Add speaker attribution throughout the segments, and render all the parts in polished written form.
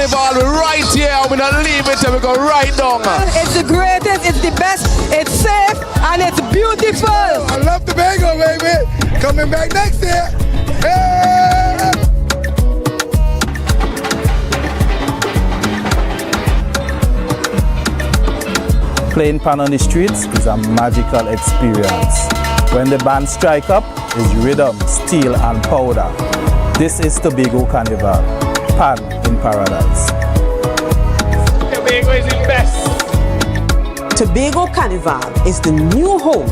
Speaker 1: Carnival right here. We're not leave it and we go right down.
Speaker 2: It's the greatest, it's the best, it's safe, and it's beautiful.
Speaker 3: I love Tobago, baby. Coming back next year. Hey!
Speaker 4: Playing pan on the streets is a magical experience. When the band strike up, is rhythm, steel and powder. This is Tobago Carnival, pan in paradise.
Speaker 1: Tobago is the best.
Speaker 5: Tobago Carnival is the new home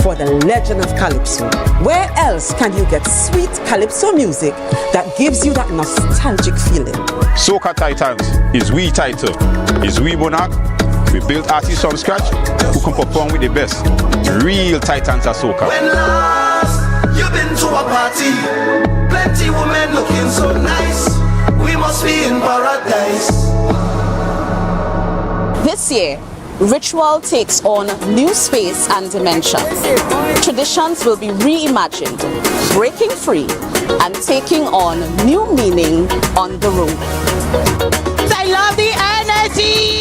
Speaker 5: for the legend of Calypso. Where else can you get sweet Calypso music that gives you that nostalgic feeling?
Speaker 6: Soca Titans is we title, is we monarch. We built artists from scratch who can perform with the best. Real titans of soca.
Speaker 7: When last you've been to a party, plenty women looking so nice. We must be in paradise.
Speaker 8: This year, ritual takes on new space and dimension. Traditions will be reimagined, breaking free and taking on new meaning on the road.
Speaker 2: I love the energy!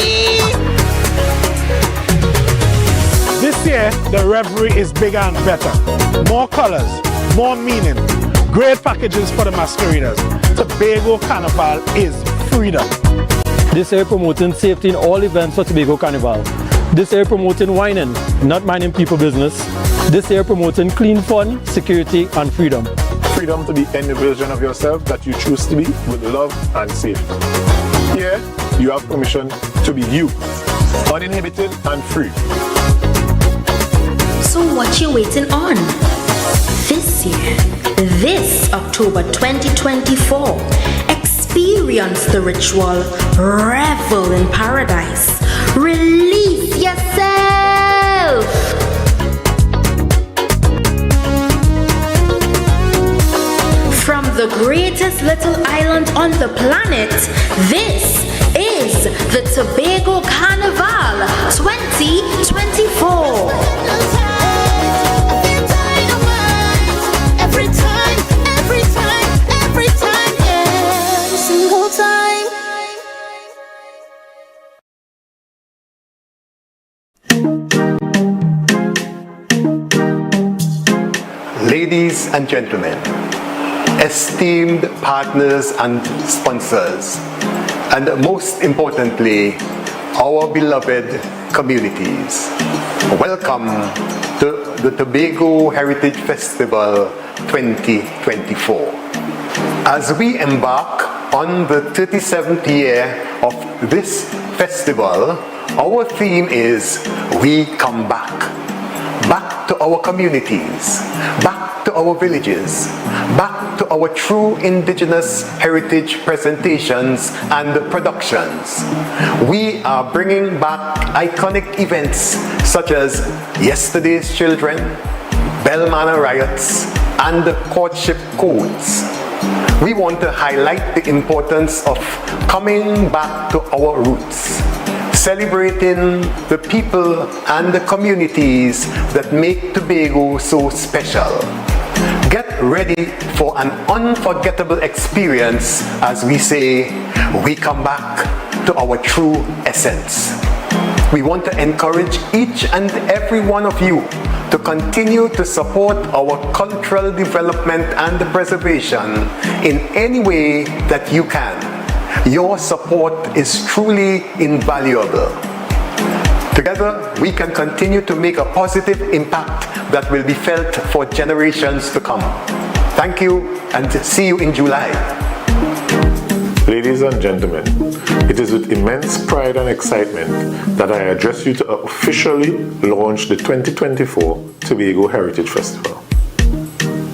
Speaker 9: This year, the revelry is bigger and better. More colors, more meaning, great packages for the masqueraders. Tobago Carnival is freedom.
Speaker 10: This year promoting safety in all events for Tobago Carnival. This year promoting whining, not minding people business. This year promoting clean fun, security and freedom.
Speaker 11: Freedom to be any version of yourself that you choose to be with love and safety. Here, you have permission to be you, uninhibited and free.
Speaker 12: So what you waiting on? This year, this October 2024, experience the ritual, revel in paradise, release yourself. From the greatest little island on the planet, this is the Tobago Carnival 2024.
Speaker 13: Ladies and gentlemen, esteemed partners and sponsors, and most importantly, our beloved communities, welcome to the Tobago Heritage Festival 2024. As we embark on the 37th year of this festival, our theme is We Come Back. Back to our communities, back to our villages, back to our true indigenous heritage presentations and productions. We are bringing back iconic events such as Yesterday's Children, Bell Manor Riots, and Courtship Codes. We want to highlight the importance of coming back to our roots, celebrating the people and the communities that make Tobago so special. Get ready for an unforgettable experience as we say, we come back to our true essence. We want to encourage each and every one of you to continue to support our cultural development and preservation in any way that you can. Your support is truly invaluable. Together, we can continue to make a positive impact that will be felt for generations to come. Thank you, and see you in July.
Speaker 11: Ladies and gentlemen, it is with immense pride and excitement that I address you to officially launch the 2024 Tobago Heritage Festival.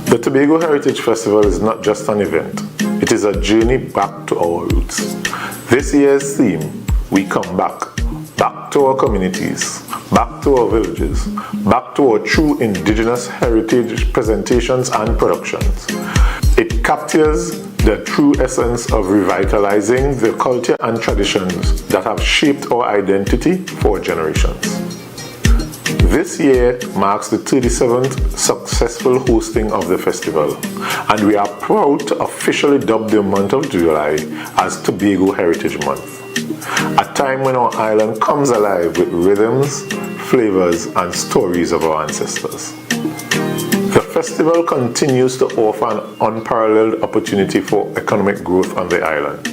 Speaker 11: The Tobago Heritage Festival is not just an event, it is a journey back to our roots. This year's theme, We Come Back. Back to our communities, back to our villages, back to our true indigenous heritage presentations and productions. It captures the true essence of revitalizing the culture and traditions that have shaped our identity for generations. This year marks the 37th successful hosting of the festival, and we are proud to officially dub the month of July as Tobago Heritage Month, a time when our island comes alive with rhythms, flavors, and stories of our ancestors. The festival continues to offer an unparalleled opportunity for economic growth on the island.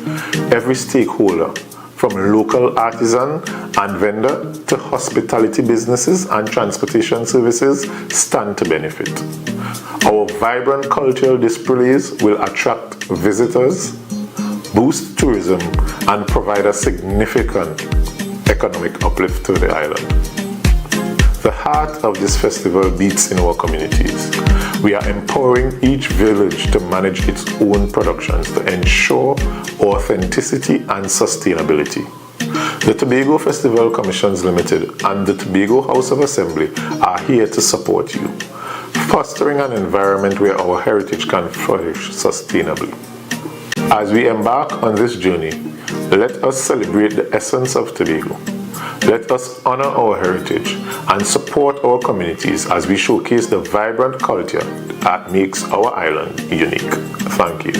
Speaker 11: Every stakeholder, from local artisan and vendor to hospitality businesses and transportation services, stand to benefit. Our vibrant cultural displays will attract visitors, boost tourism, and provide a significant economic uplift to the island. The heart of this festival beats in our communities. We are empowering each village to manage its own productions to ensure authenticity and sustainability. The Tobago Festival Commissions Limited and the Tobago House of Assembly are here to support you, fostering an environment where our heritage can flourish sustainably. As we embark on this journey, let us celebrate the essence of Tobago. Let us honor our heritage and support our communities as we showcase the vibrant culture that makes our island unique. Thank you.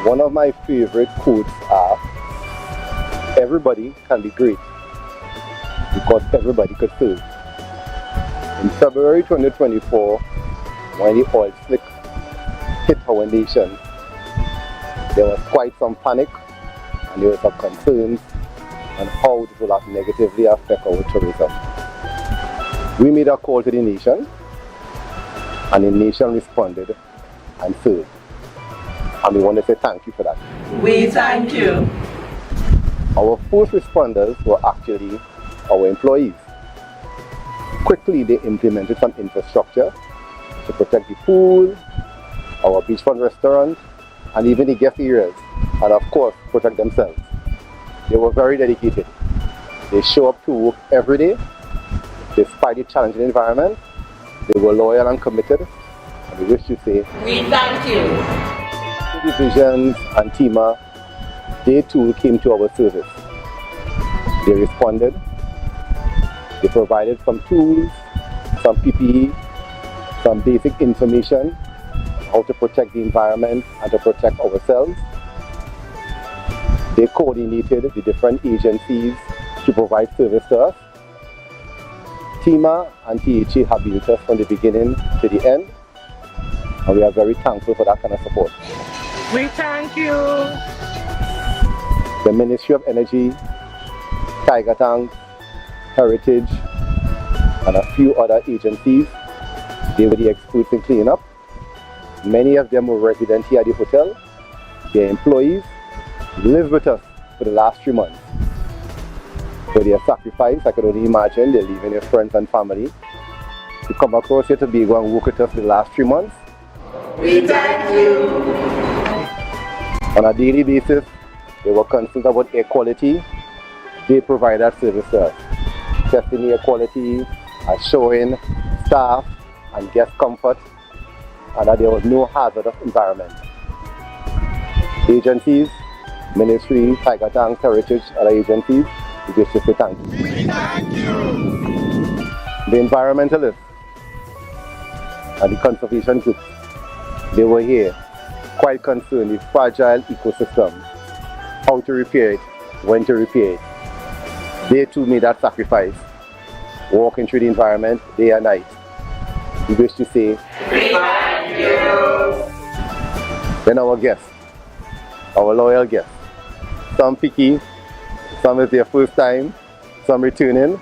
Speaker 14: One of my favorite quotes are, everybody can be great because everybody could serve. In February 2024, when the oil slick hit our nation, there was quite some panic and there were some concerns on how it will have negatively affect our tourism. We made a call to the nation and the nation responded and served. And we want to say thank you for that.
Speaker 2: We thank you.
Speaker 14: Our first responders were actually our employees. Quickly they implemented some infrastructure to protect the pool, our beachfront restaurants, and even the guest areas, and of course protect themselves. They were very dedicated. They show up to work every day, despite the challenging environment. They were loyal and committed, and we wish to say,
Speaker 2: we thank you.
Speaker 14: Divisions and TEMA, they too came to our service. They responded, they provided some tools, some PPE, some basic information, how to protect the environment and to protect ourselves. They coordinated the different agencies to provide service to us. TIMA and THE have been with us from the beginning to the end, and we are very thankful for that kind of support.
Speaker 15: We thank you.
Speaker 14: The Ministry of Energy, Tiger Tank, Heritage, and a few other agencies, they were the experts in cleaning up. Many of them were residents here at the hotel. Their employees lived with us for the last 3 months. So their sacrifice, I could only imagine, they're leaving their friends and family to come across here to Tobago and work with us for the last 3 months.
Speaker 15: We thank you.
Speaker 14: On a daily basis, they were concerned about air quality. They provide that service to us. Testing air quality, assuring staff and guest comfort, and that there was no hazardous environment. Agencies, Ministry, Tiger Tank, Heritage, other agencies, we just say thank you.
Speaker 15: We thank you.
Speaker 14: The environmentalists and the conservation groups, they were here, quite concerned with fragile ecosystem, how to repair it, when to repair it. They too made that sacrifice, walking through the environment day and night. We wish to say,
Speaker 15: we thank you.
Speaker 14: Then our guests, our loyal guests, some picky, some is their first time, some returning.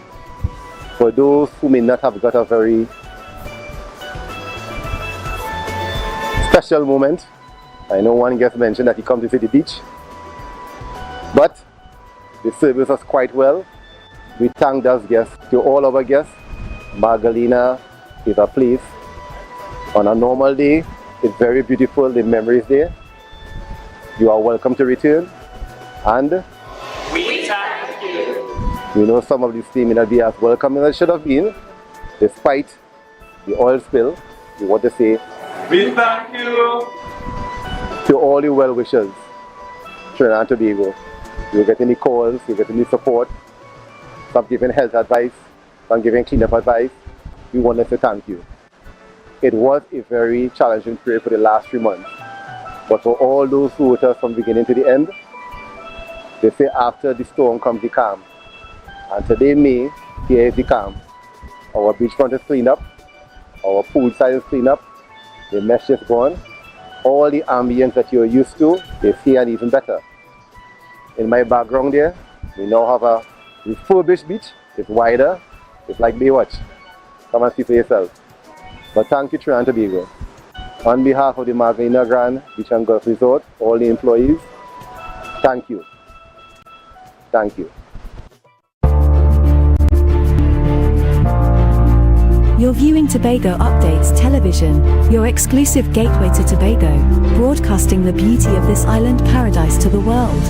Speaker 14: For those who may not have got a very special moment, I know one guest mentioned that he comes to see the beach, but they service us quite well. We thank those guests. To all our guests, Magdalena is a place. On a normal day, it's very beautiful, the memories there. You are welcome to return, and
Speaker 15: we thank you.
Speaker 14: we know some of these team may not be as welcome as it should have been, despite the oil spill. We want to say,
Speaker 15: we thank you.
Speaker 14: To all the well-wishers, Trinidad and Tobago. You're getting the calls, you're getting the support, some giving health advice, some giving cleanup advice. We want to say thank you. It was a very challenging period for the last 3 months, but for all those who were with us from the beginning to the end, they say after the storm comes the calm. And today, May, here is the calm. Our beachfront is cleaned up, our poolside is cleaned up, the mesh is gone. All the ambience that you're used to is here and even better. In my background there, we now have a refurbished beach. It's wider, it's like Baywatch. Come and see for yourself. But thank you, Trinidad and Tobago. On behalf of the Magdalena Grand Beach and Golf Resort, all the employees, thank you. Thank you.
Speaker 16: You're viewing Tobago Updates Television, your exclusive gateway to Tobago, broadcasting the beauty of this island paradise to the world.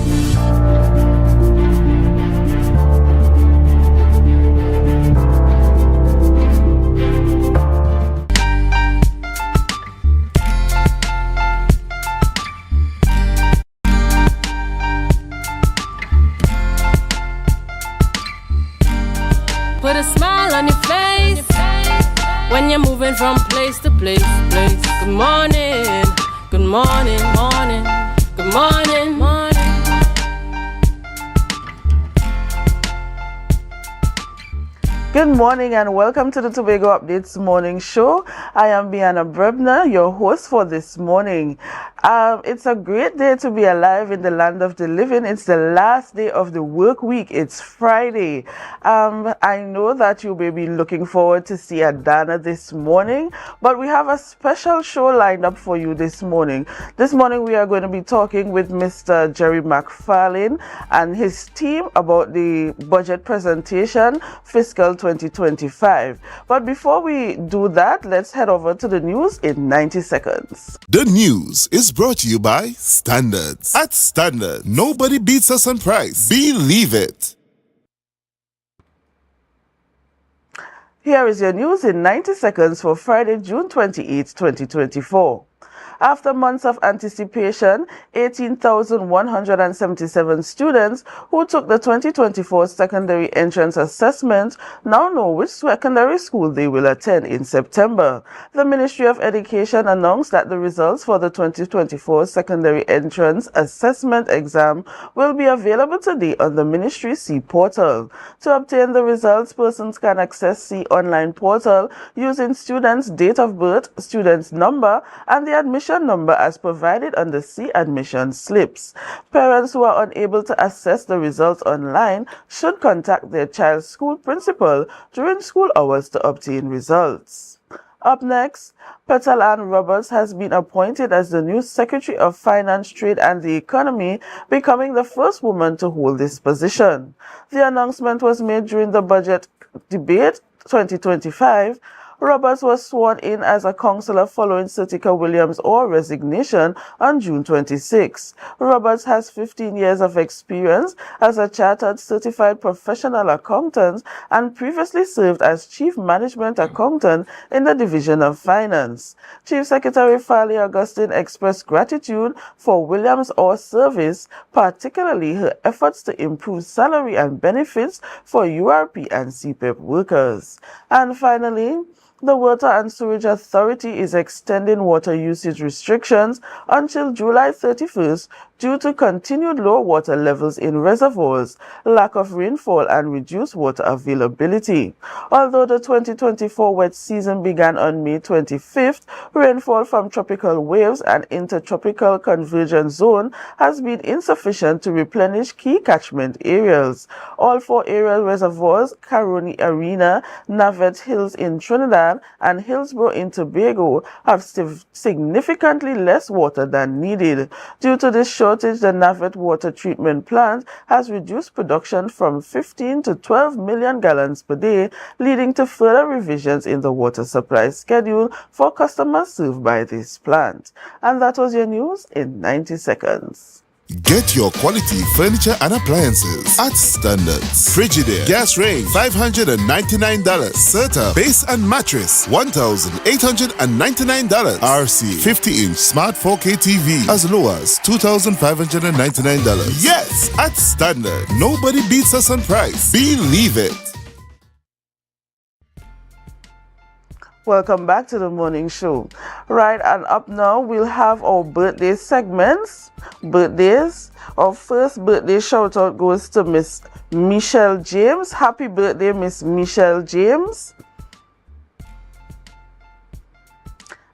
Speaker 17: Put a smile on your face when you're moving from place to place. Good morning, good morning, morning, good morning, morning.
Speaker 18: Good morning and welcome to the Tobago Updates Morning Show. I am Bianna Brebner, your host for this morning. It's a great day to be alive in the land of the living. It's the last day of the work week. It's Friday. I know that you may be looking forward to see Adana this morning, but we have a special show lined up for you this morning. This morning we are going to be talking with Mr. Jerry McFarlane and his team about the budget presentation, fiscal 2025. But before we do that, let's head over to the news in 90 seconds.
Speaker 19: The news is brought to you by Standards. At Standards, nobody beats us on price. Believe it. Here
Speaker 18: is your news in 90 seconds for Friday, June 28, 2024. After months of anticipation, 18,177 students who took the 2024 secondary entrance assessment now know which secondary school they will attend in September. The Ministry of Education announced that the results for the 2024 secondary entrance assessment exam will be available today on the Ministry C portal. To obtain the results, persons can access C online portal using students' date of birth, student's number, and the admission number as provided on the C admission slips. Parents who are unable to access the results online should contact their child's school principal during school hours to obtain results. Up next, Petal Ann Roberts has been appointed as the new Secretary of Finance, Trade and the Economy, becoming the first woman to hold this position. The announcement was made during the budget debate 2025. Roberts was sworn in as a councillor following Setika Williams' resignation on June 26. Roberts has 15 years of experience as a chartered certified professional accountant and previously served as Chief Management Accountant in the Division of Finance. Chief Secretary Farley Augustine expressed gratitude for Williams' service, particularly her efforts to improve salary and benefits for URP and CPEP workers. And finally, the Water and Sewerage Authority is extending water usage restrictions until July 31st due to continued low water levels in reservoirs, lack of rainfall, and reduced water availability. Although the 2024 wet season began on May 25th, rainfall from tropical waves and intertropical convergence zone has been insufficient to replenish key catchment areas. All four aerial reservoirs, Caroni Arena, Navet Hills in Trinidad, and Hillsborough in Tobago, have significantly less water than needed. Due to this shortage, the Navet water treatment plant has reduced production from 15 to 12 million gallons per day, leading to further revisions in the water supply schedule for customers served by this plant. And that was your news in 90 seconds.
Speaker 19: Get your quality furniture and appliances at Standards. Frigidaire gas range $599. Serta base and mattress $1,899. RC 50-inch smart 4K TV as low as $2,599. Yes, at Standard. Nobody beats us on price. Believe it.
Speaker 18: Welcome back to the morning show. Right, and up now we'll have our birthday segments. Birthdays. Our first birthday shout out goes to Miss Michelle James. Happy birthday, Miss Michelle James.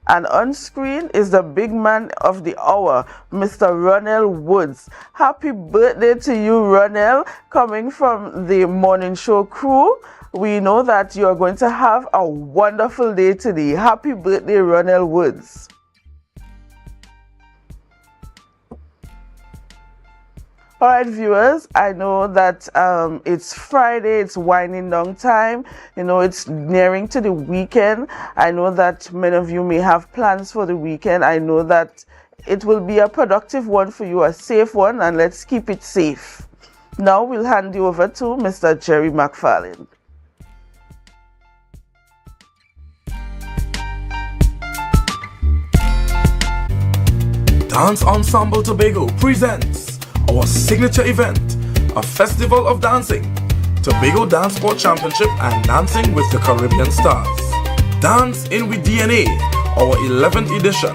Speaker 18: And on screen is the big man of the hour, Mr. Ronell Woods. Happy birthday to you, Ronell, coming from the morning show crew. We know that you are going to have a wonderful day today. Happy birthday, Ronell Woods. All right, viewers, I know that it's Friday, it's winding down time. You know, it's nearing to the weekend. I know that many of you may have plans for the weekend. I know that it will be a productive one for you, a safe one, and let's keep it safe. Now we'll hand you over to Mr. Jerry McFarlane.
Speaker 20: Dance Ensemble Tobago presents our signature event, a festival of dancing, Tobago Dance Sport Championship and Dancing with the Caribbean Stars. Dance in with DNA, our 11th edition,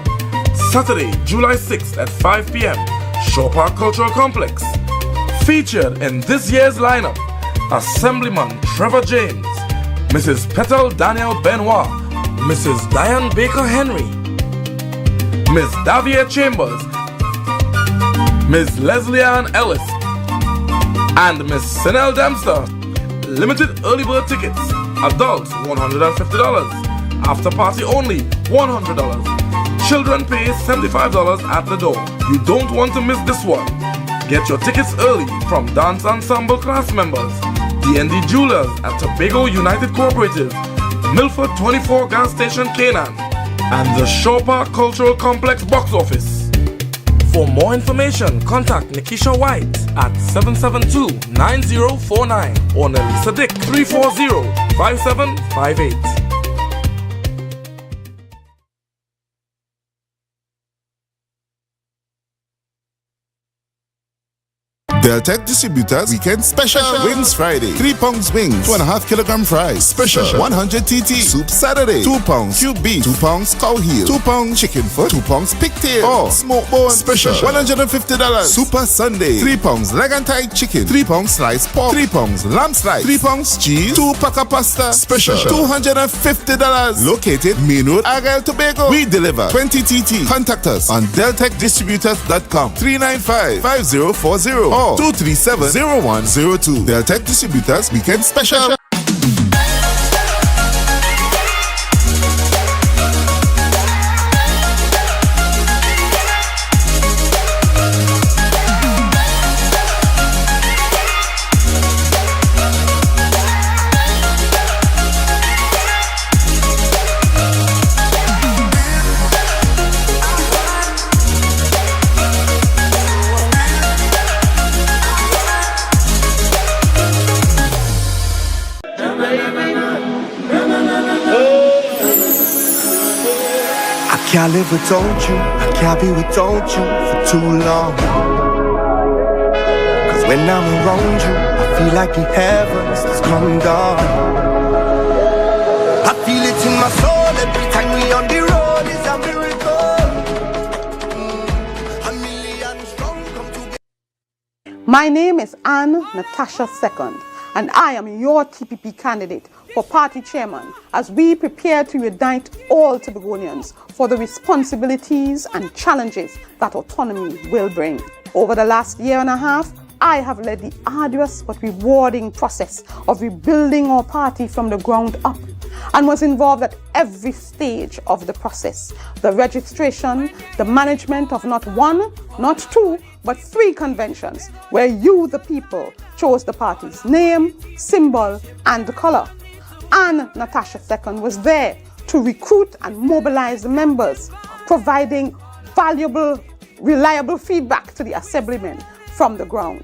Speaker 20: Saturday, July 6th at 5 p.m., Shore Park Cultural Complex. Featured in this year's lineup, Assemblyman Trevor James, Mrs. Petal Daniel Benoit, Mrs. Diane Baker Henry, Miss Davia Chambers, Miss Leslie Ann Ellis, and Miss Sinel Dempster. Limited early bird tickets. Adults $150. After party only $100. Children pay $75 at the door. You don't want to miss this one. Get your tickets early from Dance Ensemble class members, D&D Jewelers at Tobago United Cooperative, Milford 24 Gas Station Canaan, and the Shore Park Cultural Complex box office. For more information, contact Nikisha White at 772-9049 or Nelisa Dick 340-5758.
Speaker 19: Deltec Distributors Weekend Special. Wings Friday, 3 pounds wings, 2.5 kilogram fries. Special 100 TT. Soup Saturday, 2 pounds cube beef, 2 pounds cow heel, 2 pounds chicken foot, 2 pounds pigtail, or smoked bone. Special $150. Super Sunday, 3 pounds leg and thigh chicken, 3 pounds sliced pork, 3 pounds lamb slice, 3 pounds cheese, 2 pack of pasta. Special $250. Located Main Road, Argyle, Tobago. We deliver 20 TT. Contact us on deltecdistributors.com 395-5040 or 237-0102. Deltec Distributors Weekend Special.
Speaker 7: Can't live without you, I can't be without you for too long. Cause when I'm around you, I feel like the heavens has come down. I feel it in my soul every time we on the road is a miracle. A million strong come together.
Speaker 2: My name is Anne Natasha II, and I am your TPP candidate for party chairman as we prepare to unite all Tobagonians for the responsibilities and challenges that autonomy will bring. Over the last year and a half, I have led the arduous but rewarding process of rebuilding our party from the ground up and was involved at every stage of the process. The registration, the management of not one, not two, but 3 conventions where you, the people, chose the party's name, symbol, and color. And Natasha II was there to recruit and mobilize the members, providing valuable, reliable feedback to the assemblymen from the ground.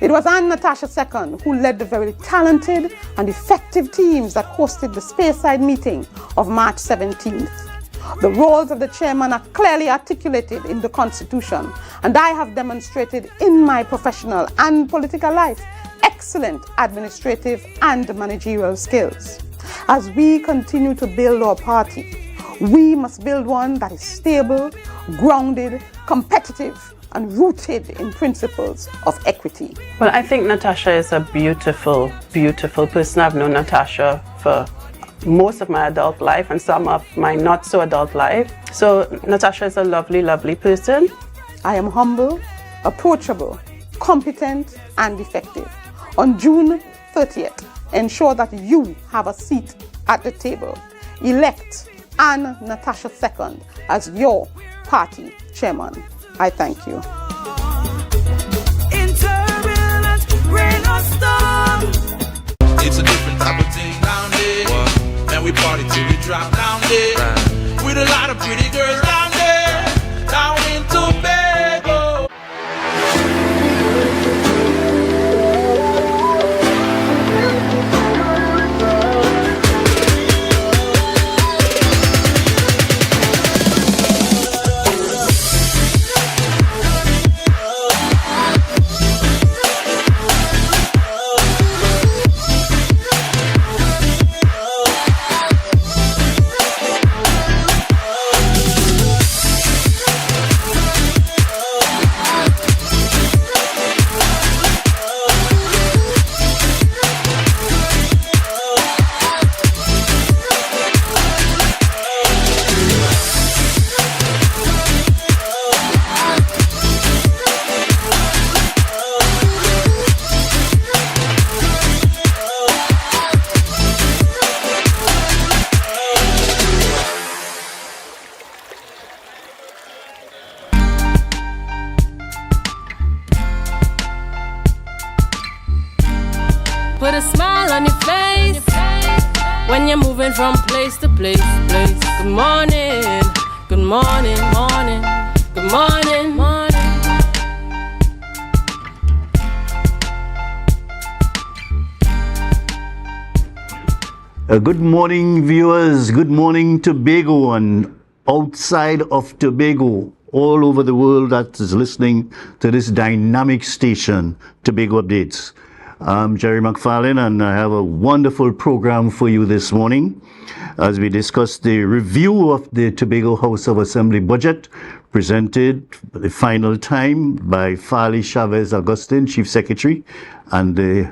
Speaker 2: It was Anne Natasha II who led the very talented and effective teams that hosted the Speyside meeting of March 17th. The roles of the chairman are clearly articulated in the Constitution, and I have demonstrated in my professional and political life excellent administrative and managerial skills. As we continue to build our party, we must build one that is stable, grounded, competitive, and rooted in principles of equity.
Speaker 21: Well, I think Natasha is a beautiful, beautiful person. I've known Natasha for most of my adult life and some of my not so adult life. So Natasha is a lovely, lovely person.
Speaker 2: I am humble, approachable, competent, and effective. On June 30th, ensure that you have a seat at the table. Elect Anne Natasha II as your party chairman. I thank you.
Speaker 15: In turbulent rain or storm, it's a different type of thing down there. And we party till we drop down there. With a lot of pretty girls down there, down in Tobago.
Speaker 17: Put a smile on your face when you're moving from place to place. Good morning, good morning, morning, good morning, morning.
Speaker 22: Good morning, viewers. Good morning, Tobago and outside of Tobago.
Speaker 3: all over the world that is listening to this dynamic station, Tobago Updates. I'm Jerry McFarlane, and I have a wonderful program for you this morning as we discuss the review of the Tobago House of Assembly budget presented for the final time by Farley Chavez Augustine, Chief Secretary, and the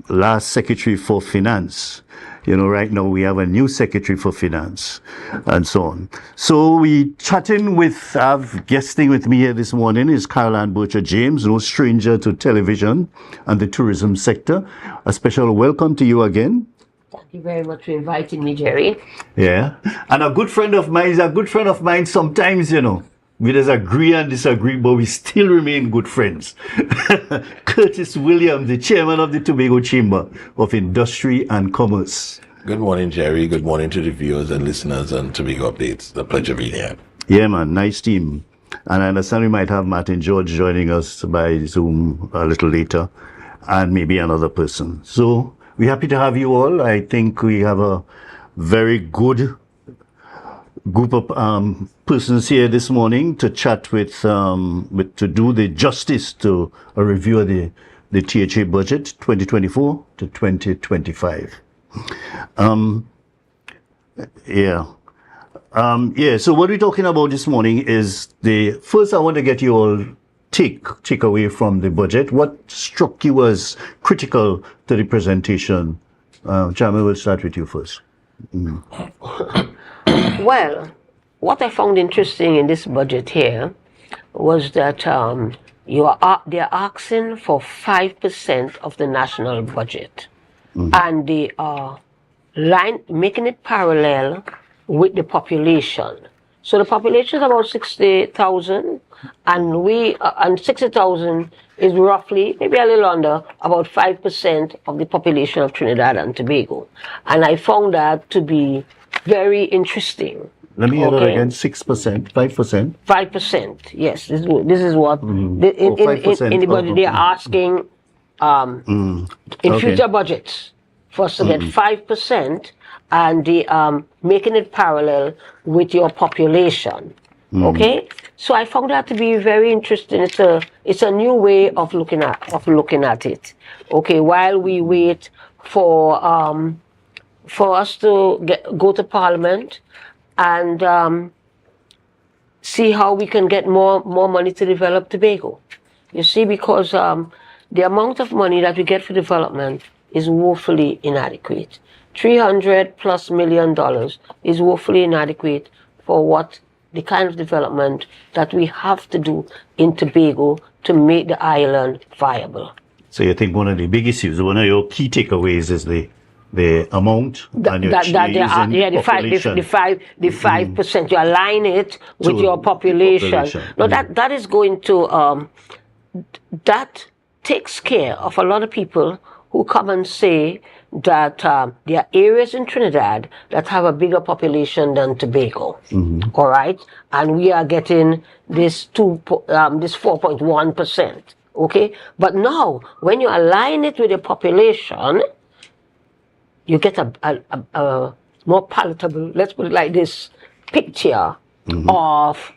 Speaker 3: last Secretary for Finance. You know, right now we have a new Secretary for Finance and so on. So we chatting with, guesting with me here this morning is Caroline Butcher James, no stranger to television and the tourism sector. A special welcome to you again.
Speaker 22: Thank you very much for inviting me, Jerry.
Speaker 3: Yeah, and a good friend of mine is a good friend of mine sometimes, you know. We just agree and disagree, but we still remain good friends. Curtis Williams, the chairman of the Tobago Chamber of Industry and Commerce.
Speaker 23: Good morning, Jerry. Good morning to the viewers and listeners on Tobago Updates. It's a pleasure being here.
Speaker 3: Yeah, man. Nice team. And I understand we might have Martin George joining us by Zoom a little later, and maybe another person. So we're happy to have you all. I think we have a very good group of persons here this morning to chat with to do the justice to a review of the THA budget 2024 to 2025. So what we're talking about this morning is first I want to get you all take away from the budget. What struck you as critical to the presentation? Chairman, we'll start with you first.
Speaker 22: Well, what I found interesting in this budget here was that they're asking for 5% of the national budget, and they are making it parallel with the population. So the population is about 60,000, and 60,000 is roughly, maybe a little under, about 5% of the population of Trinidad and Tobago. And I found that to be very interesting.
Speaker 3: Let me hear that again. 6%, 5%.
Speaker 22: 5%. Yes, this is what in the budget they are asking in future budgets for us to get 5%, and they making it parallel with your population. Okay, so I found that to be very interesting. It's a new way of looking at it. Okay, while we wait for us to go to Parliament and see how we can get more money to develop Tobago. You see, because the amount of money that we get for development is woefully inadequate. $300+ million is woefully inadequate for the kind of development that we have to do in Tobago to make the island viable.
Speaker 3: So you think one of the big issues, one of your key takeaways is the amount and your population.
Speaker 22: The 5%. You align it with your population. Now that is going to that takes care of a lot of people who come and say that there are areas in Trinidad that have a bigger population than Tobago. All right, and we are getting this 4.1%. Okay, but now when you align it with the population, you get a more palatable, let's put it like this, picture of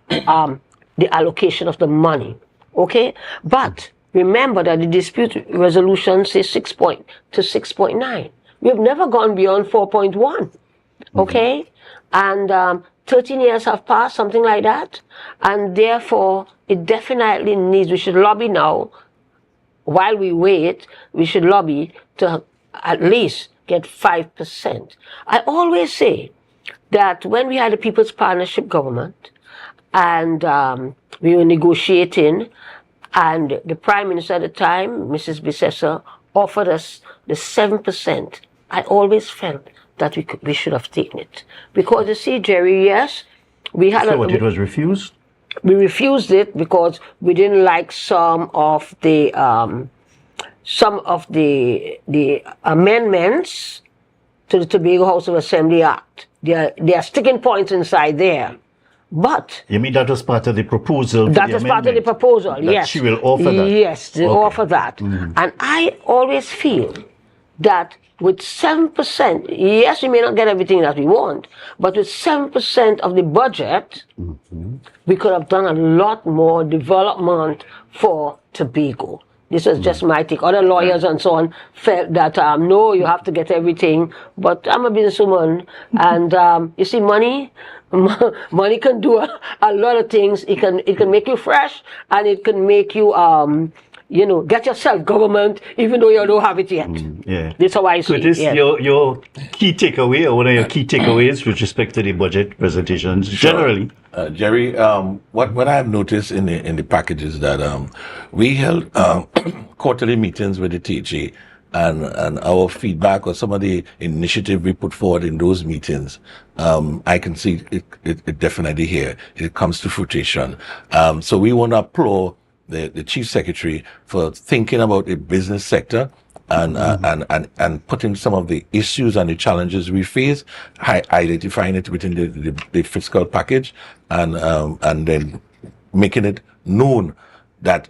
Speaker 22: the allocation of the money. Okay, but remember that the dispute resolution says 6 to 6.9. We have never gone beyond 4.1. Okay, and 13 years have passed, something like that, and therefore it definitely needs. We should lobby now. While we wait, we should lobby to at least get 5%. I always say that when we had a People's Partnership government and we were negotiating, and the Prime Minister at the time, Mrs. Bissessa, offered us the 7%, I always felt that we should have taken it. Because you see, Jerry, yes, we had
Speaker 3: it was refused?
Speaker 22: We refused it because we didn't like some of the amendments to the Tobago House of Assembly Act. There are sticking points inside there. But
Speaker 3: you mean that was part of the proposal?
Speaker 22: That was part of the proposal, yes.
Speaker 3: She will offer that?
Speaker 22: Yes, they offer that. And I always feel that with 7%, yes, we may not get everything that we want, but with 7% of the budget, we could have done a lot more development for Tobago. This was just my take. Other lawyers and so on felt that, no, you have to get everything. But I'm a businesswoman, and you see, money can do a lot of things. It can make you fresh, and it can make you, get yourself government, even though you don't have it yet.
Speaker 3: Yeah.
Speaker 22: That's how I see
Speaker 3: Curtis,
Speaker 22: it.
Speaker 3: your key takeaway, or one of your key takeaways with respect to the budget presentations, generally?
Speaker 23: Jerry, what I've noticed in the package is that we held quarterly meetings with the THA, and our feedback or some of the initiative we put forward in those meetings, I can see it definitely here. It comes to fruition. So we want to applaud the Chief Secretary for thinking about the business sector and putting some of the issues and the challenges we face, identifying it within the fiscal package, and then making it known that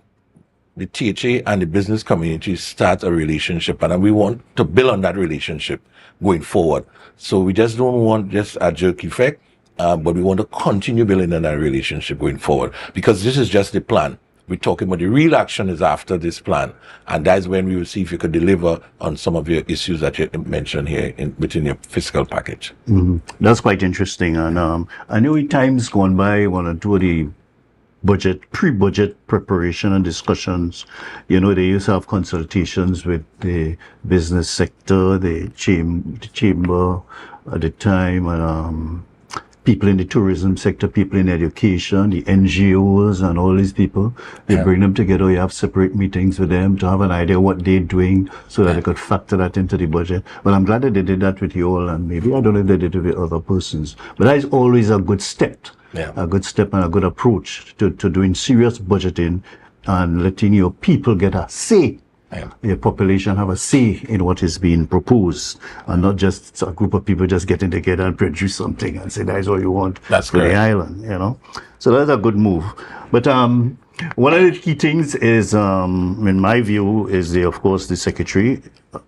Speaker 23: the THA and the business community start a relationship, and we want to build on that relationship going forward. So we just don't want just a jerk effect, but we want to continue building on that relationship going forward, because this is just the plan. We're talking about the real action is after this plan, and that's when we will see if you could deliver on some of your issues that you mentioned here within your fiscal package.
Speaker 3: That's quite interesting, and I know in times gone by, one or two of the pre-budget preparation and discussions, they used to have consultations with the business sector, the chamber at the time, and people in the tourism sector, people in education, the NGOs, and all these people. They bring them together. You have separate meetings with them to have an idea what they're doing so that they could factor that into the budget. Well, I'm glad that they did that with you all, and maybe I don't know if they did it with other persons. But that is always a good step. A good step and a good approach to doing serious budgeting and letting your people get a say. Your population have a say in what is being proposed, and not just a group of people just getting together and produce something and say that's all you want for the island, So that's a good move. But one of the key things is, in my view, is of course the secretary,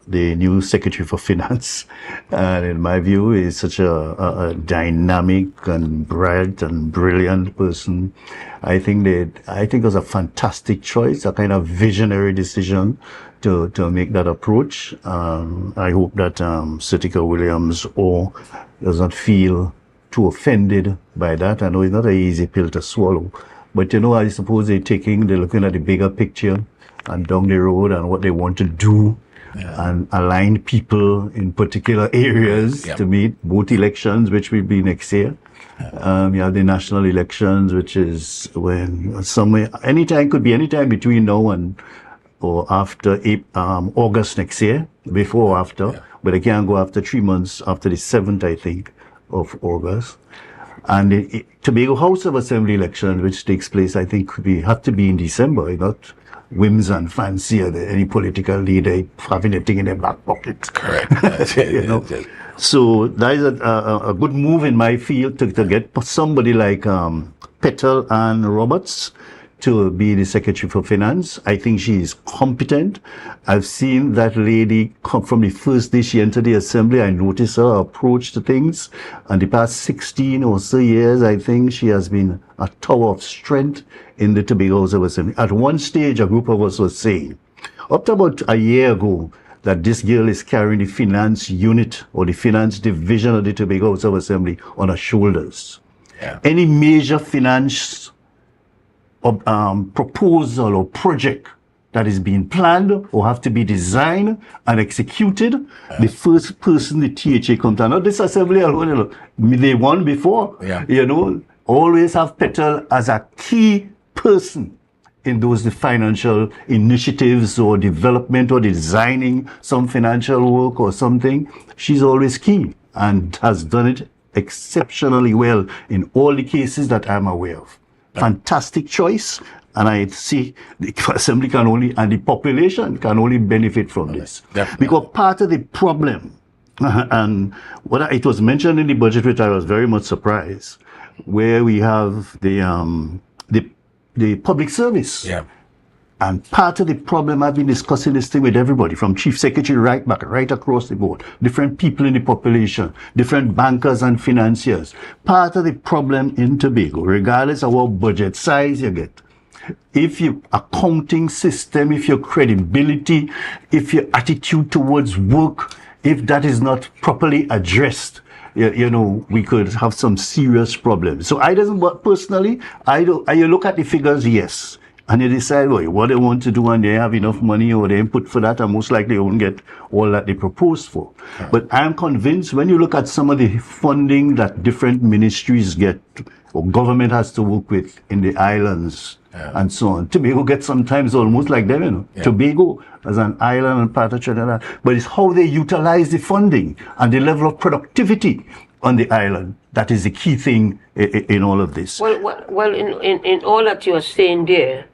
Speaker 3: the new secretary for finance, and in my view is such a dynamic and bright and brilliant person. I think it was a fantastic choice, a kind of visionary decision to make that approach. I hope that Sitika Williams does not feel too offended by that. I know it's not an easy pill to swallow, but I suppose they're looking at the bigger picture and down the road and what they want to do. And align people in particular areas to meet both elections, which will be next year. You have the national elections, which is could be anytime between now or after August next year, before or after, but they can't go after 3 months after the 7th, I think, of August. And the Tobago House of Assembly election, which takes place, I think, have to be in December, not whims and fancy or any political leader having a thing in their back pocket.
Speaker 23: Correct.
Speaker 3: So that is a good move in my field to get somebody like Petal Ann Roberts to be the Secretary for Finance. I think she is competent. I've seen that lady come from the first day she entered the Assembly. I noticed her approach to things. And the past 16 or so years, I think she has been a tower of strength in the Tobago House of Assembly. At one stage, a group of us was saying, up to about a year ago, that this girl is carrying the finance unit or the finance division of the Tobago House of Assembly on her shoulders. Any major finance proposal or project that is being planned or have to be designed and executed, the first person the THA comes to, not this assembly alone, they won before, always have Petal as a key person in the financial initiatives or development or designing some financial work or something. She's always key and has done it exceptionally well in all the cases that I'm aware of. Fantastic choice, and I see the assembly and the population can only benefit from this. Because part of the problem, and it was mentioned in the budget, which I was very much surprised, where we have the public service. And part of the problem, I've been discussing this thing with everybody, from chief secretary right across the board, different people in the population, different bankers and financiers. Part of the problem in Tobago, regardless of what budget size you get, if your accounting system, if your credibility, if your attitude towards work, if that is not properly addressed, we could have some serious problems. So personally, you look at the figures, yes. And you decide what they want to do, and they have enough money or they input for that, and most likely they won't get all that they proposed for. Right. But I'm convinced when you look at some of the funding that different ministries get, or government has to work with in the islands and so on, Tobago gets sometimes almost like them, Tobago as an island and part of Trinidad, but it's how they utilize the funding and the level of productivity on the island. That is the key thing in all of this.
Speaker 22: Well, in all that you're saying there,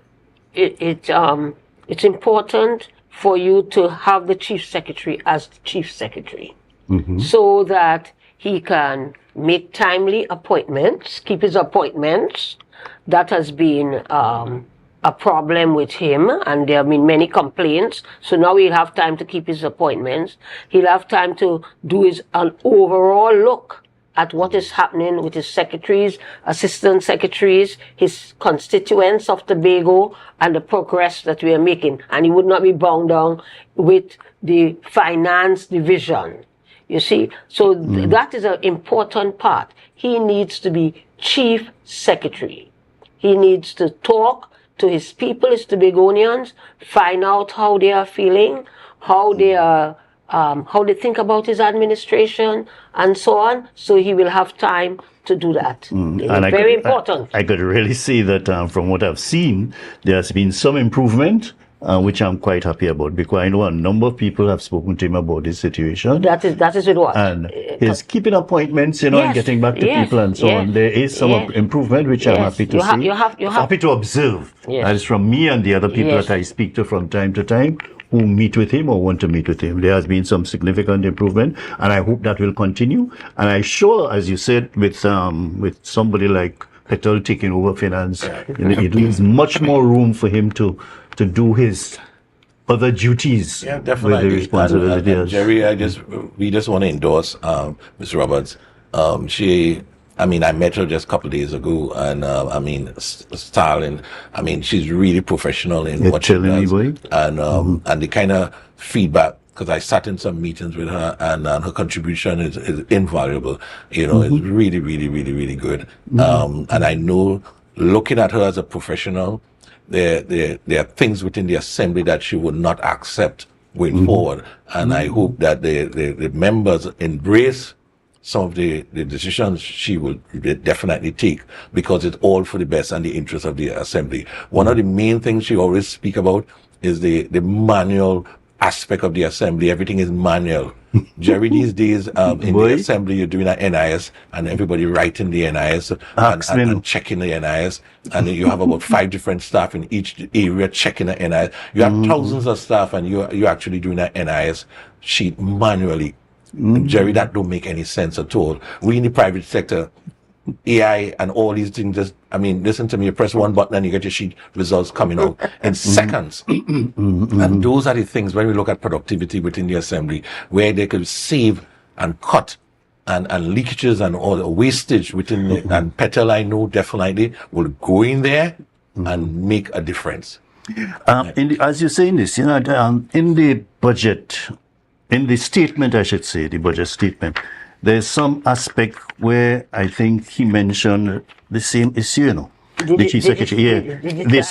Speaker 22: it's important for you to have the chief secretary as the chief secretary, so that he can make timely appointments, keep his appointments. That has been a problem with him, and there have been many complaints. So now he'll have time to keep his appointments. He'll have time to do an overall look at what is happening with his secretaries, assistant secretaries, his constituents of Tobago, and the progress that we are making. And he would not be bound down with the finance division. You see? So that is an important part. He needs to be chief secretary. He needs to talk to his people, his Tobagonians, find out how they are feeling, how they think about his administration, and so on. So he will have time to do that. It's very important.
Speaker 3: I could really see that from what I've seen, there's been some improvement, which I'm quite happy about, because I know a number of people have spoken to him about this situation.
Speaker 22: That is with what?
Speaker 3: And he's keeping appointments, and getting back to people and so on. There is some improvement, which I'm happy to see. I'm happy to observe. That is from me and the other people that I speak to from time to time, who meet with him or want to meet with him. There has been some significant improvement, and I hope that will continue. And I'm sure, as you said, with somebody like Petal taking over finance, it leaves much more room for him to do his other duties.
Speaker 23: Definitely.
Speaker 3: With the responsibilities.
Speaker 23: And Jerry, we just want to endorse Ms. Roberts. I met her just a couple of days ago, and styling. She's really professional in what she does, and the kind of feedback. Because I sat in some meetings with her, and her contribution is invaluable. It's really, really, really, really good. And I know, looking at her as a professional, there are things within the assembly that she would not accept going forward. And I hope that the members embrace some of the decisions she will definitely take, because it's all for the best and the interest of the assembly. One of the main things she always speak about is the manual aspect of the assembly. Everything is manual. Jerry, these days in the assembly, you're doing an NIS, and everybody writing the NIS and checking the NIS, and you have about 5 different staff in each area checking the NIS. You have thousands of staff, and you're actually doing an NIS sheet manually. Jerry, that don't make any sense at all. We in the private sector, AI and all these things, listen to me, you press one button and you get your sheet results coming out in seconds. And those are the things, when we look at productivity within the assembly, where they could save and cut and leakages and all the wastage within it. And Petal, I know definitely will go in there and make a difference.
Speaker 3: As you say in this, in the budget, in the statement, I should say, the budget statement, there's some aspect where I think he mentioned the same issue, the chief secretary. The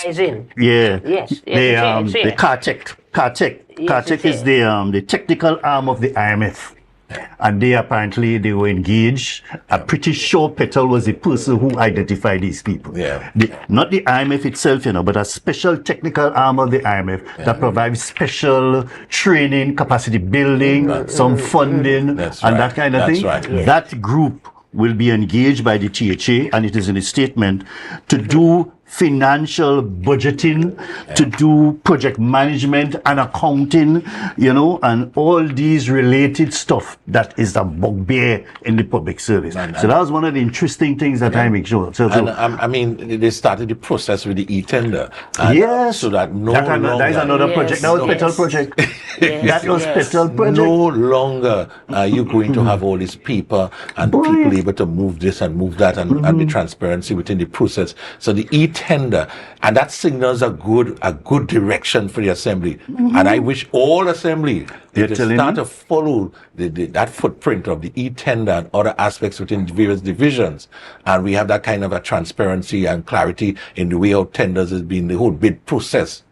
Speaker 3: CARTEC is the technical arm of the IMF. And they were engaged. I'm pretty sure Petal was the person who identified these people. Not the IMF itself, but a special technical arm of the IMF that provides special training, capacity building, some funding, that kind of thing. That group will be engaged by the THA, and it is in a statement, to do financial budgeting, to do project management and accounting, you know, and all these related stuff that is a bugbear in the public service. So that was one of the interesting things that I make sure.
Speaker 23: I mean, they started the process with the e-tender.
Speaker 3: Yes.
Speaker 23: So that
Speaker 3: that is another project. That was Petal project. That was Petal project.
Speaker 23: No longer are you going to have all this paper and people able to move this and move that and the transparency within the process. So the e-tender, and that signals a good direction for the assembly. And I wish all assembly to start to follow that footprint of the e-tender and other aspects within various divisions. And we have that kind of a transparency and clarity in the way how tenders has been, the whole bid process.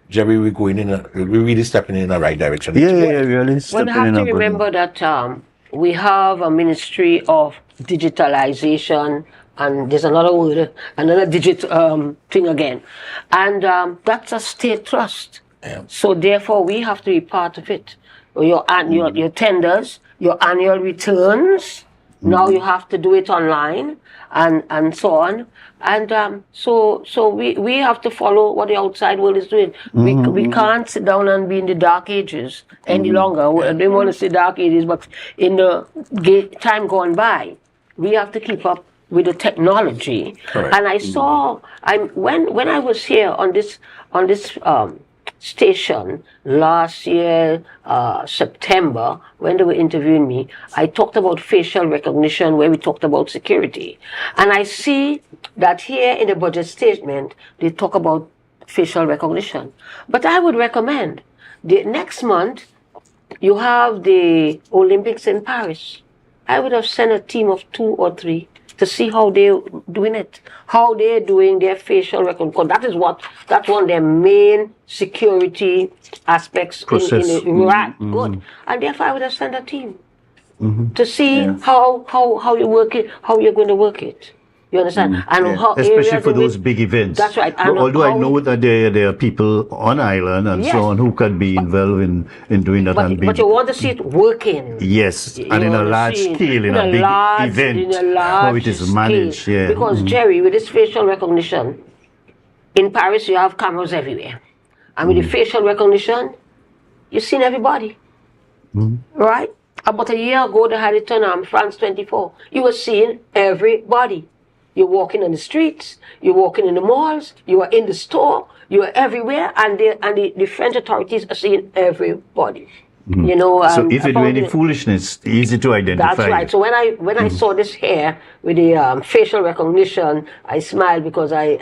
Speaker 23: Jerry, we're really stepping in the right direction.
Speaker 3: Really stepping in.
Speaker 22: We have to remember that we have a Ministry of Digitalization, and there's another word, another digit thing again. And that's a state trust. So therefore, we have to be part of it. Your tenders, your annual returns, now you have to do it online, and so on. And so we have to follow what the outside world is doing. We can't sit down and be in the dark ages any longer. I don't want to say dark ages, but in the time gone by, we have to keep up with the technology.
Speaker 23: Correct.
Speaker 22: And I saw, when I was here on this station last year, September, when they were interviewing me, I talked about facial recognition, where we talked about security. And I see that here in the budget statement, they talk about facial recognition. But I would recommend, next month, you have the Olympics in Paris. I would have sent a team of 2 or 3 to see how they're doing it, how they're doing their facial recognition. That's one of their main security aspects.
Speaker 3: Process.
Speaker 22: Right, good. And therefore I would have sent a team to see how you work it, how you're going to work it. You understand? And how
Speaker 3: especially for those big events.
Speaker 22: That's right.
Speaker 3: And although I know that there are people on island and so on who can be involved in doing that.
Speaker 22: But you want to see it working.
Speaker 3: Yes, and in a large scale, in a big event, how it is managed. Yeah.
Speaker 22: Because Jerry, with this facial recognition, in Paris you have cameras everywhere, and with the facial recognition, you've seen everybody, right? About a year ago, they had it on France 24. You were seeing everybody. You're walking on the streets, you're walking in the malls, you are in the store, you are everywhere, and the French authorities are seeing everybody. You know.
Speaker 3: So if you do any foolishness, easy to identify.
Speaker 22: That's right. So when I saw this here with the facial recognition, I smiled because I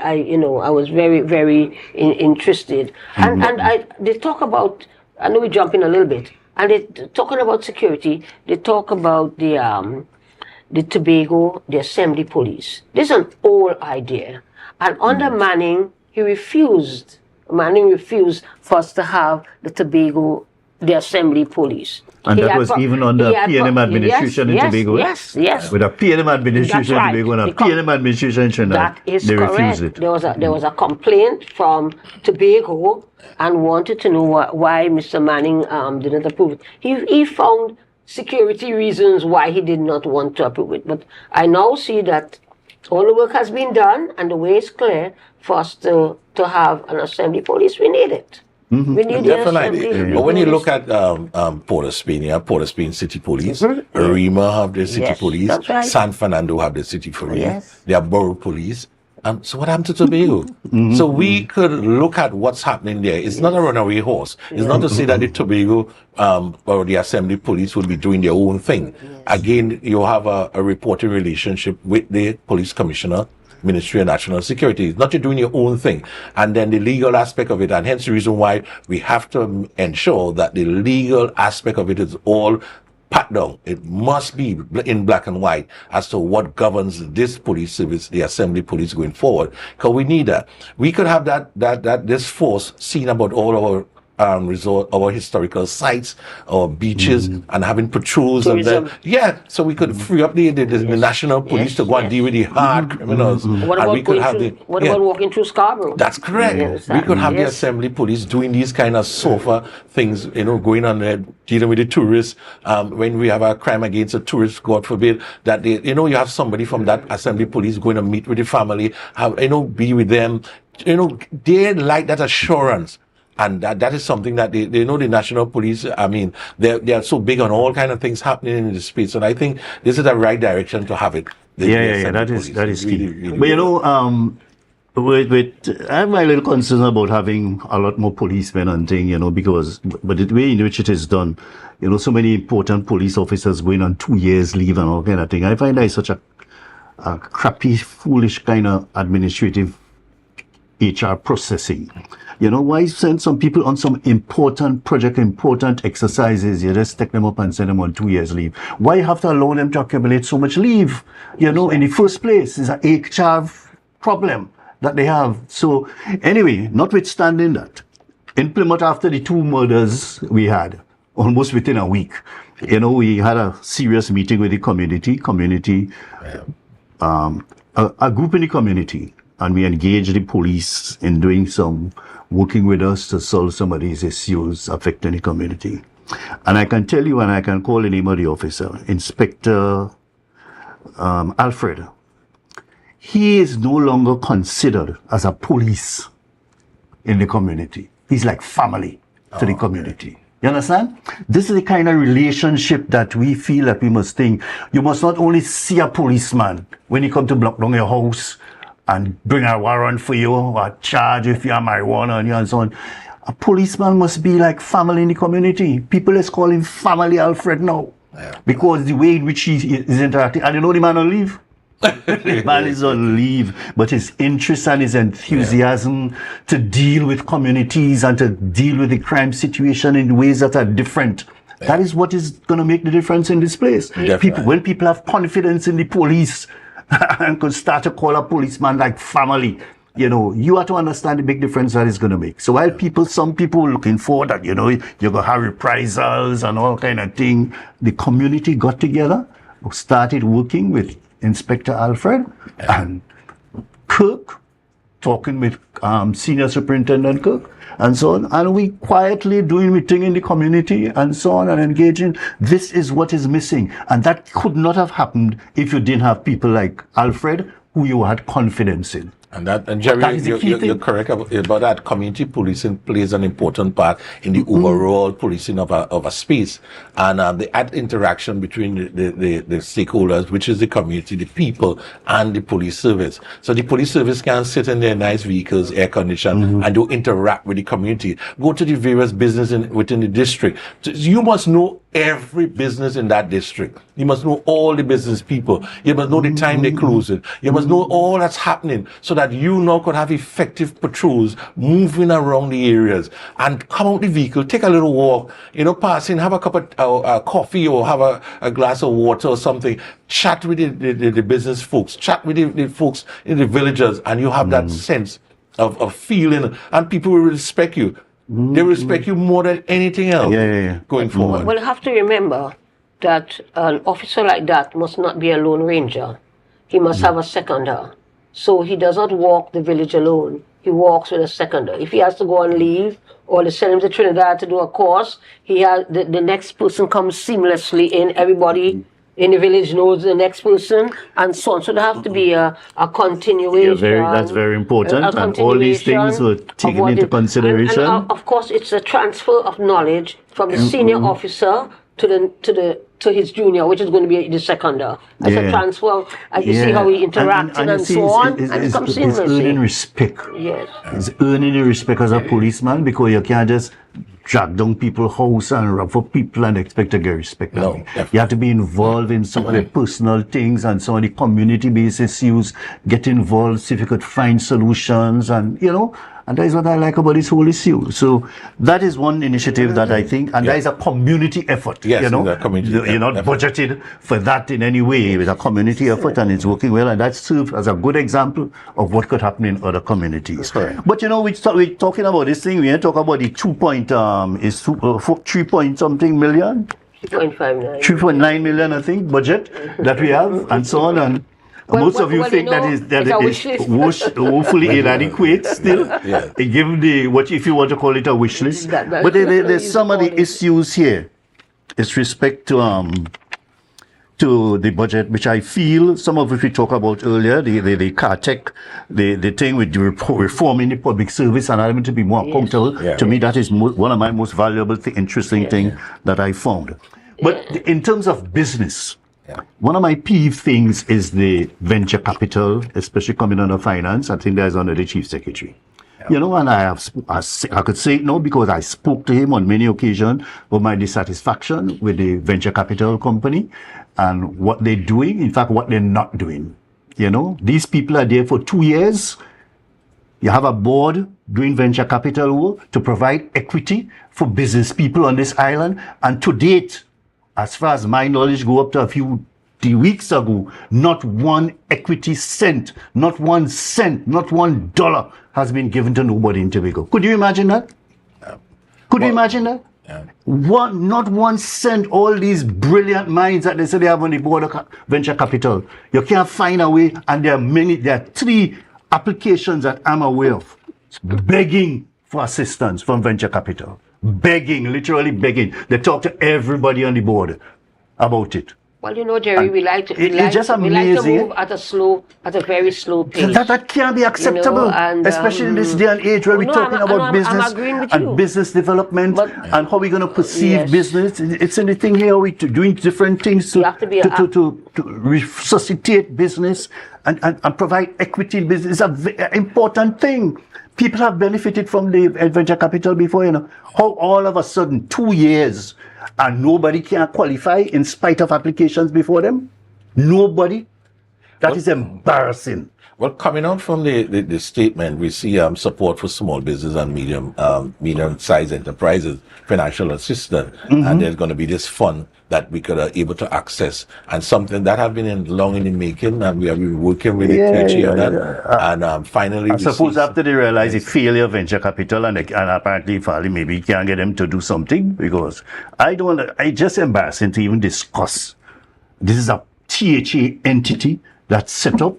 Speaker 22: was very, very interested. And they talk about, I know we jump in a little bit, and they're talking about security. They talk about the Tobago, the Assembly Police. This is an old idea. And under Manning, refused for us to have the Tobago, the Assembly Police.
Speaker 3: And that was even under PNM administration in Tobago?
Speaker 22: Yes.
Speaker 3: With a PNM administration in Tobago and a PNM administration in Trinidad, they refused it.
Speaker 22: There was a complaint from Tobago and wanted to know why Mr. Manning didn't approve it. He found security reasons why he did not want to approve it. But I now see that all the work has been done and the way is clear for us to have an Assembly Police. We need it. We need
Speaker 23: definitely. But when you look at Port of Spain City Police, Rima have their City Police,
Speaker 22: right.
Speaker 23: San Fernando have their City Police, their Borough Police. So what happened to Tobago? So we could look at what's happening there. It's not a runaway horse. It's not to say that the Tobago or the Assembly Police will be doing their own thing. Again, you have a reporting relationship with the Police Commissioner, Ministry of National Security. It's not you're doing your own thing. And then the legal aspect of it, and hence the reason why we have to ensure that the legal aspect of it is all pat down. It must be in black and white as to what governs this police service, the Assembly Police, going forward. Because we need that. We could have this force seen about all our resort, our historical sites, our beaches, and having patrols. And then, so we could free up the national police to go and deal with the hard criminals.
Speaker 22: What
Speaker 23: and
Speaker 22: about
Speaker 23: we could have
Speaker 22: what about walking through Scarborough?
Speaker 23: That's correct. We could have the assembly police doing these kind of sofa things, going on there, dealing with the tourists. When we have a crime against a tourist, God forbid, that they, you have somebody from that assembly police going to meet with the family, be with them. They like that assurance. And that is something that they know the national police, they are so big on all kind of things happening in the space. And I think this is the right direction to have it.
Speaker 3: That is key. Really, but I have my little concerns about having a lot more policemen and thing, because the way in which it is done, so many important police officers going on 2 years leave and all kind of thing. I find that is such a crappy, foolish kind of administrative HR processing. Why send some people on some important project, important exercises? You just take them up and send them on 2 years leave. Why have to allow them to accumulate so much leave? In the first place, it's an HR problem that they have. So anyway, notwithstanding that, in Plymouth, after the 2 murders we had, almost within a week, we had a serious meeting with the community, a group in the community, and we engaged the police in doing some working with us to solve some of these issues affecting the community. And I can tell you, and I can call the name of the officer, Inspector Alfred. He is no longer considered as a police in the community. He's like family to the community. You understand? This is the kind of relationship that we feel that we must think. You must not only see a policeman when he come to block down your house and bring a warrant for you or charge if you have marijuana and so on. A policeman must be like family in the community. People is calling Family Alfred now. Because the way in which he is interacting, and the man on leave. The man is on leave, but his interest and his enthusiasm to deal with communities and to deal with the crime situation in ways that are different. That is what is going to make the difference in this place. When people have confidence in the police and could start to call a policeman like family, you have to understand the big difference that is going to make. So while some people looking for that, you're going to have reprisals and all kind of thing, the community got together, started working with Inspector Alfred and Kirk, talking with Senior Superintendent Kirk and so on, and we quietly doing meeting in the community and so on and engaging. This is what is missing, and that could not have happened if you didn't have people like Alfred who you had confidence in.
Speaker 23: And Jerry, you're correct about that. Community policing plays an important part in the overall policing of a space, and the interaction between the stakeholders, which is the community, the people, and the police service. So the police service can sit in their nice vehicles, air conditioned, and do interact with the community. Go to the various businesses within the district. You must know every business in that district. You must know all the business people. You must know the time they close it. You must know all that's happening so that you now could have effective patrols moving around the areas and come out the vehicle, take a little walk, pass in, have a cup of coffee or have a glass of water or something, chat with the business folks, chat with the folks in the villages, and you have that sense of feeling, and people will respect you. They respect you more than anything else going forward.
Speaker 22: Well, you have to remember that an officer like that must not be a lone ranger. He must have a seconder. So he does not walk the village alone. He walks with a seconder. If he has to go on leave or they send him to Trinidad to do a course, the next person comes seamlessly in. Everybody in the village knows the next person, and so on. So there have to be a continuation.
Speaker 3: That's very important, and all these things were taken into consideration.
Speaker 22: And of course, it's a transfer of knowledge from the senior officer to his junior, which is going to be the seconder. It's a transfer. You see how he interacts and so on, and it comes seamlessly.
Speaker 3: It's earning respect.
Speaker 22: Yes.
Speaker 3: It's earning the respect as a policeman, because you can't just drag down people's house and rob for people and expect to get respect. No, you have to be involved in some of the personal things and some of the community-based issues. Get involved, see if you could find solutions, and And that is what I like about this whole issue. So that is one initiative that I think, and that is a community effort.
Speaker 23: Yes,
Speaker 3: you know,
Speaker 23: it's a community
Speaker 3: you're not
Speaker 23: effort.
Speaker 3: budgeted for that in any way. It's a community effort, and it's working well, and that serves as a good example of what could happen in other communities. But you know, we're talking about this thing. We ain't talking about the 3 point something million.
Speaker 22: 3.59.
Speaker 3: 3.9 million, I think, budget that we have, and so on. And most of you think that is woefully inadequate still. Given the what if you want to call it a wish list. But there's some of the issues here. It's respect to the budget, which I feel some of which we talked about earlier, the CARTEC, the thing with reforming the public service and having to be more accountable. To me, that is one of my most valuable, interesting things that I found. But in terms of business, one of my peeve things is the venture capital, especially coming under finance. I think that's under the chief secretary. You know, and I could say it now because I spoke to him on many occasions about my dissatisfaction with the venture capital company and what they're doing, in fact, what they're not doing. You know, these people are there for 2 years. You have a board doing venture capital work to provide equity for business people on this island. And to date, as far as my knowledge go up to a few weeks ago, not one equity cent, not 1 cent, not $1 has been given to nobody in Tobago. Could you imagine that? Could you imagine that? Not 1 cent, all these brilliant minds that they say they have on the board of venture capital. You can't find a way, and there are 3 applications that I'm aware of begging for assistance from venture capital. Begging, literally begging. They talk to everybody on the board about it.
Speaker 22: Well, you know, Jerry, we like to move at a very slow pace.
Speaker 3: That can't be acceptable,
Speaker 22: you know, and,
Speaker 3: especially in this day and age where we're talking about business and business development and how we're going to perceive business. It's in the thing here, we're doing different things to resuscitate business and provide equity in business. It's a very important thing. People have benefited from the venture capital before, you know. How all of a sudden 2 years and nobody can qualify in spite of applications before them? Nobody? That is embarrassing.
Speaker 23: Well, coming out from the statement, we see support for small business and medium-sized enterprises, financial assistance, and there's going to be this fund that we could able to access, and something that have been long in the making, and we have been working with it on that, and finally,
Speaker 3: I suppose after they realize the failure of venture capital, and apparently maybe can't get them to do something, because it's just embarrassing to even discuss. This is a THA entity that's set up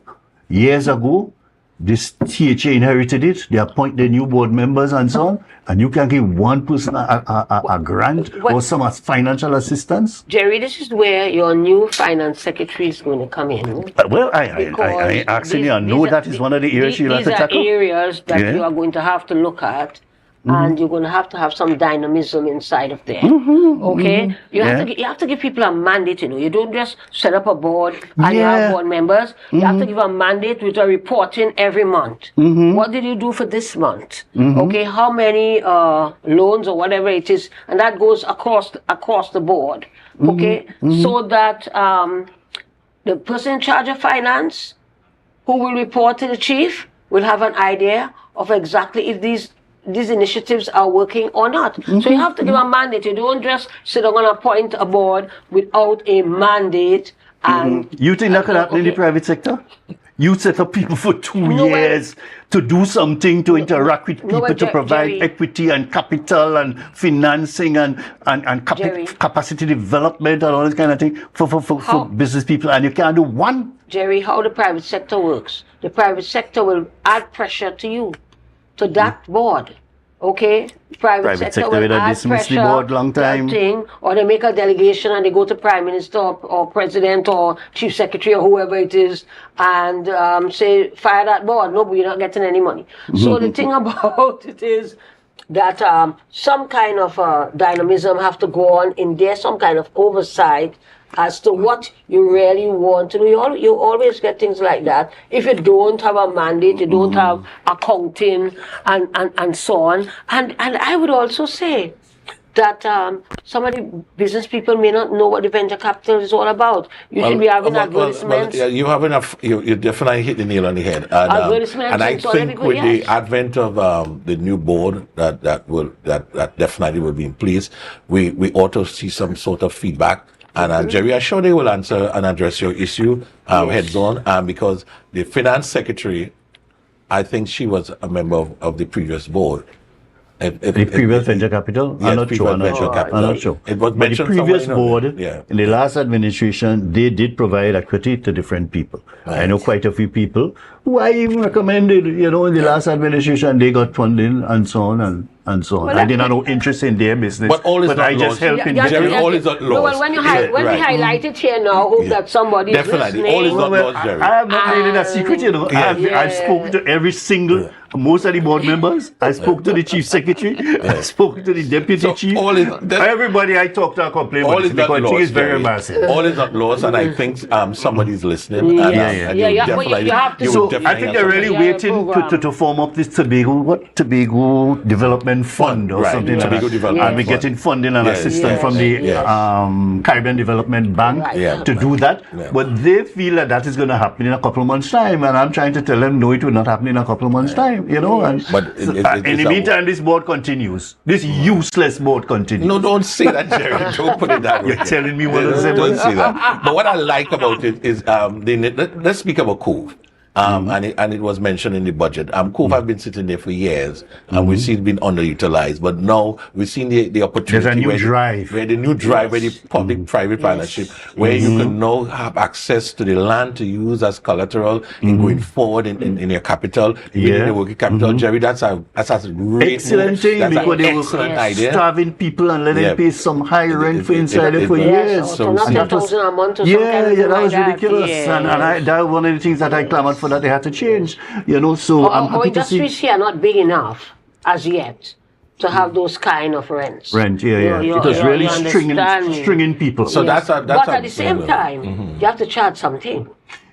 Speaker 3: years ago. This THA inherited it. They appoint their new board members and so on. And you can give one person a grant or some financial assistance.
Speaker 22: Jerry, this is where your new finance secretary is going to come in.
Speaker 3: Well, I actually know that is one of the areas you'll have to tackle.
Speaker 22: These are areas that you are going to have to look at. And you're going to have some dynamism inside of there. Okay? You have to give people a mandate, you know. You don't just set up a board and you have board members. You have to give a mandate with a reporting every month. What did you do for this month? Okay, how many loans or whatever it is, and that goes across the board. Okay? So that the person in charge of finance who will report to the chief will have an idea of exactly if these initiatives are working or not. So you have to give a mandate. You don't just sit down and appoint a board without a mandate. And
Speaker 3: you think that could happen in the private sector? You set up people for 2 years to do something, to interact with people, to provide equity and capital and financing and capacity development and all this kind of thing for business people, and you can't do one?
Speaker 22: Jerry, how the private sector works. The private sector will add pressure to you, to that board. Okay? Private sector will add pressure
Speaker 3: the board long time.
Speaker 22: Or they make a delegation and they go to Prime Minister or President or Chief Secretary or whoever it is and say, fire that board. No, but you're not getting any money. So the thing about it is that some kind of dynamism have to go on in there, some kind of oversight as to what you really want to do. You always get things like that. If you don't have a mandate, you don't have accounting and so on. And I would also say, that some of the business people may not know what the venture capital is all about. You should be having advertisements.
Speaker 23: Yeah, you have enough. You definitely hit the nail on the head.
Speaker 22: Advertisements,
Speaker 23: and I
Speaker 22: so
Speaker 23: think
Speaker 22: people,
Speaker 23: with
Speaker 22: yes.
Speaker 23: the advent of the new board that definitely will be in place, we ought to see some sort of feedback. And Jerry, I'm sure they will answer and address your issue heads on, because the finance secretary, I think she was a member of the previous board.
Speaker 3: The previous venture capital?
Speaker 23: Yes,
Speaker 3: I'm not sure.
Speaker 23: I'm
Speaker 3: not sure.
Speaker 23: It was
Speaker 3: But the
Speaker 23: mentioned
Speaker 3: previous
Speaker 23: somewhere,
Speaker 3: board, in the last administration, they did provide equity to different people.
Speaker 23: Right.
Speaker 3: I know quite a few people who I even recommended, in the last administration, they got funding and so on and so on.
Speaker 22: Well,
Speaker 3: I did not know interest in their business,
Speaker 23: but all is
Speaker 3: but
Speaker 23: not
Speaker 3: I just
Speaker 23: lost.
Speaker 3: help in
Speaker 23: Jerry, all is not lost.
Speaker 22: No, well, when we highlight it here now, hope that somebody is
Speaker 23: Definitely.
Speaker 22: listening.
Speaker 23: All is not lost, Jerry.
Speaker 3: I have not made it a secret, I've spoken to every single, most of the board members. I spoke to the chief secretary. I spoke to the deputy chief. Everybody I talked to, I complain about this because I think it's very embarrassing.
Speaker 23: All is not lost, and I think somebody's listening.
Speaker 22: You have to.
Speaker 3: So I think they're really waiting to form up this Tobago Development Fund or something like that. And we're getting funding and assistance from the Caribbean Development Bank to do that. But they feel that is going to happen in a couple of months' time, and I'm trying to tell them, no, it will not happen in a couple of months' time, And
Speaker 23: but
Speaker 3: in the meantime, this board continues. This useless board continues.
Speaker 23: No, don't say that, Jerry. Don't put it that way.
Speaker 3: You're telling me what is it?
Speaker 23: Don't say that. But what I like about it is, let's speak about Cove. And it was mentioned in the budget. Cove have been sitting there for years, and we see it being underutilized. But now we've seen the opportunity.
Speaker 3: There's a new drive.
Speaker 23: Where the new drive, where the public-private partnership, where you can now have access to the land to use as collateral in going forward in your capital, in the working capital. Jerry, that's a great
Speaker 3: excellent thing, because they were starving people and letting them pay some high rent for inside it for years.
Speaker 22: So not $10,000 a month or
Speaker 3: something. Yeah, that was ridiculous. And that was one of the things that I clamored for, that they had to change, so I'm happy to see.
Speaker 22: Industries here are not big enough as yet to have those kind of rents.
Speaker 3: It was really stringing people.
Speaker 23: So that's
Speaker 22: but at the same time, you have to charge something.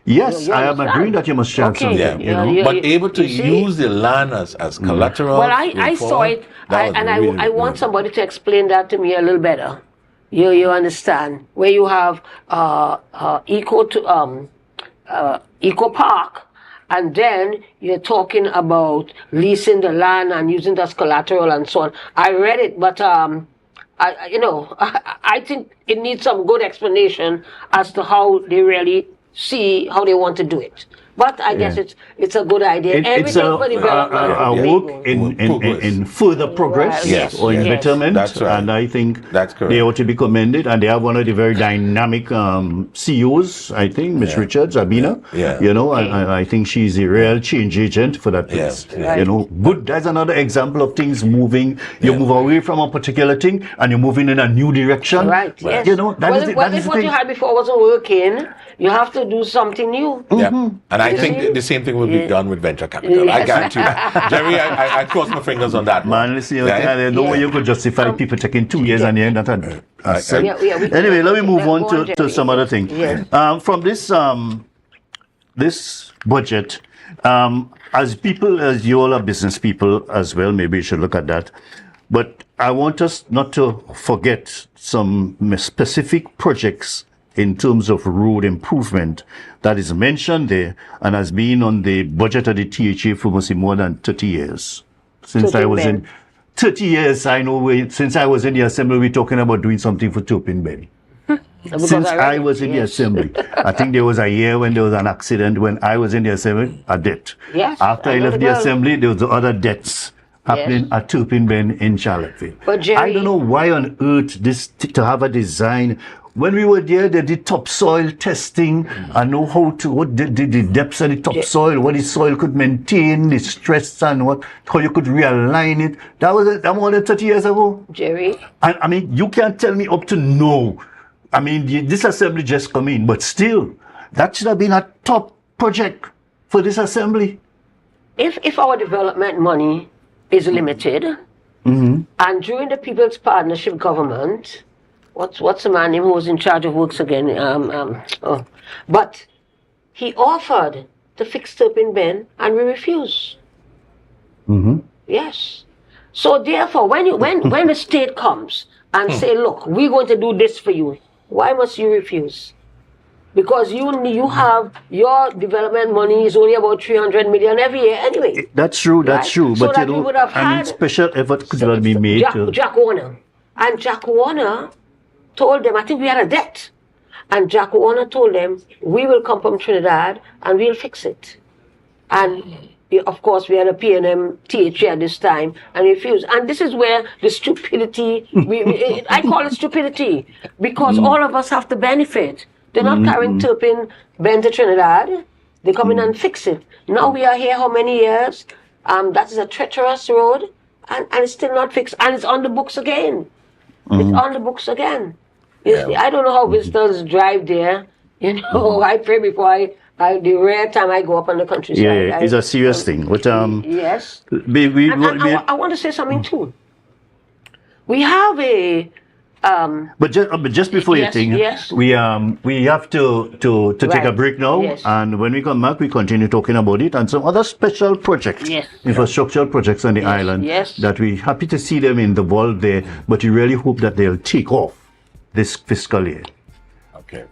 Speaker 3: Yes, I am agreeing that you must charge something.
Speaker 23: But able to use the land as collateral.
Speaker 22: Well, I saw it, I want somebody to explain that to me a little better. You understand, where you have Eco Park, and then you're talking about leasing the land and using it as collateral and so on. I read it, but I think it needs some good explanation as to how they really see how they want to do it. But I guess it's a good idea.
Speaker 3: It's a work in further progress or in betterment, and I think they ought to be commended. And they have one of the very dynamic CEOs, I think, Ms. Richards, Abina. And I think she's a real change agent for that place. Good. That's another example of things moving. You move away from a particular thing, and you're moving in a new direction.
Speaker 22: Right. Yes.
Speaker 3: If
Speaker 22: what you had before wasn't working, you have to do something new.
Speaker 23: And I think the same thing will be done with venture capital. I guarantee you. Jerry, I cross my fingers on that.
Speaker 3: Man, listen, there's no way you could justify people taking 2 years and the end. Anyway, let me move on to some other thing. From this budget, as people, as you all are business people as well, maybe you should look at that. But I want us not to forget some specific projects in terms of road improvement that is mentioned there and has been on the budget of the THA for more than 30 years. Since I was in 30 years, I know since I was in the assembly, we're talking about doing something for Turpin Bend. Since I was in the assembly, I think there was a year when there was an accident when I was in the assembly, a debt. After I left the assembly, there was other debts happening at Turpin Bend in Charlottesville. I don't know why on earth this to have a design. When we were there, they did topsoil testing and know how to what the depths of the topsoil, what the soil could maintain, the stress and how you could realign it. That was more than 30 years ago.
Speaker 22: Jerry.
Speaker 3: And I mean, you can't tell me up to no. I mean, this assembly just come in, but still, that should have been a top project for this assembly.
Speaker 22: If our development money is limited, and during the People's Partnership government, what's the man name who was in charge of works again? But he offered to fix Turpin Bend, and we refused. Yes. So therefore, when the state comes and say, look, we're going to do this for you, why must you refuse? Because you have your development money is only about 300 million every year anyway.
Speaker 3: That's true, that's
Speaker 22: right?
Speaker 3: true.
Speaker 22: So
Speaker 3: But
Speaker 22: that
Speaker 3: you
Speaker 22: we
Speaker 3: know,
Speaker 22: would have
Speaker 3: I mean,
Speaker 22: had
Speaker 3: special effort could not be made to...
Speaker 22: Jack Warner. And Jack Warner told them, I think we had a debt. And Jack Warner told them, we will come from Trinidad and we'll fix it. And of course, we had a PNM THA at this time and refused. And this is where the stupidity, I call it stupidity, because all of us have to benefit. They're not carrying Turpin Ben to Trinidad. They come in and fix it. Now we are here how many years? That is a treacherous road and it's still not fixed. And it's on the books again. It's on the books again. I don't know how visitors drive there. You know, I pray before the rare time I go up on the countryside.
Speaker 3: Yeah, it's a serious thing. But,
Speaker 22: yes. I want to say something too. We have a...
Speaker 3: but just before you think, we have to take a break now, and when we come back, we continue talking about it and some other special projects, infrastructural projects on the island that we're happy to see them involved there, but we really hope that they'll take off this fiscal year.
Speaker 23: Okay.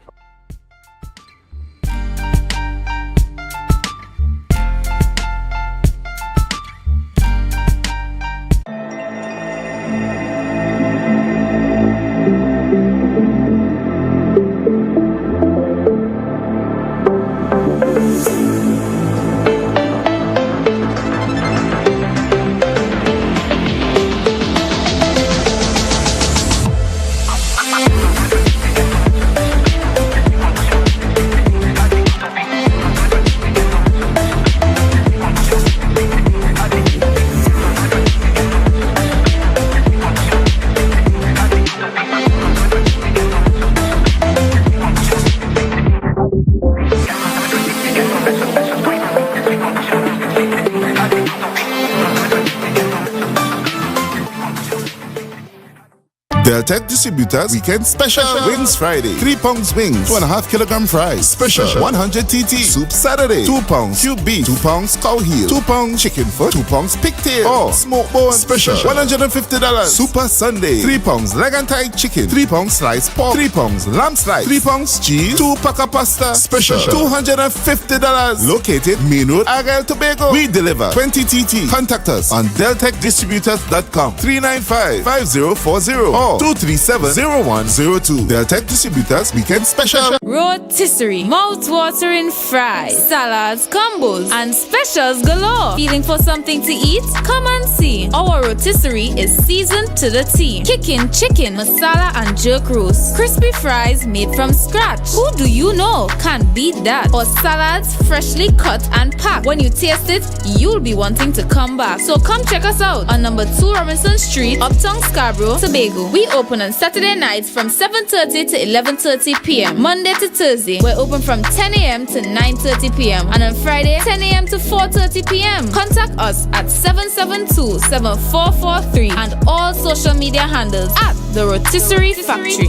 Speaker 19: Deltec Distributors Weekend Special Wings Friday. £3 wings, 2.5 kilogram fries. Special 100 TT Soup Saturday. £2 cube beef, £2 cow heel, £2 chicken foot, £2 pigtail or smoked bone. Special $150 Super Sunday. £3 leg and thigh chicken, £3 sliced pork, £3 lamb slice, £3 cheese, 2 pack of pasta. Special $250. Located Main Road, Argyle, Tobago. We deliver 20 TT. Contact us on deltecdistributors.com 395-5040 or 237-0102. Deltec Distributors Weekend Special.
Speaker 1: Rotisserie, mouth-watering fries, salads, combos, and specials galore. Feeling for something to eat? Come and see. Our rotisserie is seasoned to the T. Kicking chicken, masala, and jerk roast. Crispy fries made from scratch. Who do you know can't beat that? Or salads freshly cut and packed. When you taste it, you'll be wanting to come back. So come check us out on number 2 Robinson Street, Uptown Scarborough, Tobago. We open on Saturday nights from 7:30 to 11:30 p.m. Monday to Thursday, we're open from 10 a.m. to 9:30 p.m. And on Friday, 10 a.m. to 4:30 p.m. Contact us at 772-7443 and all social media handles at The Rotisserie Factory.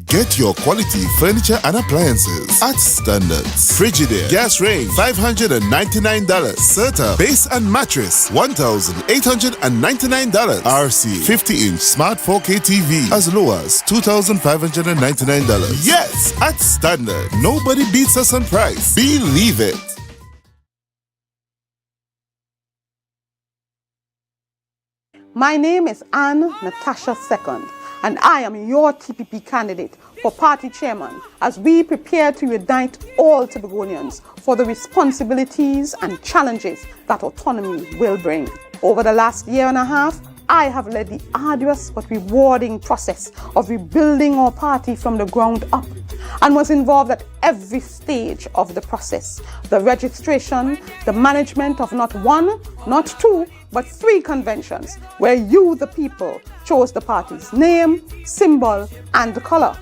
Speaker 19: Get your quality furniture and appliances at Standards. Frigidaire gas range $599. Serta base and mattress $1,899. RC 50-inch smart 4K TV as low as $2,599. Yes, at Standard. Nobody beats us on price. Believe it.
Speaker 2: My name is Anne Natasha II, and I am your TPP candidate for party chairman as we prepare to unite all Tobagonians for the responsibilities and challenges that autonomy will bring. Over the last year and a half, I have led the arduous but rewarding process of rebuilding our party from the ground up and was involved at every stage of the process. The registration, the management of not 1, not 2, but 3 conventions where you, the people, chose the party's name, symbol, and color.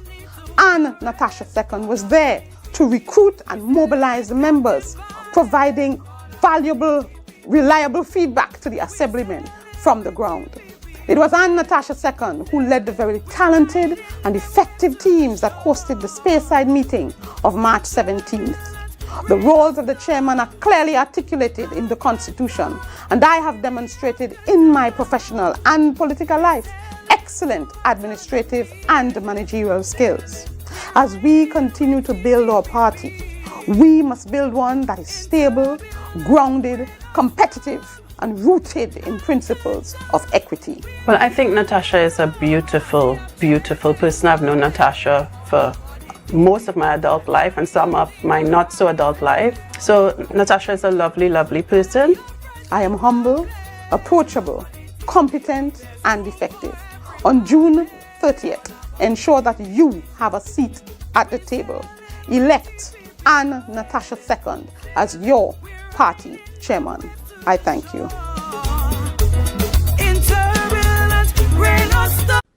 Speaker 2: And Natasha II was there to recruit and mobilize the members, providing valuable, reliable feedback to the assemblymen from the ground. It was Anne Natasha II who led the very talented and effective teams that hosted the Speyside meeting of March 17th. The roles of the chairman are clearly articulated in the Constitution, and I have demonstrated in my professional and political life excellent administrative and managerial skills. As we continue to build our party, we must build one that is stable, grounded, competitive, and rooted in principles of equity.
Speaker 21: Well, I think Natasha is a beautiful, beautiful person. I've known Natasha for most of my adult life and some of my not so adult life. So Natasha is a lovely, lovely person.
Speaker 2: I am humble, approachable, competent, and effective. On June 30th, ensure that you have a seat at the table. Elect Anne Natasha II as your party chairman. I thank you.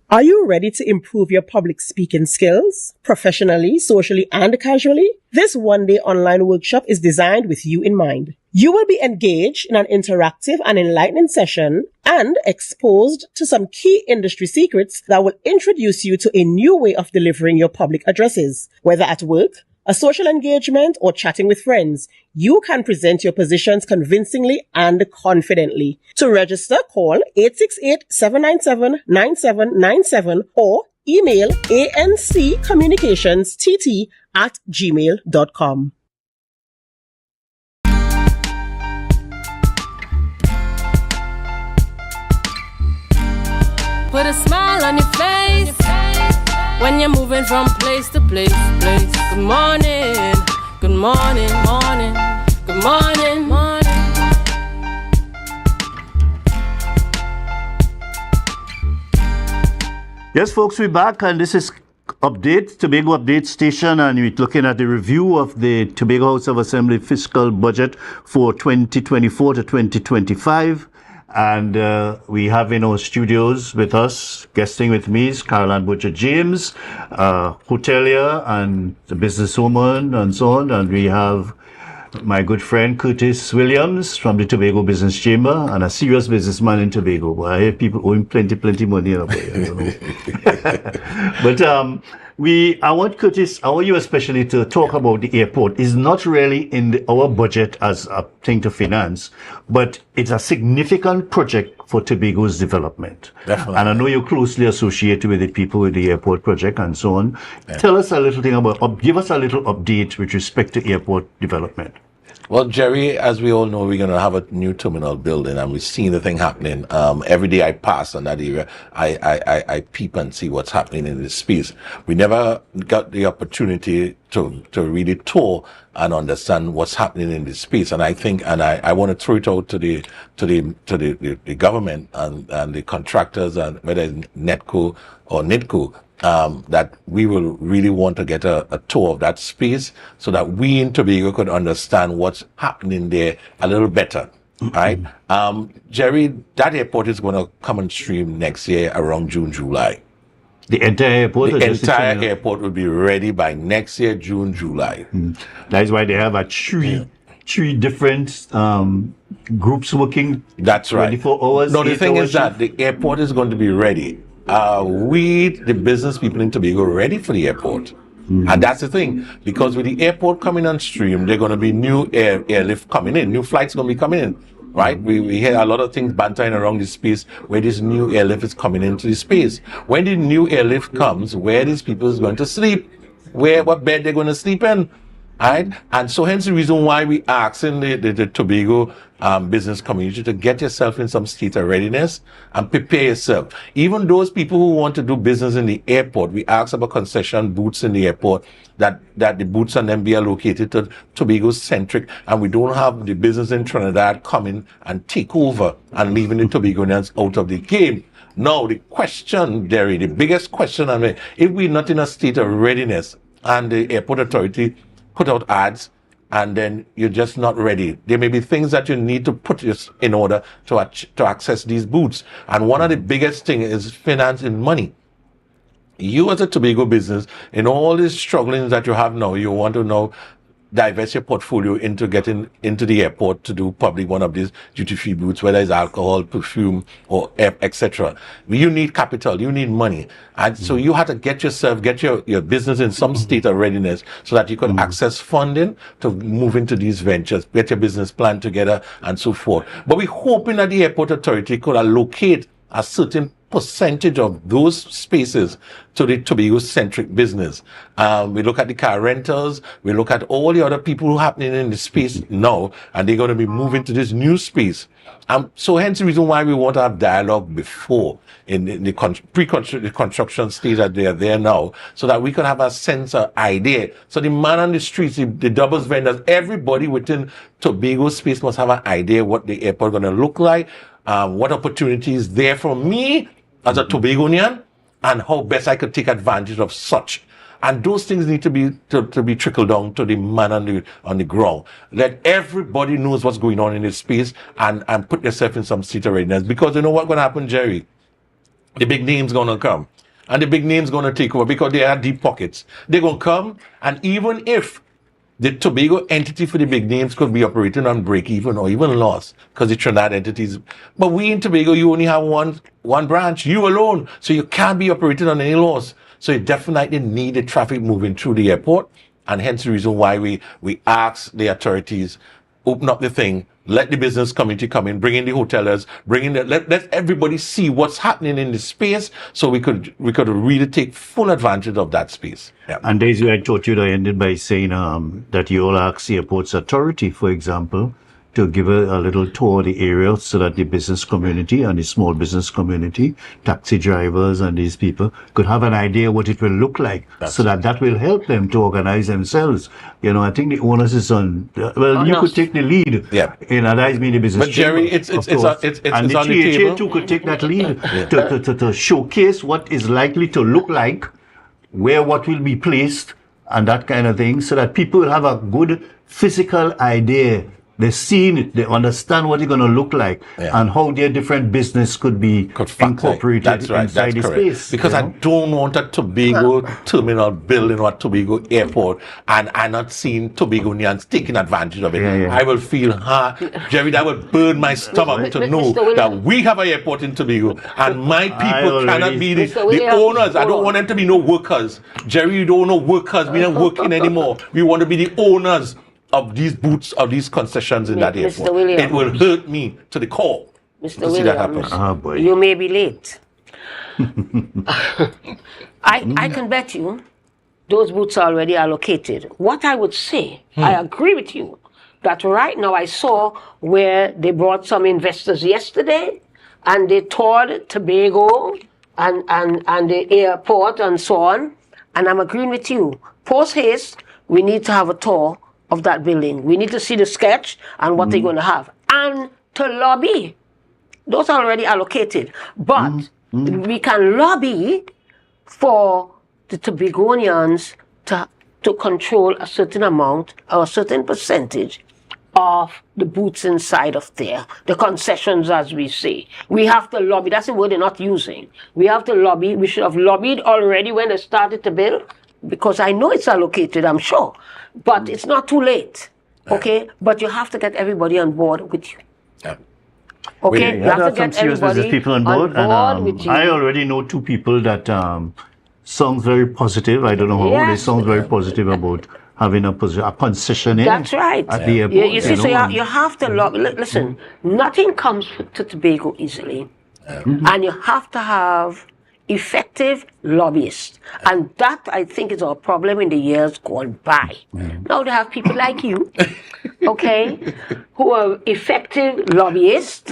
Speaker 4: Are you ready to improve your public speaking skills, professionally, socially, and casually? This one-day online workshop is designed with you in mind. You will be engaged in an interactive and enlightening session and exposed to some key industry secrets that will introduce you to a new way of delivering your public addresses. Whether at work, a social engagement, or chatting with friends, you can present your positions convincingly and confidently. To register, call 868-797-9797 or email ancommunicationstt@gmail.com.
Speaker 17: Put a smile on your face when you're moving from place to place. Good morning, good morning, morning, good morning, morning.
Speaker 3: Yes, folks, we're back, and this is Tobago Update Station, and we're looking at the review of the Tobago House of Assembly fiscal budget for 2024 to 2025. And we have in our studios with us, guesting with me, is Caroline Butcher-James, hotelier and the businesswoman and so on. And we have my good friend Curtis Williams from the Tobago Business Chamber, and a serious businessman in Tobago. I hear people owe him plenty money. I don't know. But I want you especially to talk about the airport. It's not really in our budget as a thing to finance, but it's a significant project for Tobago's development.
Speaker 23: Definitely.
Speaker 3: And I know you're closely associated with the people with the airport project and so on. Yeah. Tell us a little thing give us a little update with respect to airport development.
Speaker 23: Well, Jerry, as we all know, we're going to have a new terminal building, and we've seen the thing happening. Every day I pass on that area, I peep and see what's happening in this space. We never got the opportunity to really tour and understand what's happening in this space. And I think, and I want to throw it out to the government and the contractors, and whether it's NETCO or NIDCO, that we will really want to get a tour of that space so that we in Tobago could understand what's happening there a little better, right? Jerry, that airport is going to come on stream next year around June, July.
Speaker 3: The entire airport?
Speaker 23: The entire airport will be ready by next year, June, July.
Speaker 3: That is why they have three different groups working.
Speaker 23: That's right.
Speaker 3: 24 hours.
Speaker 23: No, the thing is that the airport is going to be ready. We, the business people in Tobago, ready for the airport. And that's the thing, because with the airport coming on stream, there are going to be new airlift coming in, new flights going to be coming in, right? We hear a lot of things bantering around this space where this new airlift is coming into the space. When the new airlift comes, where these people is going to sleep, what bed they're going to sleep in, right? And so hence the reason why we asking the Tobago business community to get yourself in some state of readiness and prepare yourself. Even those people who want to do business in the airport, we ask about concession booths in the airport, that the booths and them be allocated to Tobago centric, and we don't have the business in Trinidad coming and take over and leaving the Tobagonians out of the game. Now, the question, Derry, the biggest question, if we're not in a state of readiness and the airport authority put out ads, and then you're just not ready. There may be things that you need to put in order to access these booths. And one of the biggest things is financing money. You as a Tobago business, in all these strugglings that you have now, you want to now divest your portfolio into getting into the airport to do probably one of these duty-free booths, whether it's alcohol, perfume, or etc. You need capital, you need money. And so you have to get your business in some state of readiness so that you can access funding to move into these ventures, get your business plan together, and so forth. But we're hoping that the airport authority could allocate a certain percentage of those spaces to the Tobago-centric business. We look at the car rentals, we look at all the other people who are happening in the space now, and they're going to be moving to this new space. So hence the reason why we want to have dialogue before in the construction stage that they are there now, so that we can have a sense of idea. So the man on the streets, the doubles vendors, everybody within Tobago space must have an idea what the airport going to look like, what opportunities there for me as a Tobagonian, and how best I could take advantage of such. And those things need to be trickled down to the man on the ground. Let everybody knows what's going on in this space and put yourself in some state of readiness. Because you know what's going to happen, Jerry? The big names going to come. And the big names going to take over because they are deep pockets. They're going to come, and even if the Tobago entity for the big names could be operating on break even or even loss because the Trinidad entities. But we in Tobago, you only have one branch, you alone. So you can't be operating on any loss. So you definitely need the traffic moving through the airport. And hence the reason why we ask the authorities, open up the thing, let the business community come in, bring in the hoteliers, let everybody see what's happening in the space so we could really take full advantage of that space. Yeah.
Speaker 3: And Daisy, I thought you'd ended by saying that you all ask the airport's authority, for example, to give a little tour of the area so that the business community and the small business community, taxi drivers and these people could have an idea what it will look like. So that will help them to organize themselves. You know, I think the onus is on, you could take the lead in advising the business.
Speaker 23: But Jerry, it's
Speaker 3: and the
Speaker 23: on the table.
Speaker 3: too could take that lead to showcase what is likely to look like, where what will be placed and that kind of thing, so that people will have a good physical idea. They've seen it, they understand what it's going to look like and how their different business could be incorporated inside the space.
Speaker 23: Because I don't want a Tobago terminal building or a Tobago airport and I'm not seeing Tobagonians taking advantage of it. I will feel, Jerry, that would burn my stomach to know that we have an airport in Tobago and my people cannot be the owners. I don't want them to be no workers. Jerry, you don't know workers. We don't working anymore. We want to be the owners of these booths, of these concessions in that airport. It will hurt me to the core
Speaker 22: Mr. Williams, you may be late. I can bet you those booths are already allocated. What I would say, I agree with you, that right now I saw where they brought some investors yesterday and they toured Tobago and the airport and so on. And I'm agreeing with you. Post haste, we need to have a tour of that building. We need to see the sketch and what they're going to have. And to lobby. Those are already allocated. But we can lobby for the Tobagonians to control a certain amount or a certain percentage of the booths inside of there. The concessions, as we say. We have to lobby. That's the word they're not using. We have to lobby. We should have lobbied already when they started to build, because I know it's allocated, I'm sure. But it's not too late, okay? But you have to get everybody on board with you. Okay? You have to get everybody
Speaker 3: people on board. And I already know two people that sounds very positive. I don't know how they sound very positive about having a concession in.
Speaker 22: That's right.
Speaker 3: At the airport.
Speaker 22: You see, so you have to lobby. Listen, nothing comes to Tobago easily. And you have to have effective lobbyists. And that, I think, is our problem in the years gone by. Now they have people like you, okay, who are effective lobbyists,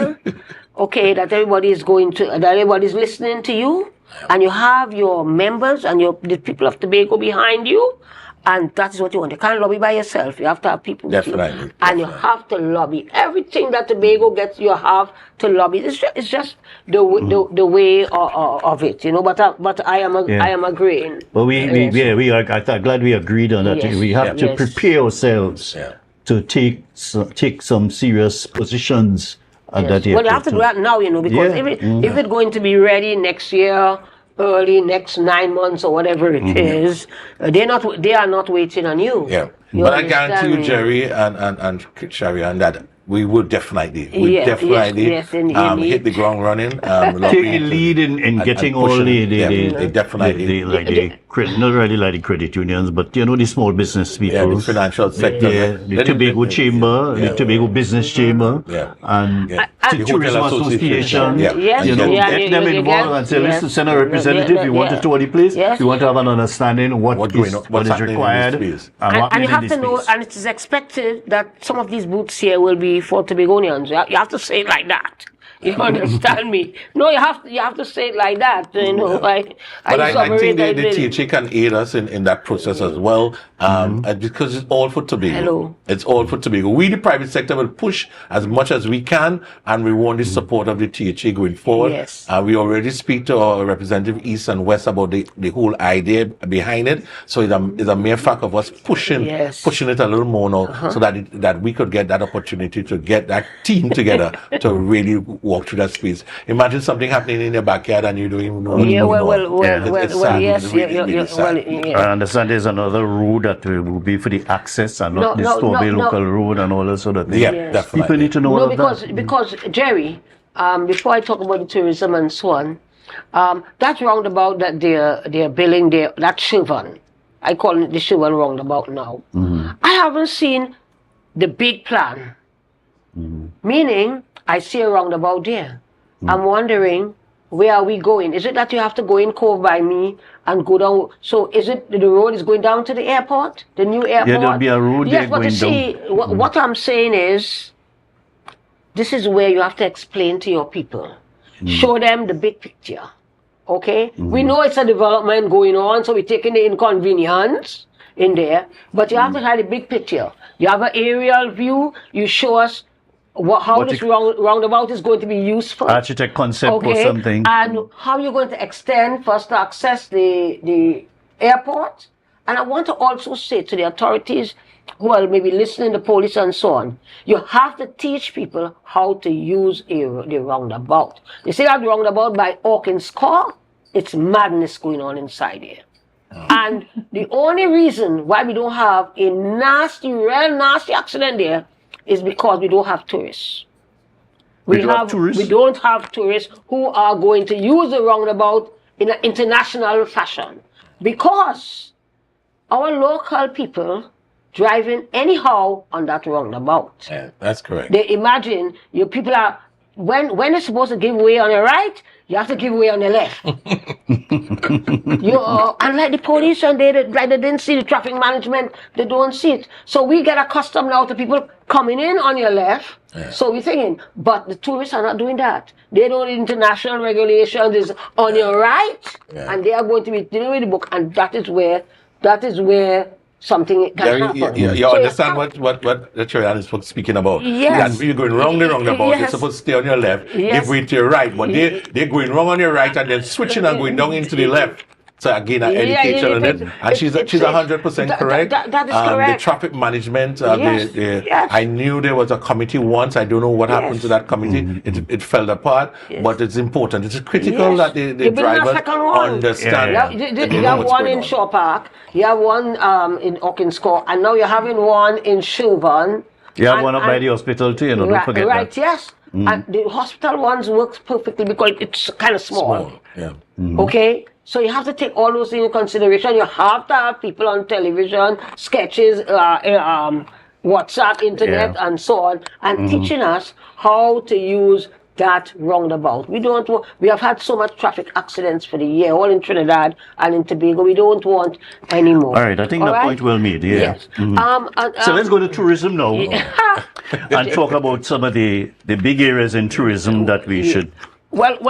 Speaker 22: okay, that everybody's listening to you, and you have your members and the people of Tobago behind you, and that is what you want. You can't lobby by yourself. You have to have people with you. And you have to lobby. Everything that Tobago gets, you have to lobby. It's just the way of it, you know. But I am agreeing.
Speaker 3: Well, we are. I'm glad we agreed on that. We have to prepare ourselves to take some serious positions at that airport.
Speaker 22: Well, you have to do that now, you know, because if it's going to be ready next year, early next 9 months or whatever it is, they are not waiting on you.
Speaker 23: But I guarantee you, Jerry and Sharian, that we would definitely,
Speaker 22: yes,
Speaker 23: hit the ground running.
Speaker 3: Take the lead in getting all not really like the credit unions, but the small business people,
Speaker 23: the financial sector,
Speaker 3: the Tobago Chamber, the Tobago Business Chamber, and the Tourism Association. Get them involved and say, listen, send a representative. You want to tour the place. You want to have an understanding of what is required,
Speaker 22: and you have to know. And it is expected that some of these booths here will be for Tobagonians. You have to say it like that. You understand me? No, you have to say it like that.
Speaker 23: I think the THA can aid us in that process as well, because it's all for Tobago.
Speaker 22: Hello.
Speaker 23: It's all for Tobago. We, the private sector, will push as much as we can, and we want the support of the THA going forward.
Speaker 22: Yes.
Speaker 23: We already speak to our representative East and West about the whole idea behind it. So it's a mere fact of us pushing it a little more now, so that we could get that opportunity to get that team together to really walk through that space. Imagine something happening in your backyard and you don't even know.
Speaker 3: I understand there's another road that will be for the access and not the Torbay local road and all that sort of thing.
Speaker 23: Yeah, definitely.
Speaker 3: People need to know all of that.
Speaker 22: Because Jerry, before I talk about the tourism and so on, that roundabout that they're building there, that Chauvin, I call it the Chauvin roundabout now. I haven't seen the big plan. Meaning, I see a roundabout there. I'm wondering, where are we going? Is it that you have to go in Cove by me and go down? So is it the road is going down to the airport, the new airport?
Speaker 3: Yeah, there'll be a road there
Speaker 22: going down. Yes, but you see, what I'm saying is, this is where you have to explain to your people. Show them the big picture. Okay? We know it's a development going on, so we're taking the inconvenience in there, but you have to have the big picture. You have an aerial view, you show us how this roundabout is going to be useful.
Speaker 3: Architect concept or something.
Speaker 22: And how you're going to extend for us to access the airport. And I want to also say to the authorities who are maybe listening, the police and so on, you have to teach people how to use the roundabout. You see that roundabout by Hawkins Car? It's madness going on inside here. And the only reason why we don't have a real nasty accident there is because we don't have tourists. We don't have tourists who are going to use the roundabout in an international fashion. Because our local people driving anyhow on that roundabout.
Speaker 23: Yeah, that's correct.
Speaker 22: They imagine your people are, when they're supposed to give way on the right, you have to give way on the left. Unlike the police, and they didn't see the traffic management, they don't see it. So we get accustomed now to people coming in on your left. Yeah. So we're thinking, but the tourists are not doing that. They know the international regulations is on your right, and they are going to be dealing with the book, and that is where something can happen.
Speaker 23: You understand what the Cherian is speaking about?
Speaker 22: Yes.
Speaker 23: That you're going wrong the roundabout, you're supposed to stay on your left, give way to your right, but they're going wrong on your right and then switching and going down into the left. So again, education on it. And she's 100% correct.
Speaker 22: That is correct.
Speaker 23: The traffic management, I knew there was a committee once. I don't know what happened to that committee. It fell apart, but it's important. It's critical that the drivers understand.
Speaker 22: You have one in Shaw Park, you have one in Hawkins Court, and now you're having one in Chauvin.
Speaker 3: You have one up by the hospital too, don't forget that.
Speaker 22: Right, yes. And the hospital ones works perfectly because it's kind of small. Okay? So you have to take all those things into consideration. You have to have people on television, sketches, WhatsApp, internet, and so on, and teaching us how to use that roundabout. We have had so much traffic accidents for the year, all in Trinidad and in Tobago. We don't want any more.
Speaker 3: All right, I think that point well made. Yeah.
Speaker 22: Yes.
Speaker 3: So let's go to tourism now and talk about some of the big areas in tourism that we should.
Speaker 22: Well,
Speaker 3: a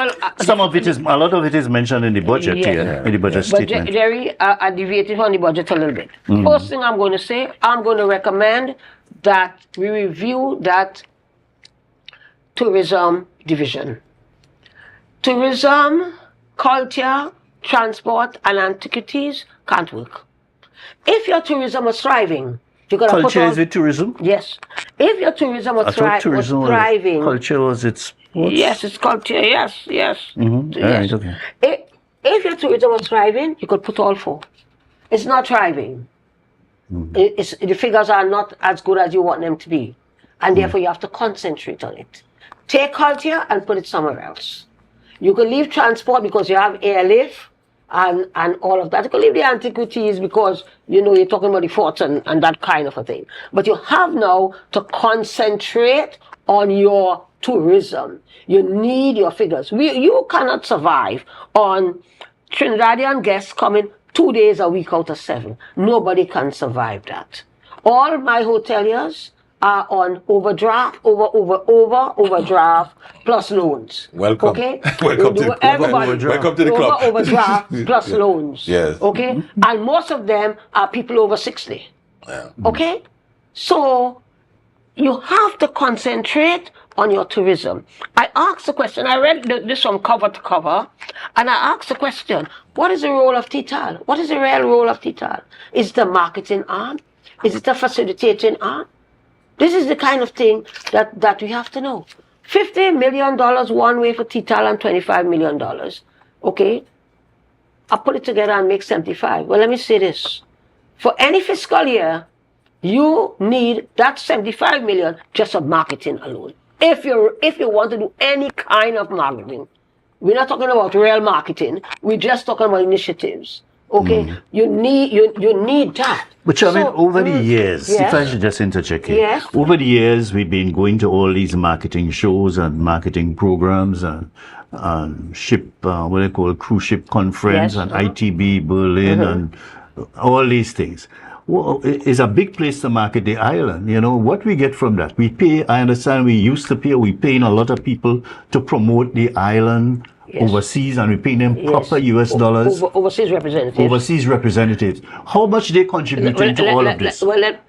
Speaker 3: lot of it is mentioned in the budget here, in the budget statement.
Speaker 22: But Jerry, I deviated from the budget a little bit. First thing I'm going to say, I'm going to recommend that we review that tourism division. Tourism, culture, transport, and antiquities can't work. If your tourism is thriving, you're going to
Speaker 3: culture is with tourism?
Speaker 22: Yes. If your tourism was thriving,
Speaker 3: culture was its.
Speaker 22: Yes, it's culture. Yes.
Speaker 3: All right, okay.
Speaker 22: If your tourism was thriving, you could put all four. It's not thriving. The figures are not as good as you want them to be. and therefore you have to concentrate on it. Take Holt here and put it somewhere else. You can leave transport because you have airlift and all of that. You can leave the antiquities because, you know, you're talking about the forts and that kind of a thing. But you have now to concentrate on your tourism. You need your figures. You cannot survive on Trinidadian guests coming 2 days a week out of 7. Nobody can survive that. All my hoteliers are on overdraft, overdraft, plus loans.
Speaker 23: Welcome.
Speaker 22: Okay?
Speaker 23: Welcome to the club.
Speaker 22: Overdraft plus loans.
Speaker 23: Yes.
Speaker 22: Okay? And most of them are people over 60.
Speaker 23: Yeah.
Speaker 22: Okay? So, you have to concentrate on your tourism. I asked the question, I read this from cover to cover, and I asked the question, what is the role of TTAL? What is the real role of TTAL? Is it a marketing arm? Is it a facilitating arm? This is the kind of thing that we have to know. $50 million one way for TTAL and $25 million. Okay? I'll put it together and make 75. Well, let me say this. For any fiscal year, you need that 75 million just of marketing alone. If you want to do any kind of marketing, we're not talking about real marketing. We're just talking about initiatives. Okay, you need that.
Speaker 3: But I mean, over the years, if I should just interject here, over the years we've been going to all these marketing shows and marketing programs and ship, what they call cruise ship conference and ITB Berlin and all these things. Well, it's a big place to market the island. You know, what we get from that? We pay, I understand we used to pay, we paying a lot of people to promote the island overseas, and we paying them proper US dollars.
Speaker 22: Overseas representatives.
Speaker 3: Overseas representatives. How much they contributing to all of this?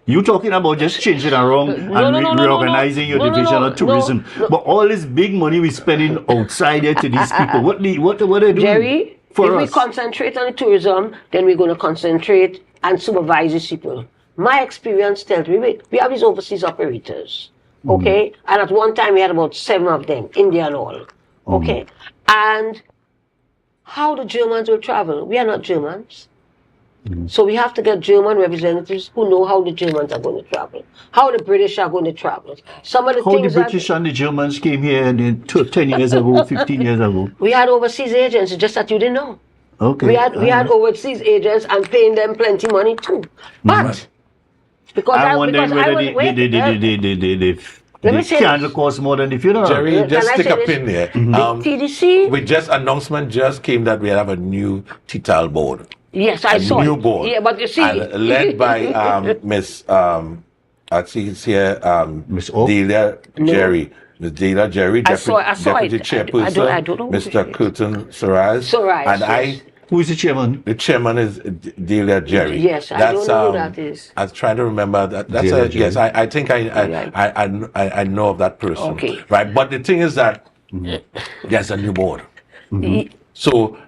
Speaker 3: You talking about just changing around and reorganizing your division of tourism. But all this big money we spending outside here to these people, what are they doing?
Speaker 22: Jerry, if we concentrate on the tourism, then we're going to concentrate and supervise these people. My experience tells me we have these overseas operators, okay? And at one time we had about 7 of them, India and all, okay? And how the Germans will travel? We are not Germans. So we have to get German representatives who know how the Germans are going to travel, how the British are going to travel. Some of the
Speaker 3: how
Speaker 22: things
Speaker 3: the British and the Germans came here 10 years ago, 15 years ago.
Speaker 22: We had overseas agents, just that you didn't know.
Speaker 3: Okay.
Speaker 22: We had overseas agents and paying them plenty money too. But because
Speaker 3: I'm wondering whether the candle costs more than the funeral.
Speaker 23: Jerry, just stick a pin there.
Speaker 22: TDC.
Speaker 23: We just announcement just came that we have a new TTAL board.
Speaker 22: Yes, I saw
Speaker 23: new
Speaker 22: it.
Speaker 23: board.
Speaker 22: Yeah, but you see,
Speaker 23: and led by Miss I see it's here Miss Delia Jerry. Ms. Delia Jerry, Deputy Chairperson,
Speaker 22: I don't know
Speaker 23: Mr. Curtin Soraz. And
Speaker 3: who is the chairman?
Speaker 23: The chairman is Delia Jerry.
Speaker 22: Yes, I don't know who that is.
Speaker 23: I was trying to remember that. That's yes, I think I know of that person.
Speaker 22: Okay.
Speaker 23: Right, but the thing is that there's a new board. So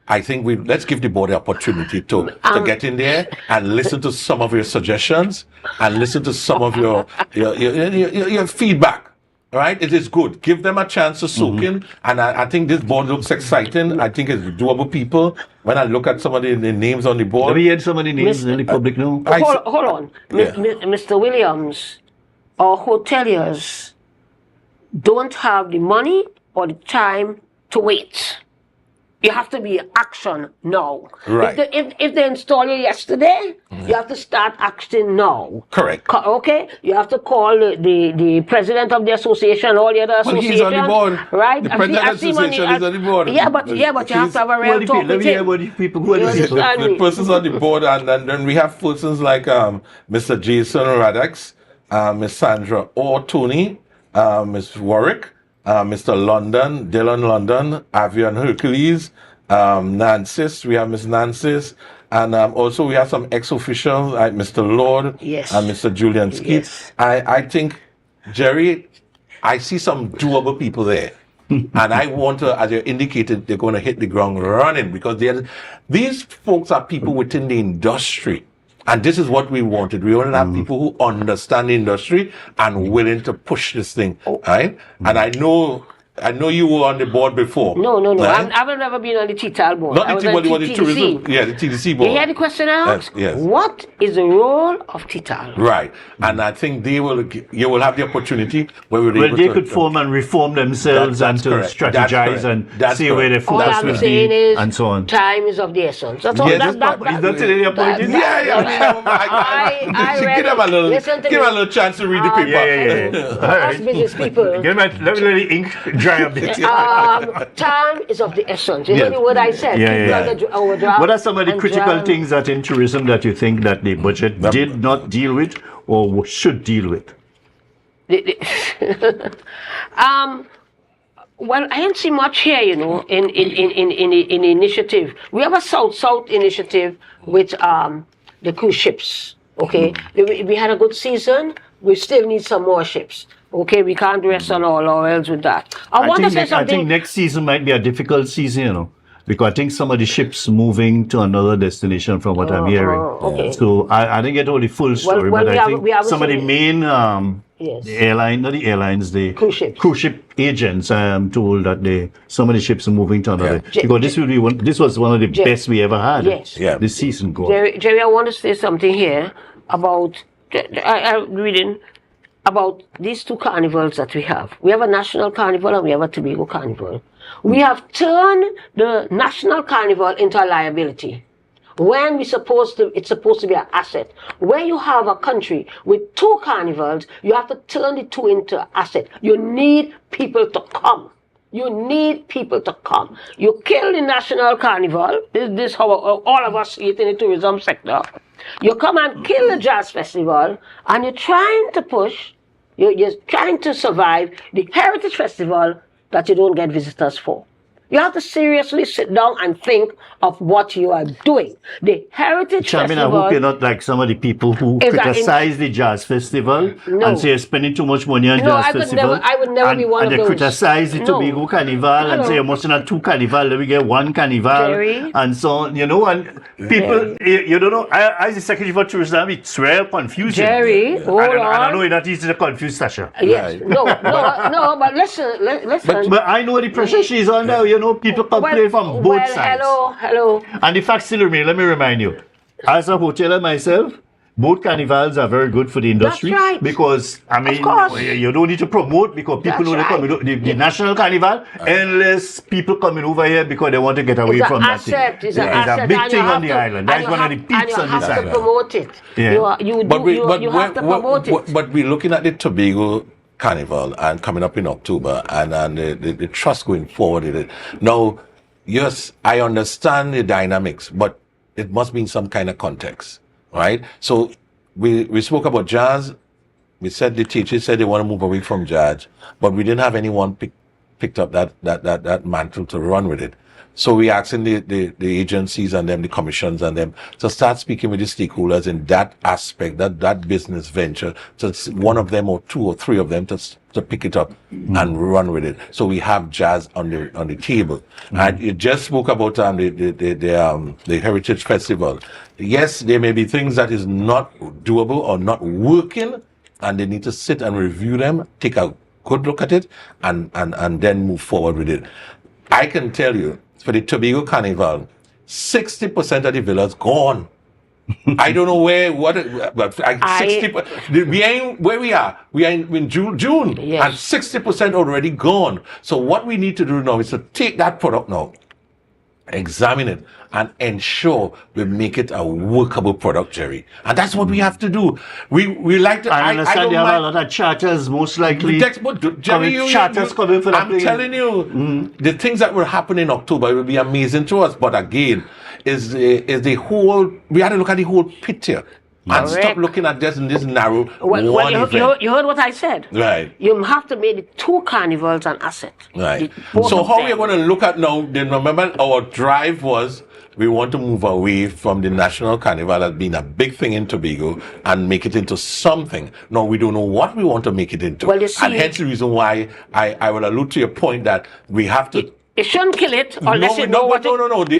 Speaker 23: I think let's give the board the opportunity to get in there and listen to some of your suggestions and listen to some of your feedback. Right? It is good. Give them a chance to soak in. And I think this board looks exciting. I think it's doable people. When I look at some of the names on the board.
Speaker 3: Let me hear some of the names in the public now.
Speaker 22: Hold on. Mr. Williams, our hoteliers don't have the money or the time to wait. You have to be action now.
Speaker 23: Right.
Speaker 22: If they install you yesterday, you have to start acting now.
Speaker 23: Correct.
Speaker 22: Okay? You have to call the president of the association, all the other associations.
Speaker 23: He's on the board.
Speaker 22: Right?
Speaker 23: The president of the association is on the board.
Speaker 22: Yeah, but you have to have a real talk with him.
Speaker 23: The persons on the board, and then we have persons like Mr. Jason Radix, Miss Sandra O'Tony, Miss Warwick, Mr. London, Dylan London, Avian Hercules, Nancis, we have Miss Nancis, and also we have some ex-officials like Mr. Lord and Mr. Julian Skeet.
Speaker 22: Yes.
Speaker 23: I think, Jerry, I see some doable people there. And I want to, as you indicated, they're going to hit the ground running because these folks are people within the industry. And this is what we wanted. We wanted to have people who understand the industry and willing to push this thing, right? And I know I know you were on the board before.
Speaker 22: No.
Speaker 23: Right?
Speaker 22: I've never been on the TTAL board.
Speaker 23: Not the tourism. Yeah, the TDC board.
Speaker 22: You hear the question I asked?
Speaker 23: Yes.
Speaker 22: What is the role of TTAL?
Speaker 23: Right, and I think you will have the opportunity where
Speaker 3: they could form and reform themselves and to strategize and see where their focus will be and so on.
Speaker 22: Time is of the essence. That's all.
Speaker 3: Is that today your point?
Speaker 23: Give them a little chance to read the paper.
Speaker 3: Yeah. All right.
Speaker 22: Business people.
Speaker 3: Let the ink dry a bit.
Speaker 22: Time is of the essence. You know what I said?
Speaker 3: What are some of the critical things that in tourism that you think that the budget did not deal with or should deal with?
Speaker 22: Well, I don't see much here, in the initiative. We have a South initiative with the cruise ships. Okay, we had a good season. We still need some more ships. Okay, we can't rest on our laurels with that. I
Speaker 3: think next season might be a difficult season, because I think some of the ships moving to another destination from what I'm hearing.
Speaker 22: Okay.
Speaker 3: So I didn't get all the full story, but I think some of the main the cruise ship agents, I am told that some of the ships are moving to another. Because this was one of the best we ever had.
Speaker 22: Yes.
Speaker 3: This season.
Speaker 22: Jerry, I want to say something here about I'm reading about these two carnivals that we have. We have a national carnival and we have a Tobago Carnival. We have turned the national carnival into a liability when it's supposed to be an asset. When you have a country with two carnivals, you have to turn the two into an asset. You need people to come. You need people to come. You kill the national carnival. This is how all of us see it in the tourism sector. You come and kill the jazz festival, and you're trying to push, you're trying to survive the heritage festival that you don't get visitors for. You have to seriously sit down and think of what you are doing. The Heritage Festival...
Speaker 3: I hope you're not like some of the people who criticize the Jazz Festival and say you're spending too much money on Jazz Festival.
Speaker 22: I would never be one of those.
Speaker 3: And they criticize the Tobago Carnival and say you must not two carnival, let me get one carnival.
Speaker 22: Jerry.
Speaker 3: And so on, and people, you don't know, as the Secretary for Tourism, it's very confusing.
Speaker 22: Jerry, hold on.
Speaker 3: And I know that easy to confuse Sasha.
Speaker 22: Yes, no, but listen.
Speaker 3: But I know the pressure she's under, people complain from both sides.
Speaker 22: Hello.
Speaker 3: And the fact still remains, let me remind you, as a hoteler myself, both carnivals are very good for the industry.
Speaker 22: That's right.
Speaker 3: Because, you don't need to promote because people know the national carnival, endless people coming over here because they want to get away from that thing.
Speaker 22: It's a
Speaker 3: big thing on the island. That's one of the peaks on this island.
Speaker 22: You have to promote it.
Speaker 3: Yeah.
Speaker 22: You have to promote it.
Speaker 23: But we're looking at the Tobago Carnival and coming up in October and the trust going forward in it. Now, yes, I understand the dynamics, but it must be in some kind of context, right? So we spoke about jazz. We said the teachers said they want to move away from jazz, but we didn't have anyone picked up that mantle to run with it. So we asking the agencies and them, the commissions and them, to start speaking with the stakeholders in that aspect, that business venture, to one of them or two or three of them to pick it up and run with it. So we have jazz on the table. And you just spoke about the Heritage Festival. Yes, there may be things that is not doable or not working, and they need to sit and review them, take a good look at it, and then move forward with it. I can tell you, for the Tobago Carnival, 60% of the villas gone. I don't know but 60%. We ain't where we are. We are in June,
Speaker 22: yes.
Speaker 23: And 60% already gone. So what we need to do now is to take that product now, examine it, and ensure we make it a workable product, Jerry. And that's what we have to do. We like to.
Speaker 3: I understand you have a lot of charters, most likely.
Speaker 23: Jerry,
Speaker 3: charters coming for
Speaker 23: I'm telling you, the things that will happen in October will be amazing to us. But again, is the whole. We have to look at the whole picture. And stop looking at just this narrow one event.
Speaker 22: You heard what I said.
Speaker 23: Right.
Speaker 22: You have to make the two carnivals an asset.
Speaker 23: Right. So how we're going to look at now, remember our drive was we want to move away from the National Carnival as being a big thing in Tobago and make it into something. Now, we don't know what we want to make it into.
Speaker 22: Well, you see,
Speaker 23: and hence the reason why I will allude to your point that we have to...
Speaker 22: You shouldn't kill it unless you know what
Speaker 23: the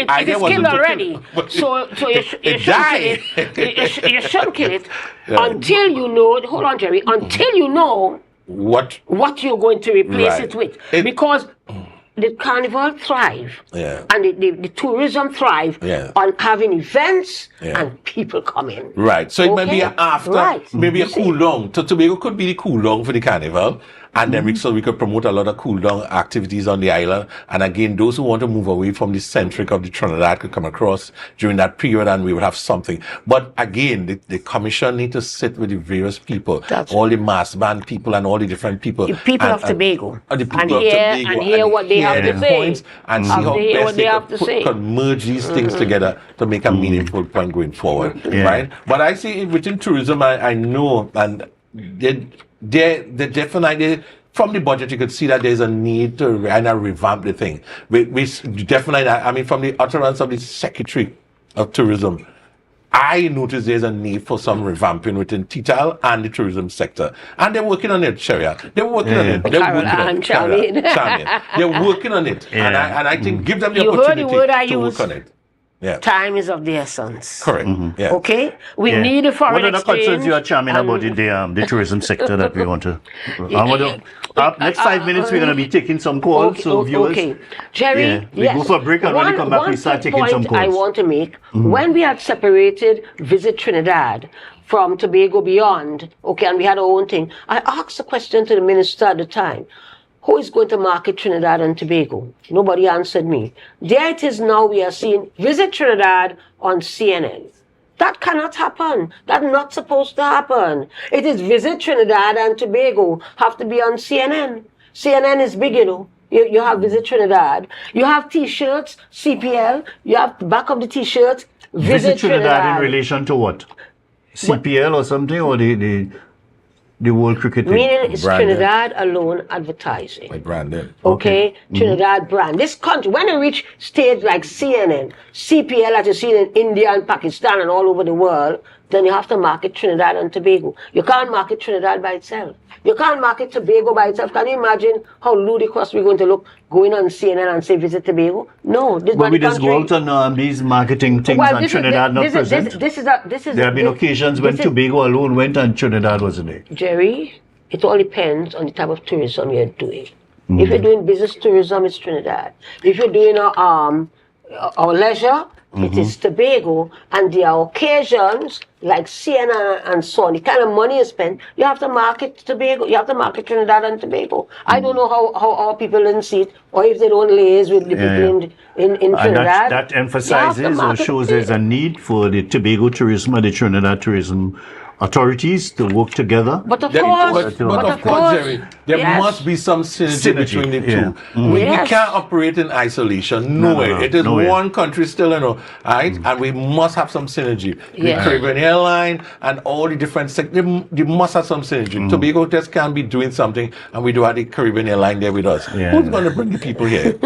Speaker 23: idea
Speaker 22: it is
Speaker 23: wasn't
Speaker 22: killed
Speaker 23: to
Speaker 22: already.
Speaker 23: Kill
Speaker 22: So you shouldn't kill it. You shouldn't kill it until you know. Hold on, Jerry. Until you know
Speaker 23: what
Speaker 22: you're going to replace
Speaker 23: Right.
Speaker 22: it with. Because the carnival thrive and the tourism thrive on having events and people coming.
Speaker 23: Right. So it might be after, maybe a cool down. So Tobago could be the cool down for the carnival. And then we could promote a lot of cool down activities on the island. And again, those who want to move away from the centric of the Trinidad could come across during that period and we would have something. But again, the commission need to sit with the various people, all the mass band people and all the different people.
Speaker 22: The people of Tobago.
Speaker 23: The people
Speaker 22: And
Speaker 23: of Tobago.
Speaker 22: and hear what they have to say.
Speaker 23: Points and see how best they could merge these things together to make a meaningful point going forward. Right? But I see within tourism, I know, and they definitely, from the budget, you could see that there's a need to revamp the thing. We definitely, I mean, from the utterance of the Secretary of Tourism, I noticed there's a need for some revamping within TTAL and the tourism sector. And they're working on it, Sharia. They're working on it. They're working on it. They're working on it. And I think give them the opportunity to work on it. Yeah.
Speaker 22: Time is of the essence.
Speaker 23: Correct.
Speaker 22: Yeah. Okay? We need a foreign exchange.
Speaker 3: What are the concerns you are charming about the tourism sector that we want to... next 5 minutes, we're going to be taking some calls, viewers...
Speaker 22: Okay. Jerry,
Speaker 3: we go for a break and when we come back, we start taking some calls.
Speaker 22: I want to make, when we had separated Visit Trinidad from Tobago Beyond, and we had our own thing, I asked a question to the minister at the time. Who is going to market Trinidad and Tobago? Nobody answered me. There it is now, we are seeing Visit Trinidad on CNN. That cannot happen. That's not supposed to happen. It is Visit Trinidad and Tobago have to be on CNN. CNN is big, You have Visit Trinidad. You have T-shirts, CPL. You have the back of the T-shirts, Visit Trinidad.
Speaker 3: In relation to what? CPL or something, or the World Cricket League?
Speaker 22: Meaning it's Trinidad alone advertising.
Speaker 23: Like branded.
Speaker 22: Okay? Trinidad brand. This country, when it reach stage like CNN, CPL as you see in India and Pakistan and all over the world, then you have to market Trinidad and Tobago. You can't market Trinidad by itself. You can't market Tobago by itself. Can you imagine how ludicrous we're going to look going on CNN and say Visit Tobago? No.
Speaker 3: But we just go out on these marketing things and Trinidad not present. There have been occasions when Tobago alone went and Trinidad wasn't there.
Speaker 22: Jerry, it all depends on the type of tourism you're doing. If you're doing business tourism, it's Trinidad. If you're doing our leisure, it is Tobago, and there are occasions like CNN and so on. The kind of money you spend, you have to market Tobago. You have to market Trinidad and Tobago. I don't know how our people didn't see it, or if they don't liaise with the people in Trinidad.
Speaker 3: And that emphasizes or shows there's a need for the Tobago tourism and the Trinidad tourism authorities to work together.
Speaker 22: But of course,
Speaker 23: Jerry, there must be some synergy between the two. We can't operate in isolation. No way. It is one country still, right? And we must have some synergy. The Caribbean airline and all the different sectors, they must have some synergy. Tobago just can't be doing something and we do have the Caribbean airline there with us. Who's going to bring the people here?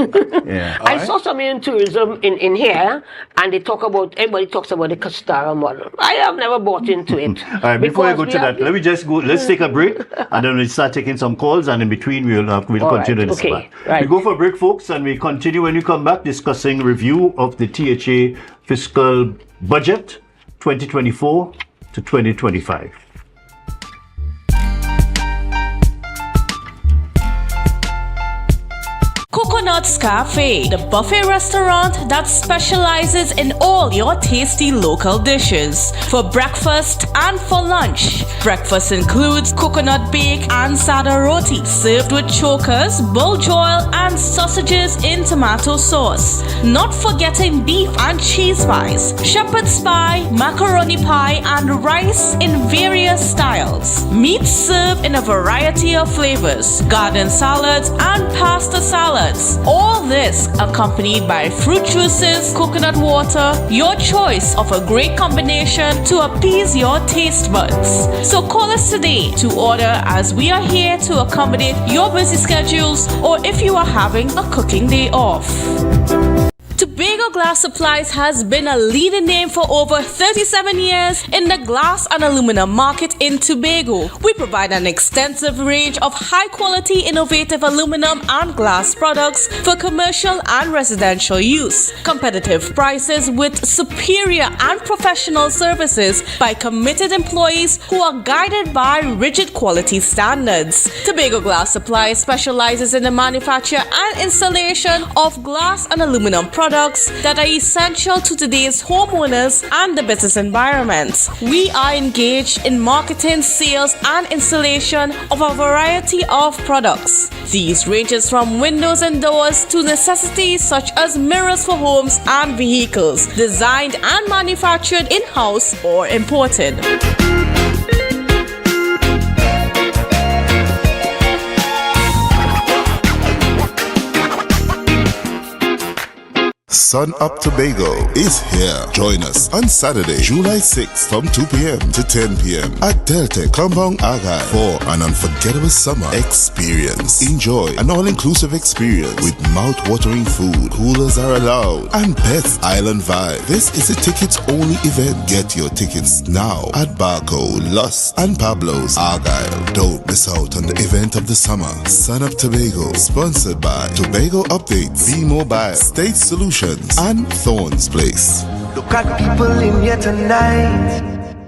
Speaker 22: I saw some in tourism in here, and everybody talks about the Castara model. I have never bought into it.
Speaker 3: All right, before we go to that, let me just go. Let's take a break, and then we start taking some calls, and in between we'll continue this. We go for a break, folks, and we continue when you come back discussing review of the THA fiscal budget 2024 to 2025.
Speaker 1: Coconut's Cafe, the buffet restaurant that specializes in all your tasty local dishes. For breakfast and for lunch. Breakfast includes coconut bake and sada roti, served with chokers, bull joil, and sausages in tomato sauce. Not forgetting beef and cheese pies, shepherd's pie, macaroni pie, and rice in various styles. Meat served in a variety of flavors, garden salads, and pasta salads. All this accompanied by fruit juices, coconut water, your choice of a great combination to appease your taste buds. So call us today to order, as we are here to accommodate your busy schedules or if you are having a cooking day off.
Speaker 17: Tobago Glass Supplies has been a leading name for over 37 years in the glass and aluminum market in Tobago. We provide an extensive range of high-quality, innovative aluminum and glass products for commercial and residential use. Competitive prices with superior and professional services by committed employees who are guided by rigid quality standards. Tobago Glass Supplies specializes in the manufacture and installation of glass and aluminum products that are essential to today's homeowners and the business environment. We are engaged in marketing, sales, and installation of a variety of products. These ranges from windows and doors to necessities such as mirrors for homes and vehicles, designed and manufactured in-house or imported.
Speaker 19: Sun Up Tobago is here. Join us on Saturday, July 6th from 2 p.m. to 10 p.m. at Delta Compound Argyle for an unforgettable summer experience. Enjoy an all-inclusive experience with mouth-watering food, coolers are allowed, and best island vibe. This is a tickets-only event. Get your tickets now at Barco, Lust, and Pablo's Argyle. Don't miss out on the event of the summer. Sun Up Tobago, sponsored by Tobago Updates, B-Mobile, State Solutions, and Thorns Place.
Speaker 7: Look at people in here tonight.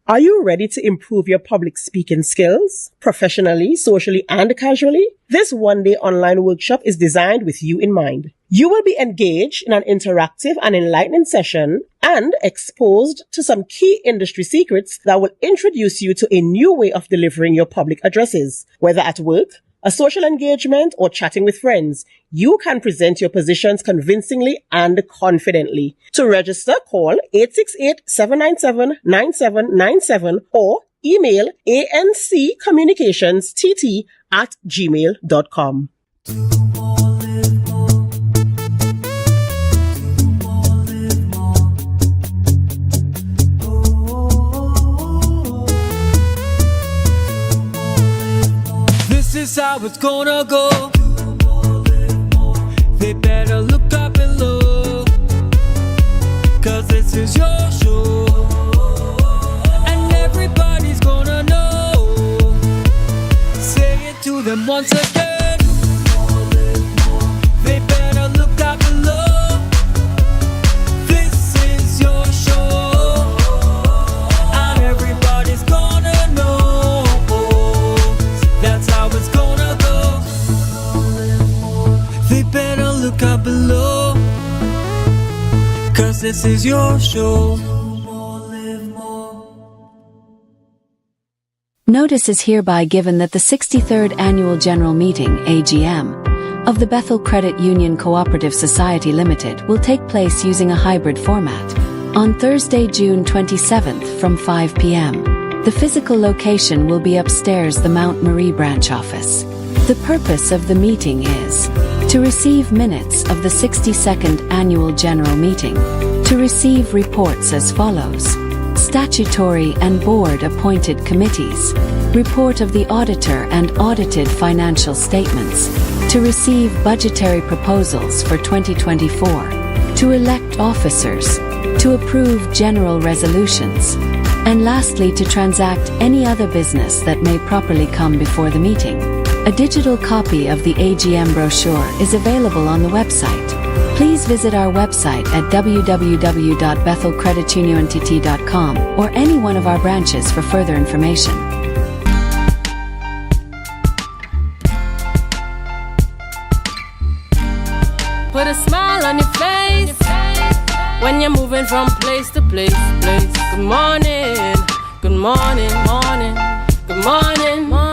Speaker 4: Are you ready to improve your public speaking skills, professionally, socially, and casually? This one-day online workshop is designed with you in mind. You will be engaged in an interactive and enlightening session and exposed to some key industry secrets that will introduce you to a new way of delivering your public addresses. Whether at work, a social engagement, or chatting with friends, you can present your positions convincingly and confidently. To register, call 868-797-9797 or email ancommunicationstt@gmail.com.
Speaker 5: This is how it's gonna go. They better look up below, 'cause this is your show, and everybody's gonna know. Say it to them once again. They better look up below. This is your show, and everybody's gonna know. That's how it's gonna go. They better look up below, 'cause this is your show.
Speaker 16: Notice is hereby given that the 63rd Annual General Meeting, AGM, of the Bethel Credit Union Cooperative Society Limited will take place using a hybrid format on Thursday, June 27th from 5 p.m. The physical location will be upstairs the Mount Marie branch office. The purpose of the meeting is to receive minutes of the 62nd Annual General Meeting, to receive reports as follows: statutory and board-appointed committees, report of the auditor and audited financial statements, to receive budgetary proposals for 2024, to elect officers, to approve general resolutions, and lastly to transact any other business that may properly come before the meeting. A digital copy of the AGM brochure is available on the website. Please visit our website at www.bethelcredituniontt.com or any one of our branches for further information.
Speaker 17: Put a smile on your face when you're moving from place to place. Good morning, good morning, morning, good morning, morning.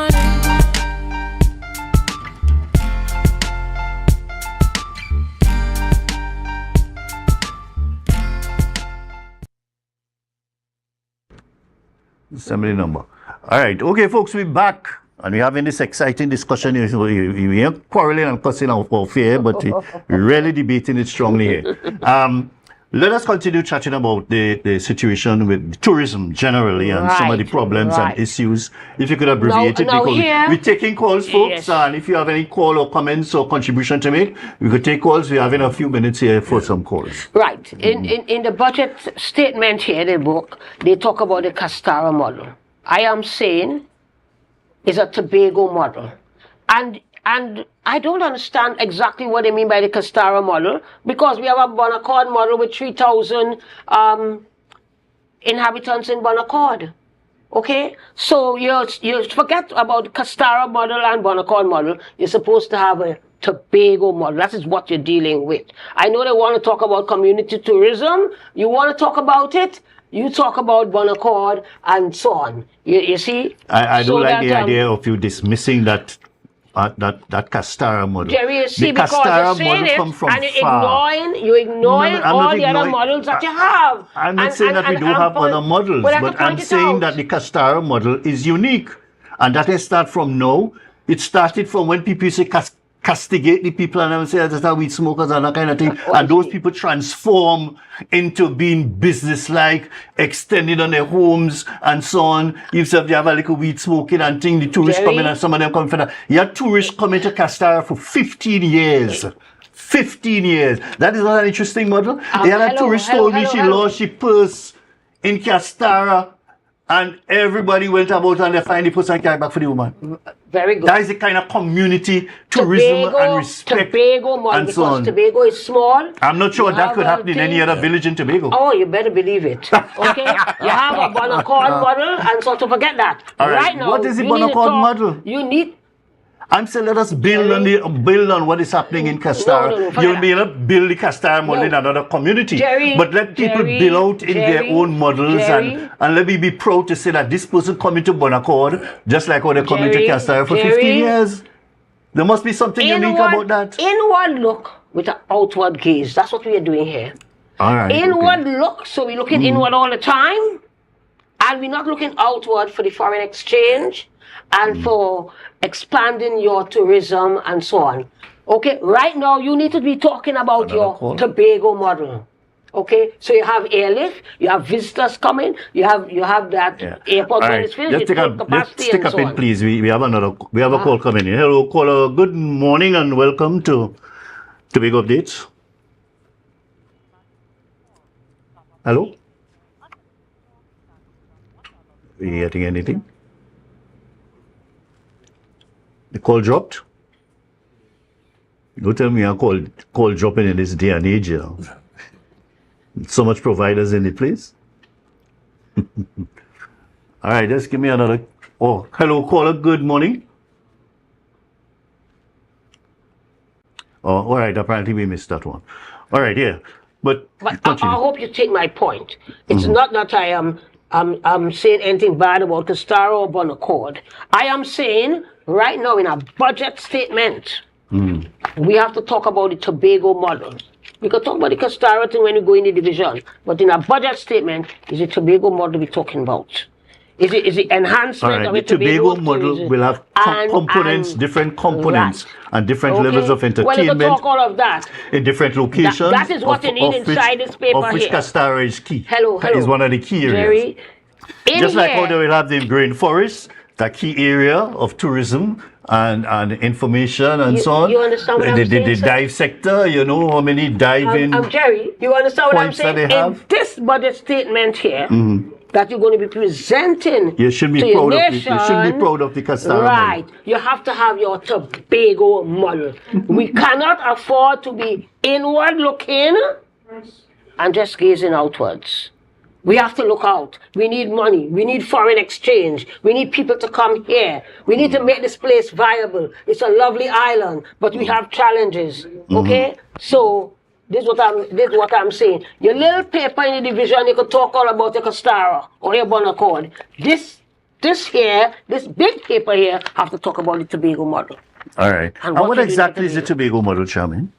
Speaker 3: Assembly number. All right. Okay, folks, we're back. And we're having this exciting discussion. We ain't quarreling and cussing off here, but we're really debating it strongly here. let us continue chatting about the situation with tourism generally and some of the problems and issues. If you could abbreviate it, because we're taking calls, folks, and if you have any call or comments or contribution to make, we could take calls. We're having a few minutes here for some calls.
Speaker 22: Right. In the budget statement here, the book, they talk about the Castara model. I am saying it's a Tobago model. And I don't understand exactly what they mean by the Castara model, because we have a Bonaccord model with 3,000 inhabitants in Bonaccord. Okay? So you forget about Castara model and Bonaccord model. You're supposed to have a Tobago model. That is what you're dealing with. I know they want to talk about community tourism. You want to talk about it? You talk about Bonaccord and so on. You see?
Speaker 3: I do like the idea of you dismissing that Castara model.
Speaker 22: Jerry, you see,
Speaker 3: the
Speaker 22: because
Speaker 3: Castara
Speaker 22: you're saying
Speaker 3: model
Speaker 22: it
Speaker 3: come from
Speaker 22: and you're ignoring all the other models that you have.
Speaker 3: I'm not saying that we don't have other models, but I'm saying that the Castara model is unique. And that is start from now. It started from when people say castigate the people and I would say that's how weed smokers and that kind of thing. And those people transform into being business-like, extended on their homes and so on. If they have a little weed smoking and thing, the tourists come in and some of them come from that. You had tourists coming to Castara for 15 years. 15 years. That is not an interesting model. The other tourist told me she lost her purse in Castara and everybody went about and they find the purse and carry back for the woman.
Speaker 22: Very good.
Speaker 3: That is the kind of community tourism and respect
Speaker 22: Tobago model,
Speaker 3: and so on.
Speaker 22: because Tobago is small.
Speaker 3: I'm not sure that could happen in any other village in Tobago.
Speaker 22: Oh, you better believe it. Okay? You have a Bonaccord model, and so to forget that.
Speaker 3: All right now, what is the Bonaccord model?
Speaker 22: You need...
Speaker 3: I'm saying let us build on what is happening in Castara.
Speaker 22: No,
Speaker 3: you may not build the Castara model in another community, but let people build out in their own models and let me be proud to say that this person coming to Bonaccord just like how they coming to Castara for 15 years. There must be something unique about that.
Speaker 22: Inward look with an outward gaze. That's what we are doing here.
Speaker 3: All right.
Speaker 22: Inward look, so we're looking inward all the time, and we're not looking outward for the foreign exchange and for expanding your tourism and so on. Okay, right now you need to be talking about your Tobago model. Okay, so you have airlift, you have visitors coming, you have that airport when it's filled,
Speaker 3: let's stick up in, please. We have a call coming in. Hello, caller. Good morning and welcome to Tobago Updates. Hello? Are you getting anything? The call dropped? Don't tell me a call dropping in this day and age, you know. So much providers in the place. All right, just give me another. Oh, hello, caller. Good morning. Oh, all right. Apparently we missed that one. All right, yeah. But
Speaker 22: I hope you take my point. It's not that I am saying anything bad about Castara or Bonaccord. I am saying right now in a budget statement, we have to talk about the Tobago model. We can talk about the Castara thing when we go in the division, but in a budget statement, is the Tobago model we're talking about? Is it enhancement of
Speaker 3: the Tobago model will have components, different components, and different levels of entertainment.
Speaker 22: Well, we can talk all of that.
Speaker 3: In different locations.
Speaker 22: That is what you need inside this paper here.
Speaker 3: Of which Castara is key.
Speaker 22: Hello.
Speaker 3: Is one of the key areas.
Speaker 22: Jerry,
Speaker 3: just like how they will have the Green Forest, the key area of tourism and information and so on.
Speaker 22: You understand what I'm saying?
Speaker 3: The dive sector, you know how many diving
Speaker 22: Jerry, you understand what I'm saying?
Speaker 3: That they have?
Speaker 22: In this budget statement here, that you're going to be presenting
Speaker 3: you should be
Speaker 22: to
Speaker 3: proud
Speaker 22: your
Speaker 3: of
Speaker 22: nation,
Speaker 3: you should be proud of the Castara
Speaker 22: right.
Speaker 3: model.
Speaker 22: You have to have your Tobago model. We cannot afford to be inward looking and just gazing outwards. We have to look out. We need money. We need foreign exchange. We need people to come here. We need to make this place viable. It's a lovely island, but we have challenges. Okay? So this is what I'm saying. Your little paper in the division, you can talk all about your Castara or your Bonaccord. This big paper here, have to talk about the Tobago model.
Speaker 3: All right. And what exactly is the Tobago model, Chairman?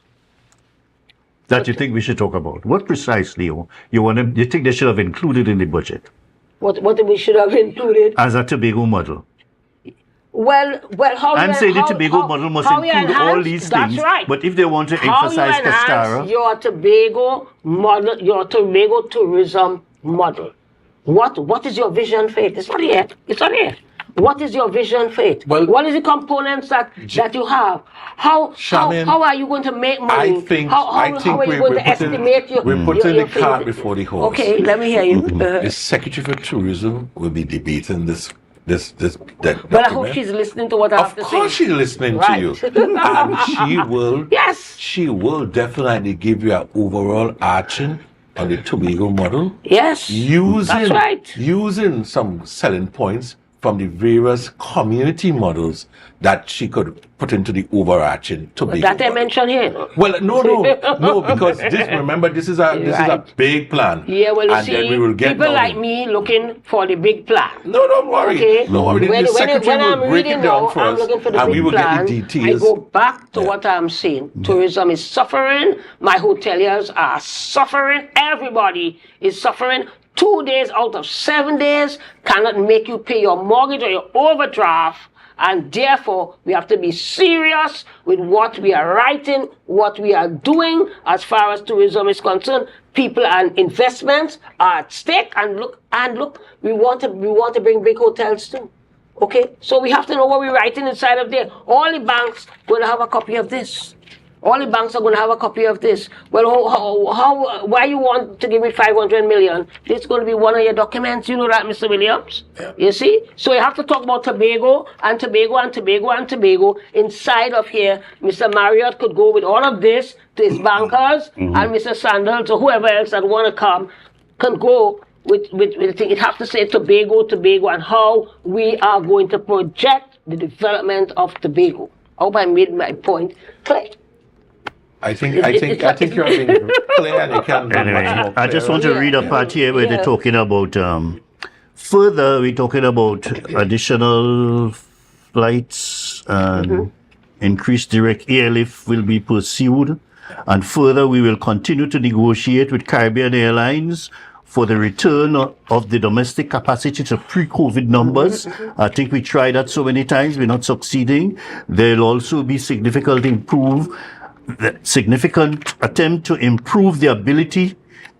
Speaker 3: That you think we should talk about? What precisely you think they should have included in the budget?
Speaker 22: What we should have included?
Speaker 3: As a Tobago model.
Speaker 22: Well, how
Speaker 3: I'm
Speaker 22: you,
Speaker 3: saying the
Speaker 22: how,
Speaker 3: Tobago
Speaker 22: how,
Speaker 3: model must
Speaker 22: how you
Speaker 3: include all
Speaker 22: enhance-
Speaker 3: these
Speaker 22: that's
Speaker 3: things.
Speaker 22: right.
Speaker 3: But if they want to
Speaker 22: How
Speaker 3: emphasize
Speaker 22: you enhance
Speaker 3: Castara,
Speaker 22: your Tobago model, your Tobago tourism model. What is your vision for it? It's not here. It's not here. What is your vision for it?
Speaker 23: Well,
Speaker 22: what is the components that you have? How are you going to make money?
Speaker 23: I think
Speaker 22: how are you going to estimate your
Speaker 23: we're putting
Speaker 22: your
Speaker 23: the cart
Speaker 22: fee?
Speaker 23: before the horse.
Speaker 22: Okay, let me hear you.
Speaker 23: The Secretary for Tourism will be debating that
Speaker 22: Well, I hope
Speaker 23: document.
Speaker 22: she's listening to what I have to say.
Speaker 23: Of course she's listening
Speaker 22: Right.
Speaker 23: to you. And she will
Speaker 22: Yes.
Speaker 23: She will definitely give you an overall arching on the Tobago model.
Speaker 22: Yes. That's right.
Speaker 23: Using some selling points from the various community models that she could put into the overarching Tobago.
Speaker 22: That I mentioned here.
Speaker 23: Well, no, because remember, this is a big plan.
Speaker 22: Yeah, well, you
Speaker 23: and
Speaker 22: see,
Speaker 23: then we will get
Speaker 22: people
Speaker 23: down
Speaker 22: like me looking for the big plan.
Speaker 23: No, don't worry.
Speaker 22: Okay?
Speaker 23: Don't worry.
Speaker 22: When
Speaker 23: The secretary
Speaker 22: I'm
Speaker 23: will break
Speaker 22: reading
Speaker 23: it down
Speaker 22: now,
Speaker 23: for
Speaker 22: I'm
Speaker 23: us,
Speaker 22: looking for the
Speaker 23: and
Speaker 22: big
Speaker 23: we will
Speaker 22: plan.
Speaker 23: get the details.
Speaker 22: I go back to what I'm saying. Tourism is suffering. My hoteliers are suffering. Everybody is suffering. 2 days out of 7 days cannot make you pay your mortgage or your overdraft. And therefore, we have to be serious with what we are writing, what we are doing as far as tourism is concerned. People and investments are at stake. And look, we want to bring big hotels too. Okay, so we have to know what we're writing inside of there. All the banks going to have a copy of this. All the banks are going to have a copy of this. Well, why you want to give me 500 million? This is going to be one of your documents. You know that, Mr. Williams? Yeah. You see? So you have to talk about Tobago and Tobago and Tobago and Tobago. Inside of here, Mr. Marriott could go with all of this to his bankers, and Mr. Sandals or whoever else that want to come can go with the thing. It has to say Tobago, and how we are going to project the development of Tobago. I hope I made my point clear.
Speaker 23: I think you're being clear, and you can be
Speaker 3: anyway,
Speaker 23: much more
Speaker 3: I just
Speaker 23: clearer.
Speaker 3: want to read a part here where they're talking about further. We're talking about additional flights and increased direct airlift will be pursued, and further we will continue to negotiate with Caribbean Airlines for the return of the domestic capacity to pre-COVID numbers. I think we tried that so many times, we're not succeeding. There'll also be significant attempt to improve the ability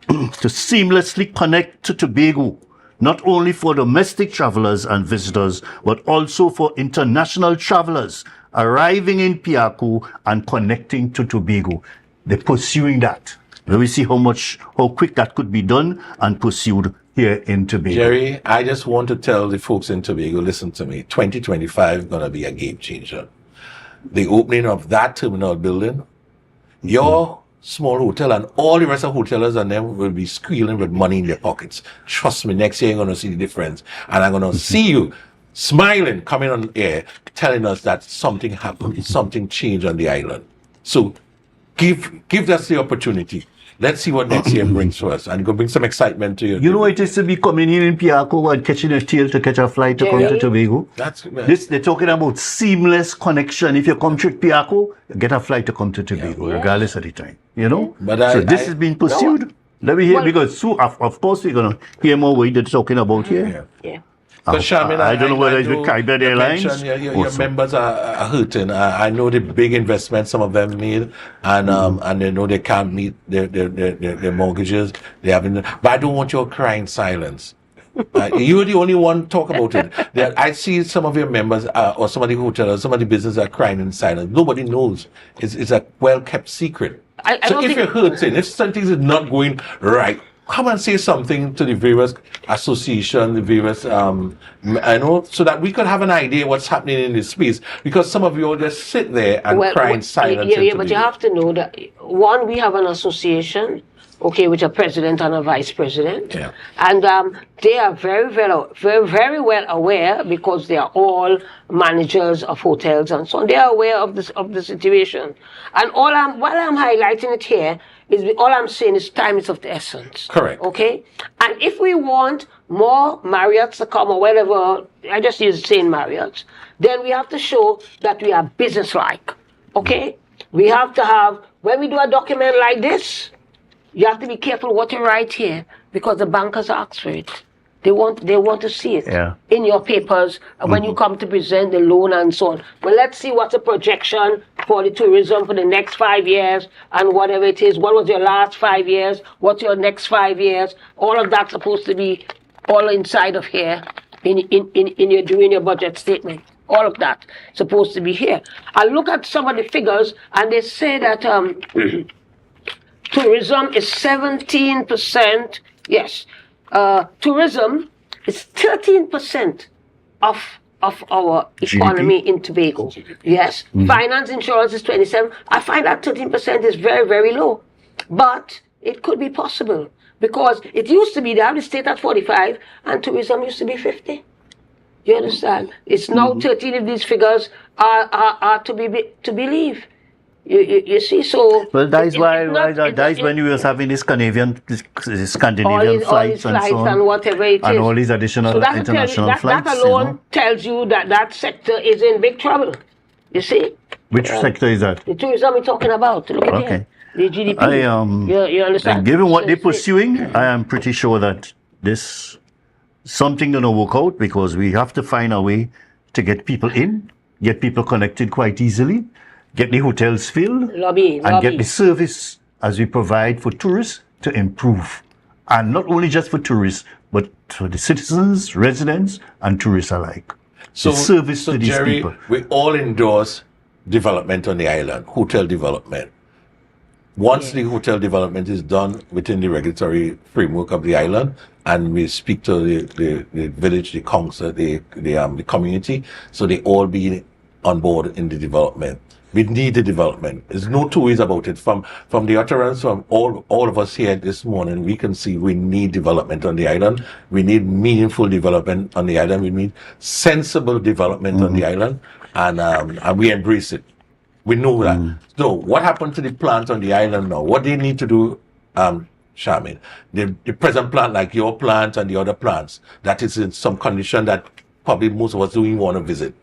Speaker 3: to seamlessly connect to Tobago, not only for domestic travelers and visitors, but also for international travelers arriving in Piaco and connecting to Tobago. They're pursuing that. Let me see how quick that could be done and pursued here in Tobago.
Speaker 23: Jerry, I just want to tell the folks in Tobago, listen to me, 2025 is going to be a game changer. The opening of that terminal building, your small hotel and all the rest of hoteliers and them will be squealing with money in their pockets. Trust me, next year you're going to see the difference. And I'm going to see you smiling, coming on air, telling us that something happened, something changed on the island. So give us the opportunity. Let's see what next year brings to us, and go bring some excitement to you.
Speaker 3: You know it is to be coming in Piaco and catching a tail to catch a flight to come to Tobago. They're talking about seamless connection. If you come to Piaco, get a flight to come to Tobago, regardless of the time. You know?
Speaker 23: But
Speaker 3: this is being pursued. Let me hear, because of course we're going to hear more what they're talking about here.
Speaker 22: Yeah.
Speaker 23: Because Charmaine,
Speaker 3: I don't know whether it's with Caribbean Airlines.
Speaker 23: Your members are hurting. I know the big investments some of them made, and they know they can't meet their mortgages. They haven't. But I don't want your crying silence. You're the only one talk about it. I see some of your members or some of the hotels, some of the businesses are crying in silence. Nobody knows. It's a well kept secret. So if you're hurting, if something is not going right, come and say something to the various associations, the various, so that we could have an idea what's happening in this space. Because some of you all just sit there and cry in silence.
Speaker 22: Yeah, but you have to know that, one, we have an association, okay, with a president and a vice president.
Speaker 23: Yeah.
Speaker 22: And they are very well aware, because they are all managers of hotels and so on. They are aware of the situation. And while I'm highlighting it here, all I'm saying is time is of the essence.
Speaker 23: Correct.
Speaker 22: Okay? And if we want more Marriotts to come or whatever, I just use saying Marriotts, then we have to show that we are businesslike. Okay? We have to have, when we do a document like this, you have to be careful what you write here, because the bankers ask for it. They want to see it in your papers when you come to present the loan and so on. But let's see what's the projection for the tourism for the next 5 years and whatever it is. What was your last 5 years? What's your next 5 years? All of that's supposed to be all inside of here in your doing your budget statement. All of that supposed to be here. I look at some of the figures and they say that tourism is 17%. Yes. Tourism is 13% of our economy in Tobago. Yes. Finance, insurance is 27%. I find that 13% is very, very low. But it could be possible because it used to be there, the state at 45 and tourism used to be 50. You understand? It's now 13 if these figures are to believe. You see, so...
Speaker 3: Well, that is when we were having this Scandinavian flights and so on.
Speaker 22: And whatever it is.
Speaker 3: And all these additional international flights.
Speaker 22: That alone tells you that sector is in big trouble. You see?
Speaker 3: Which sector is that?
Speaker 22: The tourism we're talking about. Look at it. The GDP. You understand?
Speaker 3: Given what they're pursuing, I am pretty sure that this something going to work out because we have to find a way to get people in, get people connected quite easily, get the hotels filled, and get the service as we provide for tourists to improve. And not only just for tourists, but for the citizens, residents, and tourists alike.
Speaker 23: So,
Speaker 3: the service to these
Speaker 23: Jerry,
Speaker 3: people.
Speaker 23: We all endorse development on the island, hotel development. Once the hotel development is done within the regulatory framework of the island, and we speak to the village, the council, the community, so they all be on board in the development. We need the development. There's no two ways about it. From the utterance from all of us here this morning, we can see we need development on the island. We need meaningful development on the island. We need sensible development on the island, and we embrace it. We know that. So what happened to the plant on the island now? What they need to do, Charmaine? The present plant, like your plant and the other plants, that is in some condition that probably most of us don't even want to visit.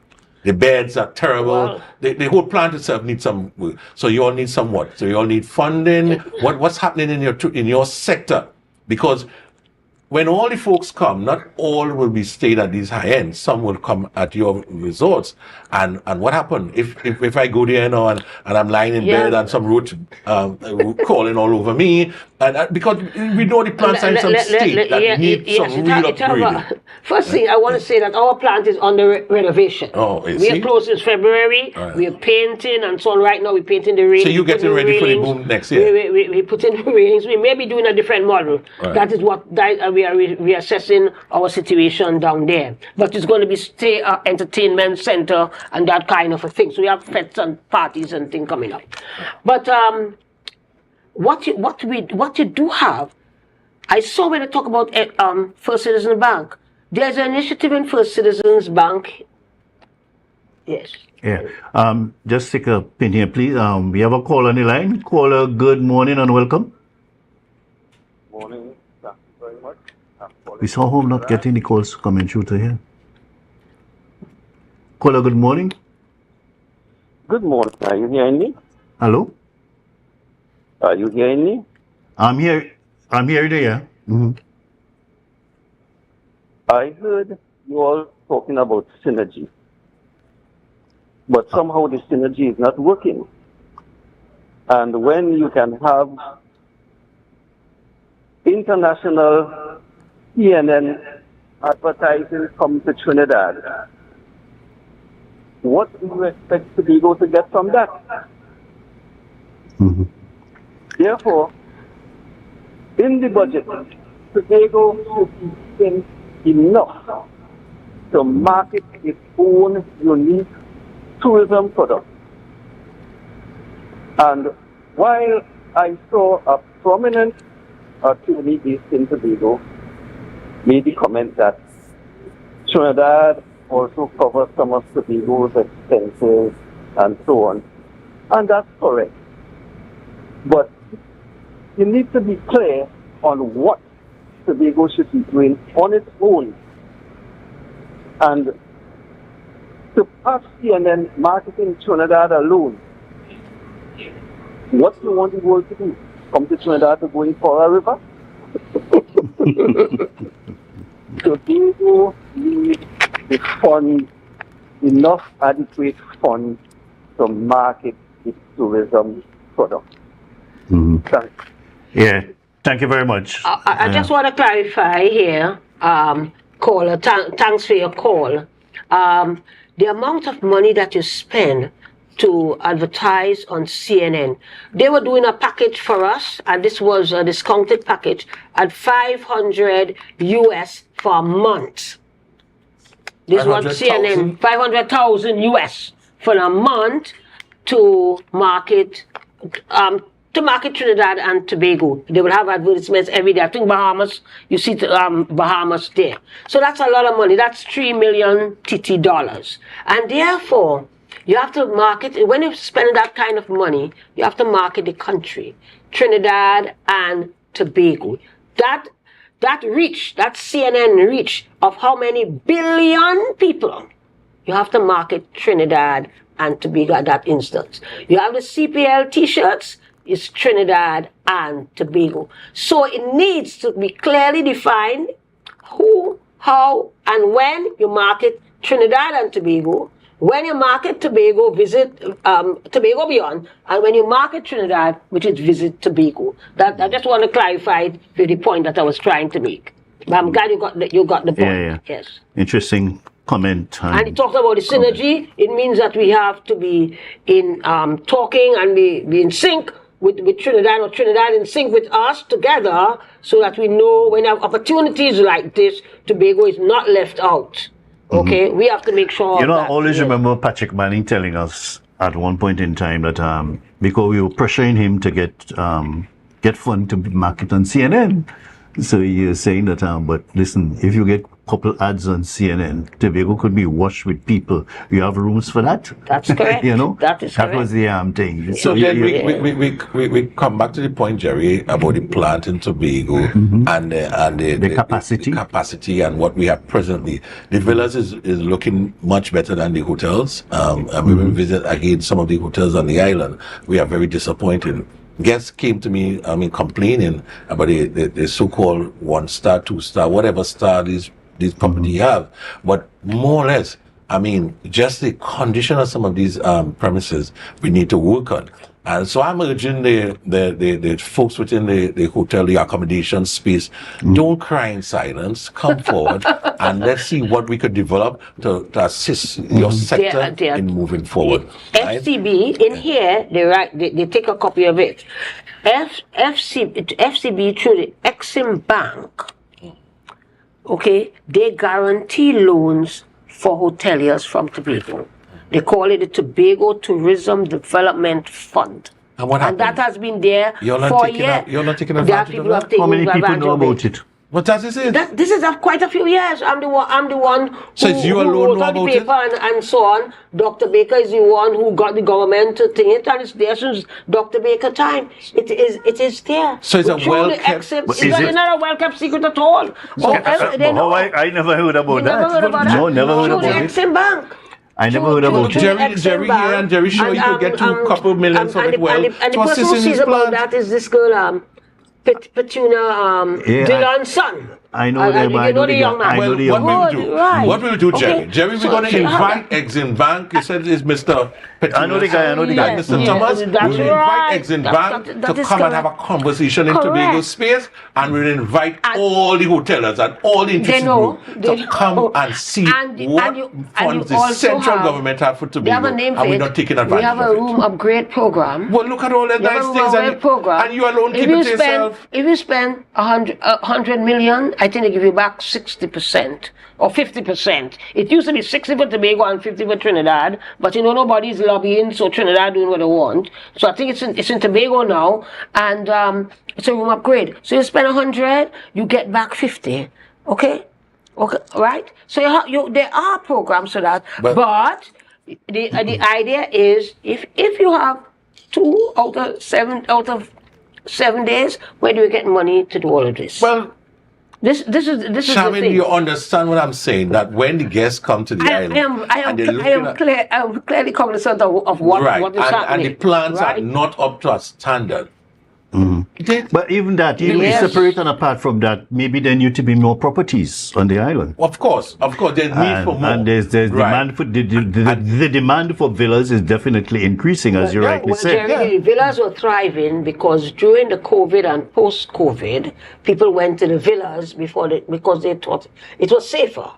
Speaker 23: The beds are terrible. The whole plant itself needs some work. So you all need some what? So you all need funding. What's happening in your sector? Because when all the folks come, not all will be stayed at these high ends. Some will come at your resorts. And what happened if I go there now and I'm lying in bed and some roach crawling all over me? And because we know the plants are in some state that need some real upgrading.
Speaker 22: First thing, I want to say that our plant is under renovation. We are closed since February. Right. We are painting and so on. Right now, we're painting the railings.
Speaker 23: So you're getting ready for the boom next year?
Speaker 22: We put in the railings. We may be doing a different model. Right. That is what we are reassessing our situation down there. But it's going to be entertainment center and that kind of a thing. So we have fetes and parties and things coming up. But what you do have, I saw when they talk about First Citizens Bank. There's an initiative in First Citizens Bank. Yes.
Speaker 3: Yeah. Just take a pin here, please. We have a call on the line. Caller, good morning and welcome.
Speaker 6: Morning. Thank you very much.
Speaker 3: We saw home not getting the calls coming through to here. Caller, good morning.
Speaker 6: Good morning. Are you hearing me?
Speaker 3: Hello?
Speaker 6: Are you hearing me?
Speaker 3: I'm here. I'm here there.
Speaker 6: I heard you all talking about synergy. But somehow the synergy is not working. And when you can have international CNN advertising come to Trinidad, what do you expect Tobago to get from that? Therefore, in the budget, Tobago should be spent enough to market its own unique tourism product. And while I saw a prominent attorney based in Tobago made the comment that Trinidad also covers some of Tobago's expenses and so on, and that's correct. But you need to be clear on what Tobago should be doing on its own. And to pass CNN marketing Trinidad alone, what do you want the world to do? Come to Trinidad to go in for a river? Tobago needs the fund, enough adequate funds to market its tourism product. Thanks.
Speaker 3: Yeah, thank you very much.
Speaker 22: I just want to clarify here, caller, thanks for your call. The amount of money that you spend to advertise on CNN, they were doing a package for us, and this was a discounted package at $500 US for a month. This was CNN, 500,000 US for a month to market Trinidad and Tobago. They will have advertisements every day. I think Bahamas, you see Bahamas there. So that's a lot of money. That's $3 million TT dollars. And therefore, you have to market, when you spend that kind of money, you have to market the country, Trinidad and Tobago. That reach, that CNN reach of how many billion people, you have to market Trinidad and Tobago at that instance. You have the CPL t-shirts, it's Trinidad and Tobago. So it needs to be clearly defined who, how, and when you market Trinidad and Tobago. When you market Tobago, visit Tobago Beyond, and when you market Trinidad, which is visit Tobago. That I just want to clarify the point that I was trying to make. But I'm glad you got the point.
Speaker 3: Yeah.
Speaker 22: Yes.
Speaker 3: Interesting comment.
Speaker 22: And he talked about the synergy. It means that we have to be in talking and be in sync with Trinidad, or Trinidad in sync with us together, so that we know when have opportunities like this, Tobago is not left out. Okay, we have to make sure.
Speaker 3: You know, I always remember Patrick Manning telling us at one point in time that because we were pressuring him to get fund to market on CNN. So you're saying that, but listen, if you get a couple ads on CNN, Tobago could be watched with people. You have rooms for that?
Speaker 22: That's correct.
Speaker 3: You know?
Speaker 22: That is correct.
Speaker 3: That was the thing.
Speaker 23: So then we come back to the point, Jerry, about the plant in Tobago and the capacity and what we have presently. The villas is looking much better than the hotels. And we will visit again some of the hotels on the island. We are very disappointed. Guests came to me, complaining about the so-called 1-star, 2-star, whatever star these companies have. But more or less, just the condition of some of these premises we need to work on. And so I'm urging the folks within the hotel, the accommodation space, don't cry in silence. Come forward and let's see what we could develop to assist your sector in moving forward.
Speaker 22: FCB in here, they take a copy of it. FCB through the Exim Bank, okay, they guarantee loans for hoteliers from Tobago. They call it the Tobago Tourism Development Fund.
Speaker 23: And what happened?
Speaker 22: And that has been there for years.
Speaker 23: You're not taking advantage of that?
Speaker 3: How many people know about it?
Speaker 23: What does this is?
Speaker 22: This is quite a few years. I'm the one who,
Speaker 23: so it's you alone
Speaker 22: who wrote
Speaker 23: know
Speaker 22: the
Speaker 23: about
Speaker 22: paper and so on. Dr. Baker is the one who got the government to think it, and it's there since Dr. Baker time. It is there.
Speaker 23: So it's a well-kept...
Speaker 22: It's not a well-kept secret at all.
Speaker 3: I never heard about that. No, never heard about it.
Speaker 22: Exim Bank.
Speaker 3: I never heard about it.
Speaker 23: Jerry here and Jerry sure you could get couple millions from it well.
Speaker 22: And the person who sees about that is this girl, Petunia Dillon's son.
Speaker 3: I know them. I know the young man.
Speaker 23: Well, what we'll do, Jerry?
Speaker 22: Okay.
Speaker 23: Jerry, we're going to invite Exim Bank. You said it's Mr. Petunia.
Speaker 3: I know the guy.
Speaker 23: Mr. Thomas. We'll invite Exim Bank to come and have a conversation in Tobago space, and we'll invite all the hoteliers and all the interested groups to come and see what funds the central government have for Tobago, and we're not taking advantage of it.
Speaker 22: We have a room upgrade program.
Speaker 23: Well, look at all the nice things, and you alone keep it to yourself.
Speaker 22: If you spend 100 million, I think they give you back 60% or 50%. It used to be 60 for Tobago and 50 for Trinidad, but nobody's lobbying, so Trinidad doing what they want. So I think it's in Tobago now, and it's a room upgrade. So you spend 100, you get back 50. Okay, right? So there are programs for that, but the idea is if you have 2 out of 7 days, where do you get money to do all of this?
Speaker 23: Well,
Speaker 22: this is the
Speaker 23: Shaman,
Speaker 22: thing.
Speaker 23: you understand what I'm saying? That when the guests come to the island,
Speaker 22: I am clearly cognizant of what is happening.
Speaker 23: And the plans are not up to our standard.
Speaker 3: But even that, even separate and apart from that, maybe there need to be more properties on the island.
Speaker 23: Of course, there's need for more.
Speaker 3: And there's demand for the demand for villas is definitely increasing, as you rightly said.
Speaker 22: Jerry, villas were thriving because during the COVID and post-COVID, people went to the villas because they thought it was safer.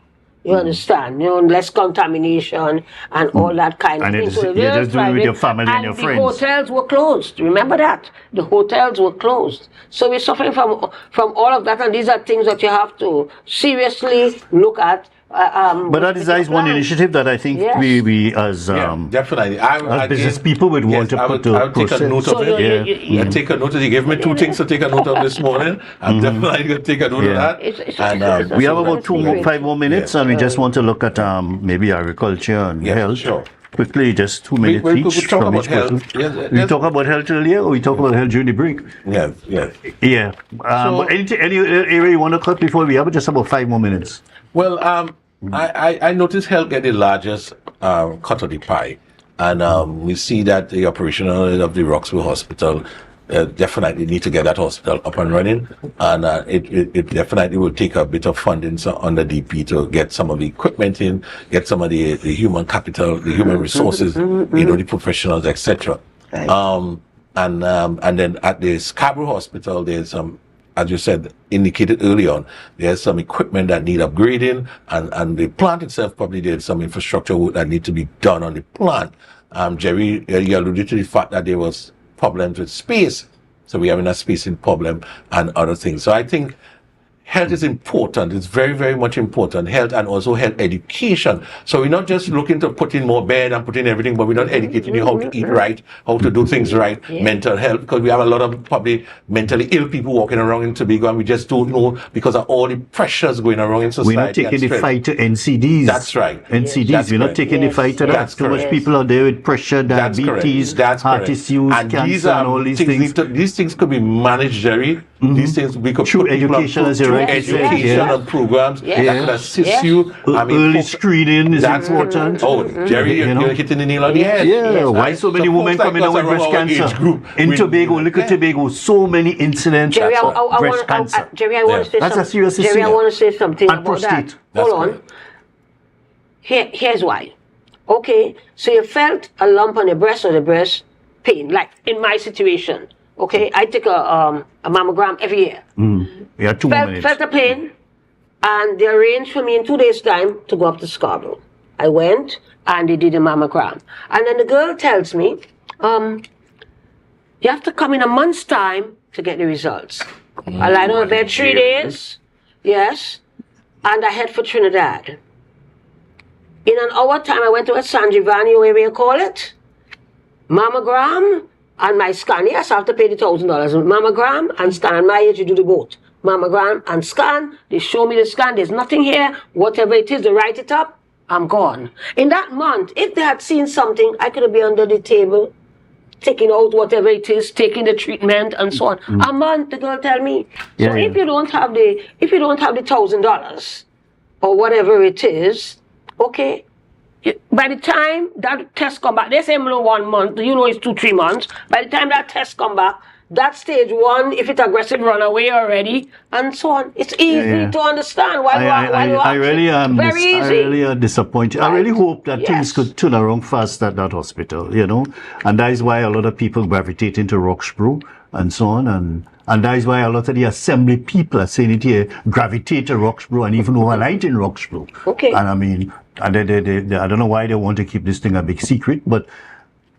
Speaker 22: You understand? Less contamination and all that kind of thing. So
Speaker 3: you're just doing it with your family and your friends.
Speaker 22: The hotels were closed. Remember that? The hotels were closed. So we're suffering from all of that, and these are things that you have to seriously look at.
Speaker 3: But that is one initiative that I think we as
Speaker 23: definitely
Speaker 3: as business people would want to put to
Speaker 23: I'll take a note of it. I take a note of it. You gave me 2 things to take a note of this morning. I'm definitely going to take a note of that.
Speaker 3: And we have about 5 more minutes, and we just want to look at maybe agriculture and health.
Speaker 23: Sure.
Speaker 3: Quickly, just 2 minutes each from each person. We talk about health earlier, or we talk about health during the break?
Speaker 23: Yeah.
Speaker 3: But any area you want to cut before we have just about 5 more minutes?
Speaker 23: Well, I noticed health get the largest cut of the pie, and we see that the operational of the Roxville Hospital definitely need to get that hospital up and running, and it definitely will take a bit of funding under DP to get some of the equipment in, get some of the human capital, the human resources, the professionals, etc. And then at the Scarborough Hospital, there's some, as you said, indicated early on, there's some equipment that need upgrading, and the plant itself probably there's some infrastructure work that need to be done on the plant. Jerry, you alluded to the fact that there was problems with space. So we're having a spacing problem and other things. So I think health is important. It's very, very much important. Health and also health education. So we're not just looking to put in more bed and put in everything, but we're not educating you how to eat right, how to do things right, mental health, because we have a lot of probably mentally ill people walking around in Tobago, and we just don't know because of all the pressures going around in society.
Speaker 3: We're not taking the fight to NCDs.
Speaker 23: That's right.
Speaker 3: NCDs. We're not taking the fight to that.
Speaker 23: That's
Speaker 3: too much people out there with pressure, diabetes, heart issues, cancer, and all these things.
Speaker 23: These things could be managed, Jerry. These things we could
Speaker 3: through education, as you rightly said.
Speaker 23: Educational programs that can assist you.
Speaker 3: Early screening is important.
Speaker 23: Jerry, you're hitting the nail on the head.
Speaker 3: Why so many women coming out with breast cancer? In Tobago, look at Tobago, so many incidents of breast cancer.
Speaker 22: Jerry, I want to say
Speaker 3: That's
Speaker 22: something.
Speaker 3: a serious issue.
Speaker 22: Jerry, I want to say something
Speaker 3: and
Speaker 22: about
Speaker 3: prostate.
Speaker 22: that. Hold on. Here's why. Okay, so you felt a lump on your breast or the breast pain, like in my situation. Okay, I take a mammogram every year.
Speaker 3: We have 2 minutes.
Speaker 22: Felt the pain, and they arranged for me in 2 days' time to go up to Scarborough. I went, and they did a mammogram. And then the girl tells me, you have to come in a month's time to get the results. I lied on bed 3 days, yes, and I head for Trinidad. In an hour time, I went to a San Giovanni, whatever you call it, mammogram, and my scan. Yes, I have to pay the $1,000. Mammogram and scan. At my age, you do the both. Mammogram and scan. They show me the scan. There's nothing here. Whatever it is, they write it up. I'm gone. In that month, if they had seen something, I could have been under the table, taking out whatever it is, taking the treatment and so on. A month, the girl tell me. So if you don't have the $1,000 or whatever it is, okay. By the time that test come back, they say 1 month, it's 2-3 months. By the time that test come back, that stage 1, if it's aggressive, run away already, and so on. It's easy to understand.
Speaker 3: I really am disappointed. Right. I really hope that things could turn around fast at that hospital, and that is why a lot of people gravitate into Roxborough and so on, and that is why a lot of the assembly people are saying it here, gravitate to Roxborough and even overnight in Roxborough.
Speaker 22: Okay.
Speaker 3: And I mean, I don't know why they want to keep this thing a big secret, but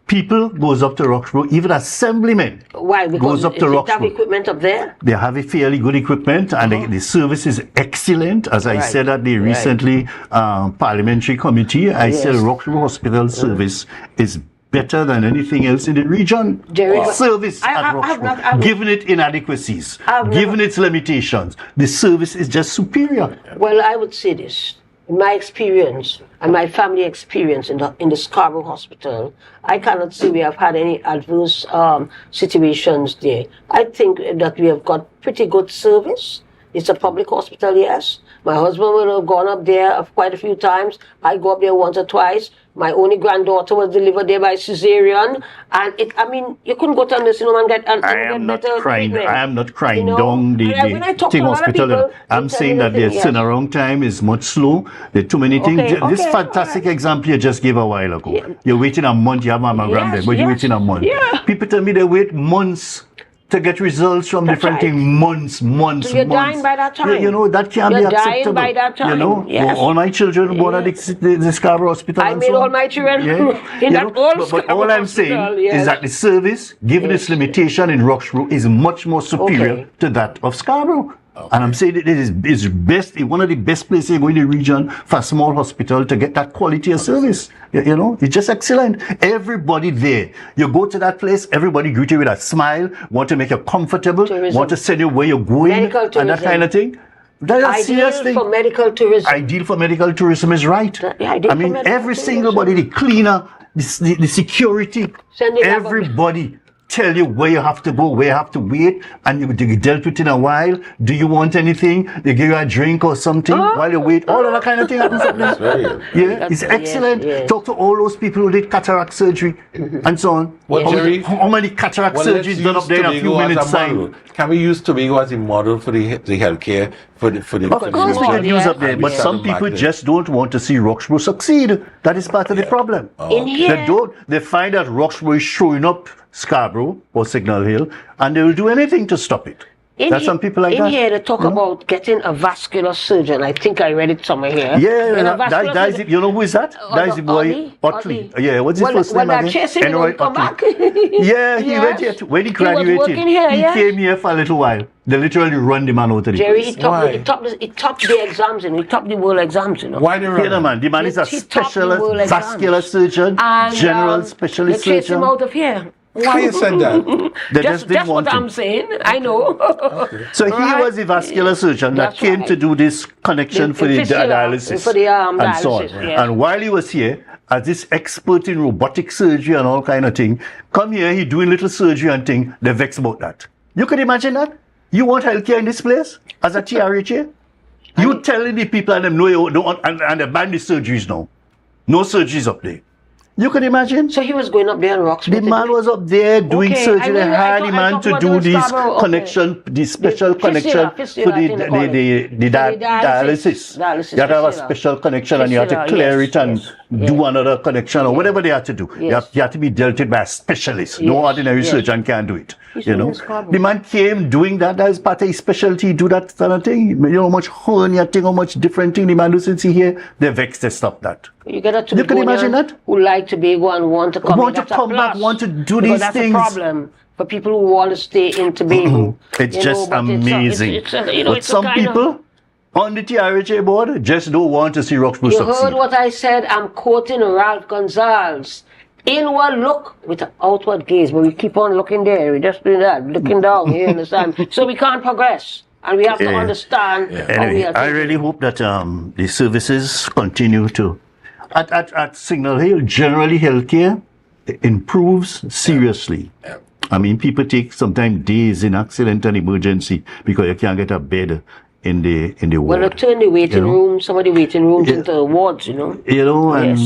Speaker 3: people goes up to Roxborough, even assemblymen.
Speaker 22: Why? Because
Speaker 3: goes up to Roxborough.
Speaker 22: They have equipment up there?
Speaker 3: They have a fairly good equipment, and the service is excellent. As I said at the recently parliamentary committee, I said Roxborough Hospital service is better than anything else in the region. Service at Roxborough, given its inadequacies, given its limitations, the service is just superior.
Speaker 22: Well, I would say this. In my experience and my family experience in the Scarborough Hospital, I cannot say we have had any adverse situations there. I think that we have got pretty good service. It's a public hospital, yes. My husband will have gone up there quite a few times. I go up there once or twice. My only granddaughter was delivered there by cesarean, and you couldn't go to a nursing home and get better treatment.
Speaker 3: I am not crying
Speaker 22: You know?
Speaker 3: down the
Speaker 22: When I talk to
Speaker 3: thing
Speaker 22: a lot of
Speaker 3: hospital.
Speaker 22: people,
Speaker 3: I'm
Speaker 22: they tell
Speaker 3: saying
Speaker 22: me
Speaker 3: that
Speaker 22: the
Speaker 3: their
Speaker 22: thing, yes.
Speaker 3: turnaround time is much slow. There are too many things. This fantastic example you just gave a while ago. You're waiting a month, you have mammogram there, but you're waiting a month.
Speaker 22: Yeah.
Speaker 3: People tell me they wait months to get results from different things. Months.
Speaker 22: So you're dying by that time.
Speaker 3: You know, that can't be
Speaker 22: You're
Speaker 3: acceptable.
Speaker 22: dying by that time.
Speaker 3: You know,
Speaker 22: Yes.
Speaker 3: all my children born at the Scarborough Hospital.
Speaker 22: I
Speaker 3: and
Speaker 22: made
Speaker 3: so
Speaker 22: all
Speaker 3: on.
Speaker 22: my children
Speaker 3: Yeah.
Speaker 22: in
Speaker 3: You
Speaker 22: that
Speaker 3: know,
Speaker 22: old
Speaker 3: but all I'm saying
Speaker 22: hospital, yes.
Speaker 3: is that the service, given its limitation in Roxborough, is much more superior to that of Scarborough. And I'm saying it's best, one of the best places in the region for a small hospital to get that quality of service. You know, it's just excellent. Everybody there, you go to that place, everybody greet you with a smile, want to make you comfortable, want to send you where you're going, and that kind of thing. That's
Speaker 22: Ideal for medical tourism.
Speaker 3: Ideal for medical tourism is right. I mean, every single body, the cleaner, the security, everybody tell you where you have to go, where you have to wait, and you dealt with it in a while. Do you want anything? They give you a drink or something while you wait. All of that kind of thing happens up there. Yeah, it's excellent. Talk to all those people who did cataract surgery and so on. How many cataract surgeries done up there in a few minutes time?
Speaker 23: Can we use Tobago as a model for the healthcare for the
Speaker 3: Of course we can use up there, but some people just don't want to see Roxborough succeed. That is part of the problem. They find that Roxborough is showing up Scarborough or Signal Hill, and they will do anything to stop it. There's some people like that.
Speaker 22: In here, they talk about getting a vascular surgeon. I think I read it somewhere here.
Speaker 3: You know who is that? That is the boy Otley. Yeah, what's his first name again?
Speaker 22: Enroy come back.
Speaker 3: Yeah, he went here. When he graduated, he came here for a little while. They literally run the man out of the
Speaker 22: Jerry,
Speaker 3: place.
Speaker 22: he topped the exams, he topped the world exams, you know.
Speaker 3: Why the run? Man, the man is a specialist vascular surgeon, general specialist surgeon.
Speaker 22: They chased him out of here.
Speaker 23: Why you said that?
Speaker 22: That's what I'm saying. I know.
Speaker 3: So he was a vascular surgeon that came to do this connection for the dialysis and so on. And while he was here, as this expert in robotic surgery and all kind of thing, come here, he doing little surgery and thing, they vex about that. You could imagine that? You want healthcare in this place as a TRHA? You telling the people and them no, you don't, and they ban the surgeries now. No surgeries up there. You can imagine.
Speaker 22: So he was going up there in Roxborough.
Speaker 3: The man was up there doing surgery. They hired the man to do this connection, this special connection for the dialysis. You had to have a special connection and you had to clear it and do another connection or whatever they had to do. You had to be dealt with by a specialist. No ordinary surgeon can do it. You know, the man came doing that as part of his specialty, do that kind of thing. You know how much hernia thing, how much different thing the man do since he here. They vexed to stop that.
Speaker 22: You get to
Speaker 3: you can imagine that?
Speaker 22: Who like Tobago and want to come
Speaker 3: back, want to do these things.
Speaker 22: That's a problem for people who want to stay in Tobago.
Speaker 3: It's just amazing. But some people on the TRHA board just don't want to see Roxborough succeed.
Speaker 22: You heard what I said? I'm quoting Ralph Gonzalez. Inward look with an outward gaze, but we keep on looking there. We just doing that, looking down here in the sun. So we can't progress. And we have to understand how we are.
Speaker 3: I really hope that the services continue to at Signal Hill, generally healthcare improves seriously. I mean, people take sometimes days in accident and emergency because you can't get a bed in the ward.
Speaker 22: Well, they turn the waiting room, some of the waiting rooms into wards, you know.
Speaker 3: You know, and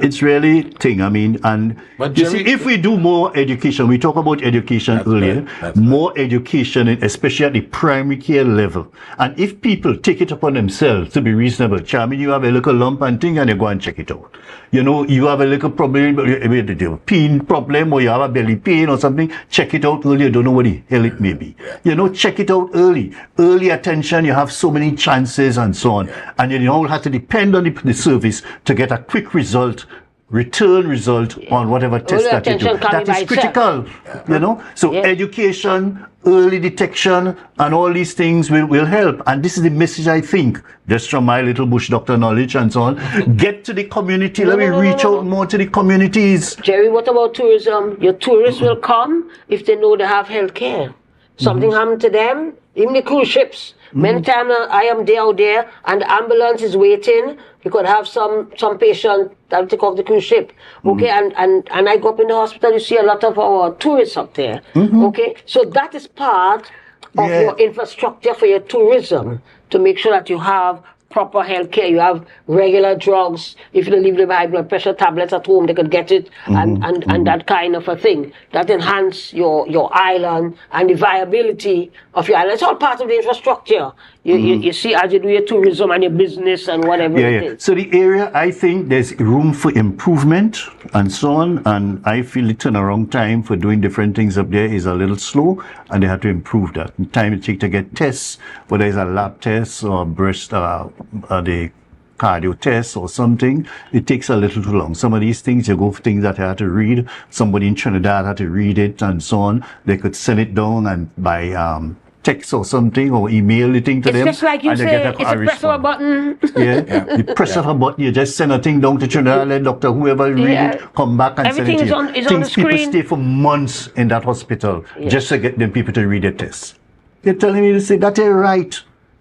Speaker 3: it's really thing. I mean, and you see, if we do more education, we talk about education earlier, more education, especially at the primary care level. And if people take it upon themselves to be reasonable, I mean, you have a little lump and thing and you go and check it out. You know, you have a little problem with the pain problem or you have a belly pain or something, check it out early. You don't know what the hell it may be. You know, check it out early. Early attention, you have so many chances and so on. And you don't have to depend on the service to get a quick result, return result on whatever test that you do. That is critical, you know. So education, early detection, and all these things will help. And this is the message, I think, just from my little bush doctor knowledge and so on. Get to the community. Let me reach out more to the communities.
Speaker 22: Jerry, what about tourism? Your tourists will come if they know they have health care. Something happened to them, even the cruise ships. Many times I am there out there and the ambulance is waiting. You could have some patient that will take off the cruise ship. Okay, and I go up in the hospital, you see a lot of our tourists up there. Okay, so that is part of your infrastructure for your tourism to make sure that you have proper health care. You have regular drugs. If you don't leave the high blood pressure tablets at home, they could get it, and that kind of a thing. That enhance your island and the viability of your island. It's all part of the infrastructure. You see, as you do your tourism and your business and whatever it is.
Speaker 3: So the area, I think there's room for improvement and so on, and I feel the turnaround time for doing different things up there is a little slow, and they have to improve that. The time it takes to get tests, whether it's a lab test or breast, the cardio test or something, it takes a little too long. Some of these things, you go for things that you have to read. Somebody in Trinidad had to read it and so on. They could send it down and by text or something, or email the thing to them.
Speaker 22: It's just like you say, it's a press of a button.
Speaker 3: You press of a button, you just send a thing down to Trinidad, let doctor, whoever read it, come back and
Speaker 22: Everything
Speaker 3: send it to you.
Speaker 22: is on the
Speaker 3: People
Speaker 22: screen.
Speaker 3: stay for months in that hospital just to get them people to read the test. You're telling me to say that ain't right.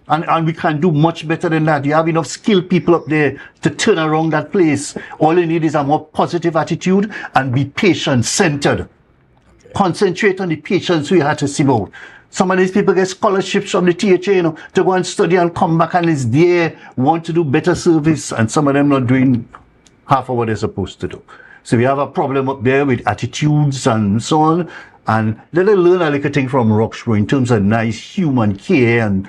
Speaker 3: And we can do much better than that. You have enough skilled people up there to turn around that place. All you need is a more positive attitude and be patient-centered. Concentrate on the patients we had to see about. Some of these people get scholarships from the THA, to go and study and come back and is there, want to do better service, and some of them not doing half of what they're supposed to do. So we have a problem up there with attitudes and so on. And let them learn a little thing from Roxborough in terms of nice human care and,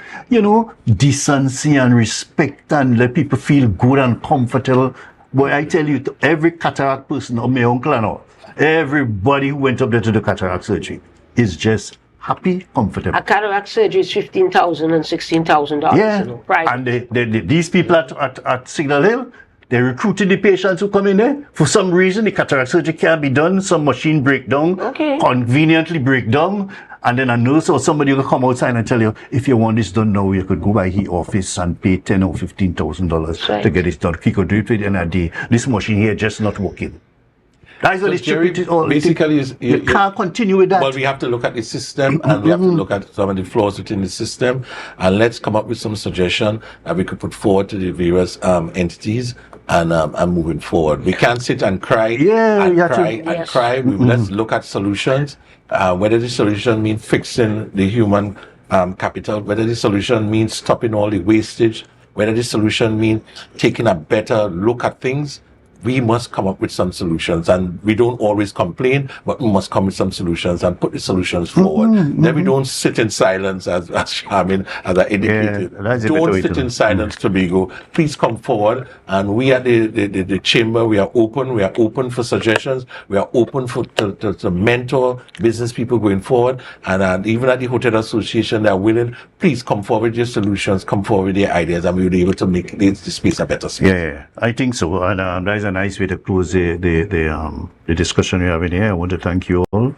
Speaker 3: decency and respect, and let people feel good and comfortable. But I tell you, to every cataract person, or my uncle and all, everybody who went up there to do cataract surgery is just happy, comfortable.
Speaker 22: A cataract surgery is $15,000 and $16,000.
Speaker 3: Yeah, and these people at Signal Hill, they recruited the patients who come in there. For some reason, the cataract surgery can't be done. Some machine break down, conveniently break down. And then a nurse or somebody will come outside and tell you, if you want this done now, you could go by his office and pay $10,000 or $15,000 to get it done. He could do it within a day. This machine here just not working. That's what
Speaker 23: basically
Speaker 3: you can't continue with that.
Speaker 23: Well, we have to look at the system, and we have to look at some of the flaws within the system, and let's come up with some suggestion that we could put forward to the various entities and moving forward. We can't sit and cry cry. Let's look at solutions. Whether the solution means fixing the human capital, whether the solution means stopping all the wastage, whether the solution means taking a better look at things. We must come up with some solutions, and we don't always complain, but we must come with some solutions and put the solutions forward. Then we don't sit in silence, as Charmin, as I indicated. Don't sit in silence, Tobago. Please come forward, and we at the chamber, we are open. We are open for suggestions. We are open to mentor business people going forward, and even at the Hotel Association, they are willing. Please come forward with your solutions, come forward with your ideas, and we'll be able to make the space a better space.
Speaker 3: Yeah, I think so, and that is a nice way to close the discussion we're having here. I want to thank you all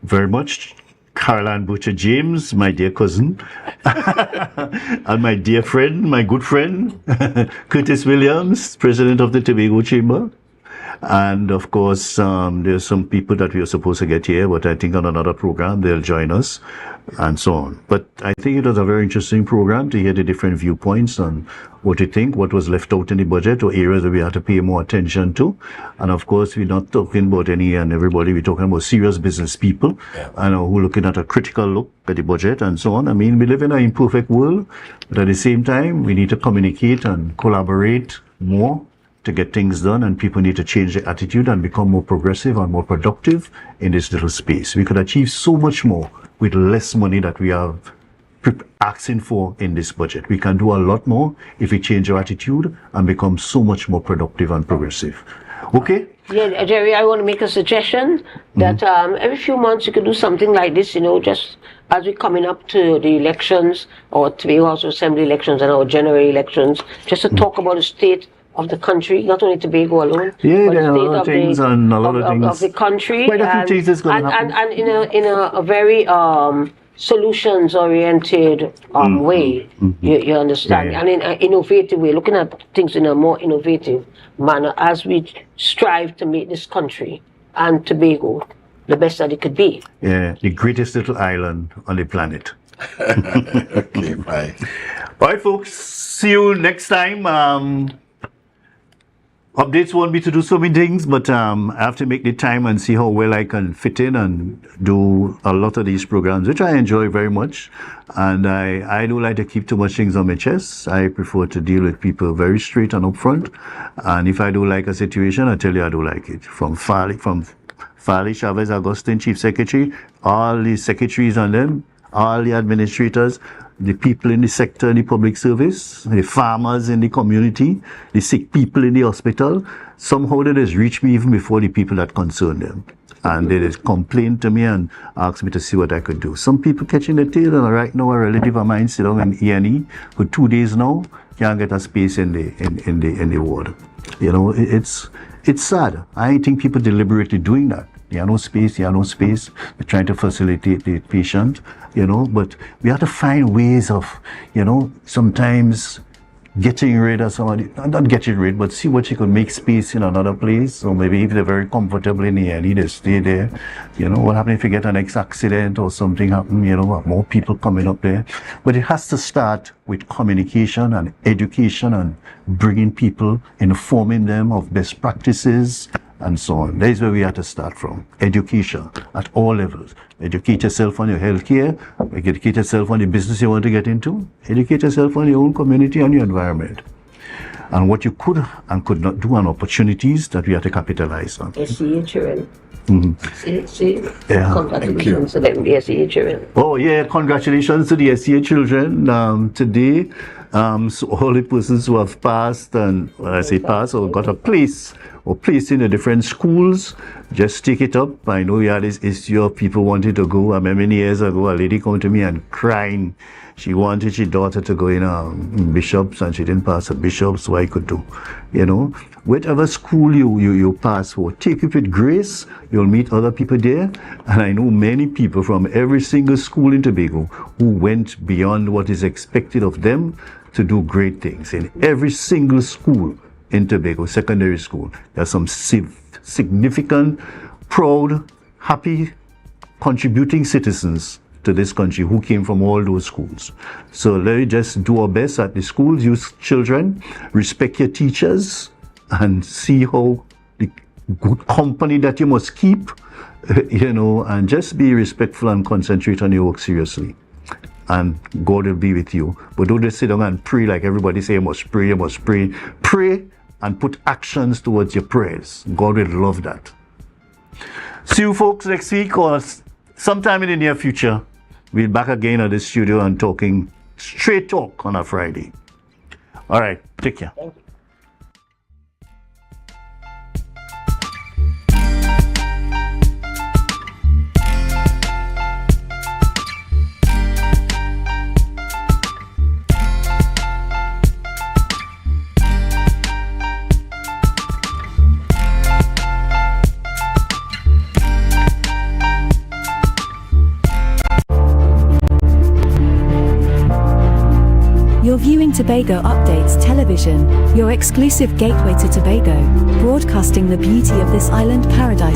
Speaker 3: very much. Caroline Butcher James, my dear cousin, and my dear friend, my good friend, Curtis Williams, president of the Tobago Chamber. And of course, there's some people that we are supposed to get here, but I think on another program they'll join us and so on. But I think it was a very interesting program to hear the different viewpoints on what you think, what was left out in the budget, or areas that we have to pay more attention to. And of course, we're not talking about any and everybody, we're talking about serious business people, who are looking at a critical look at the budget and so on. I mean, we live in an imperfect world, but at the same time, we need to communicate and collaborate more to get things done, and people need to change their attitude and become more progressive and more productive in this little space. We could achieve so much more with less money that we are asking for in this budget. We can do a lot more if we change our attitude and become so much more productive and progressive. Okay?
Speaker 22: Yeah, Jerry, I want to make a suggestion that every few months you could do something like this, just as we're coming up to the elections, or Tobago House Assembly elections and our general elections, just to talk about the state of the country, not only Tobago alone, but
Speaker 3: there are a
Speaker 22: the
Speaker 3: lot of
Speaker 22: state
Speaker 3: things and a lot of things.
Speaker 22: of the country,
Speaker 3: Quite a few things is going to happen.
Speaker 22: And in a very solutions-oriented way, you understand, and in an innovative way, looking at things in a more innovative manner as we strive to make this country and Tobago the best that it could be.
Speaker 3: Yeah, the greatest little island on the planet.
Speaker 23: Okay, bye.
Speaker 3: All right, folks. See you next time. Updates want me to do so many things, but I have to make the time and see how well I can fit in and do a lot of these programs, which I enjoy very much. And I don't like to keep too much things on my chest. I prefer to deal with people very straight and upfront. And if I don't like a situation, I tell you I don't like it. From Farley Chavez Augustine, Chief Secretary, all the secretaries and them, all the administrators, the people in the sector, in the public service, the farmers in the community, the sick people in the hospital, somehow they just reach me even before the people that concern them. And they just complain to me and ask me to see what I could do. Some people catching the tail, and right now a relative of mine sit down in E&E for 2 days now, can't get a space in the ward. You know, it's sad. I think people deliberately doing that. You have no space. We're trying to facilitate the patient, you know, but we have to find ways of, you know, sometimes getting rid of somebody, not getting rid, but see what you could make space in another place. So maybe if they're very comfortable in the area, they stay there. You know, what happens if you get an accident or something happen, you know, more people coming up there. But it has to start with communication and education and bringing people, informing them of best practices and so on. That is where we have to start from. Education at all levels. Educate yourself on your healthcare, educate yourself on the business you want to get into, educate yourself on your own community and your environment. And what you could and could not do, and opportunities that we have to capitalize on.
Speaker 22: SCA children.
Speaker 3: Yeah.
Speaker 22: Congratulations to them, the SCA children.
Speaker 3: Oh yeah, congratulations to the SCA children today. So all the persons who have passed, and when I say passed, or got a place, or placed in the different schools, just take it up. I know we had this issue of people wanting to go. I remember many years ago, a lady came to me and crying. She wanted her daughter to go in Bishops, and she didn't pass her Bishops, so I could do. You know, whatever school you pass for, take it with grace. You'll meet other people there. And I know many people from every single school in Tobago who went beyond what is expected of them to do great things. In every single school in Tobago, secondary school, there's some significant, proud, happy, contributing citizens to this country who came from all those schools. So let us just do our best at the schools. Use children, respect your teachers, and see how the good company that you must keep, you know, and just be respectful and concentrate on your work seriously. And God will be with you. But don't just sit down and pray like everybody say you must pray, you must pray. Pray and put actions towards your prayers. God will love that. See you folks next week or sometime in the near future. We'll be back again at the studio and talking straight talk on a Friday. All right, take care.
Speaker 22: Thank you.
Speaker 16: You're viewing Tobago Updates Television, your exclusive gateway to Tobago, broadcasting the beauty of this island paradise.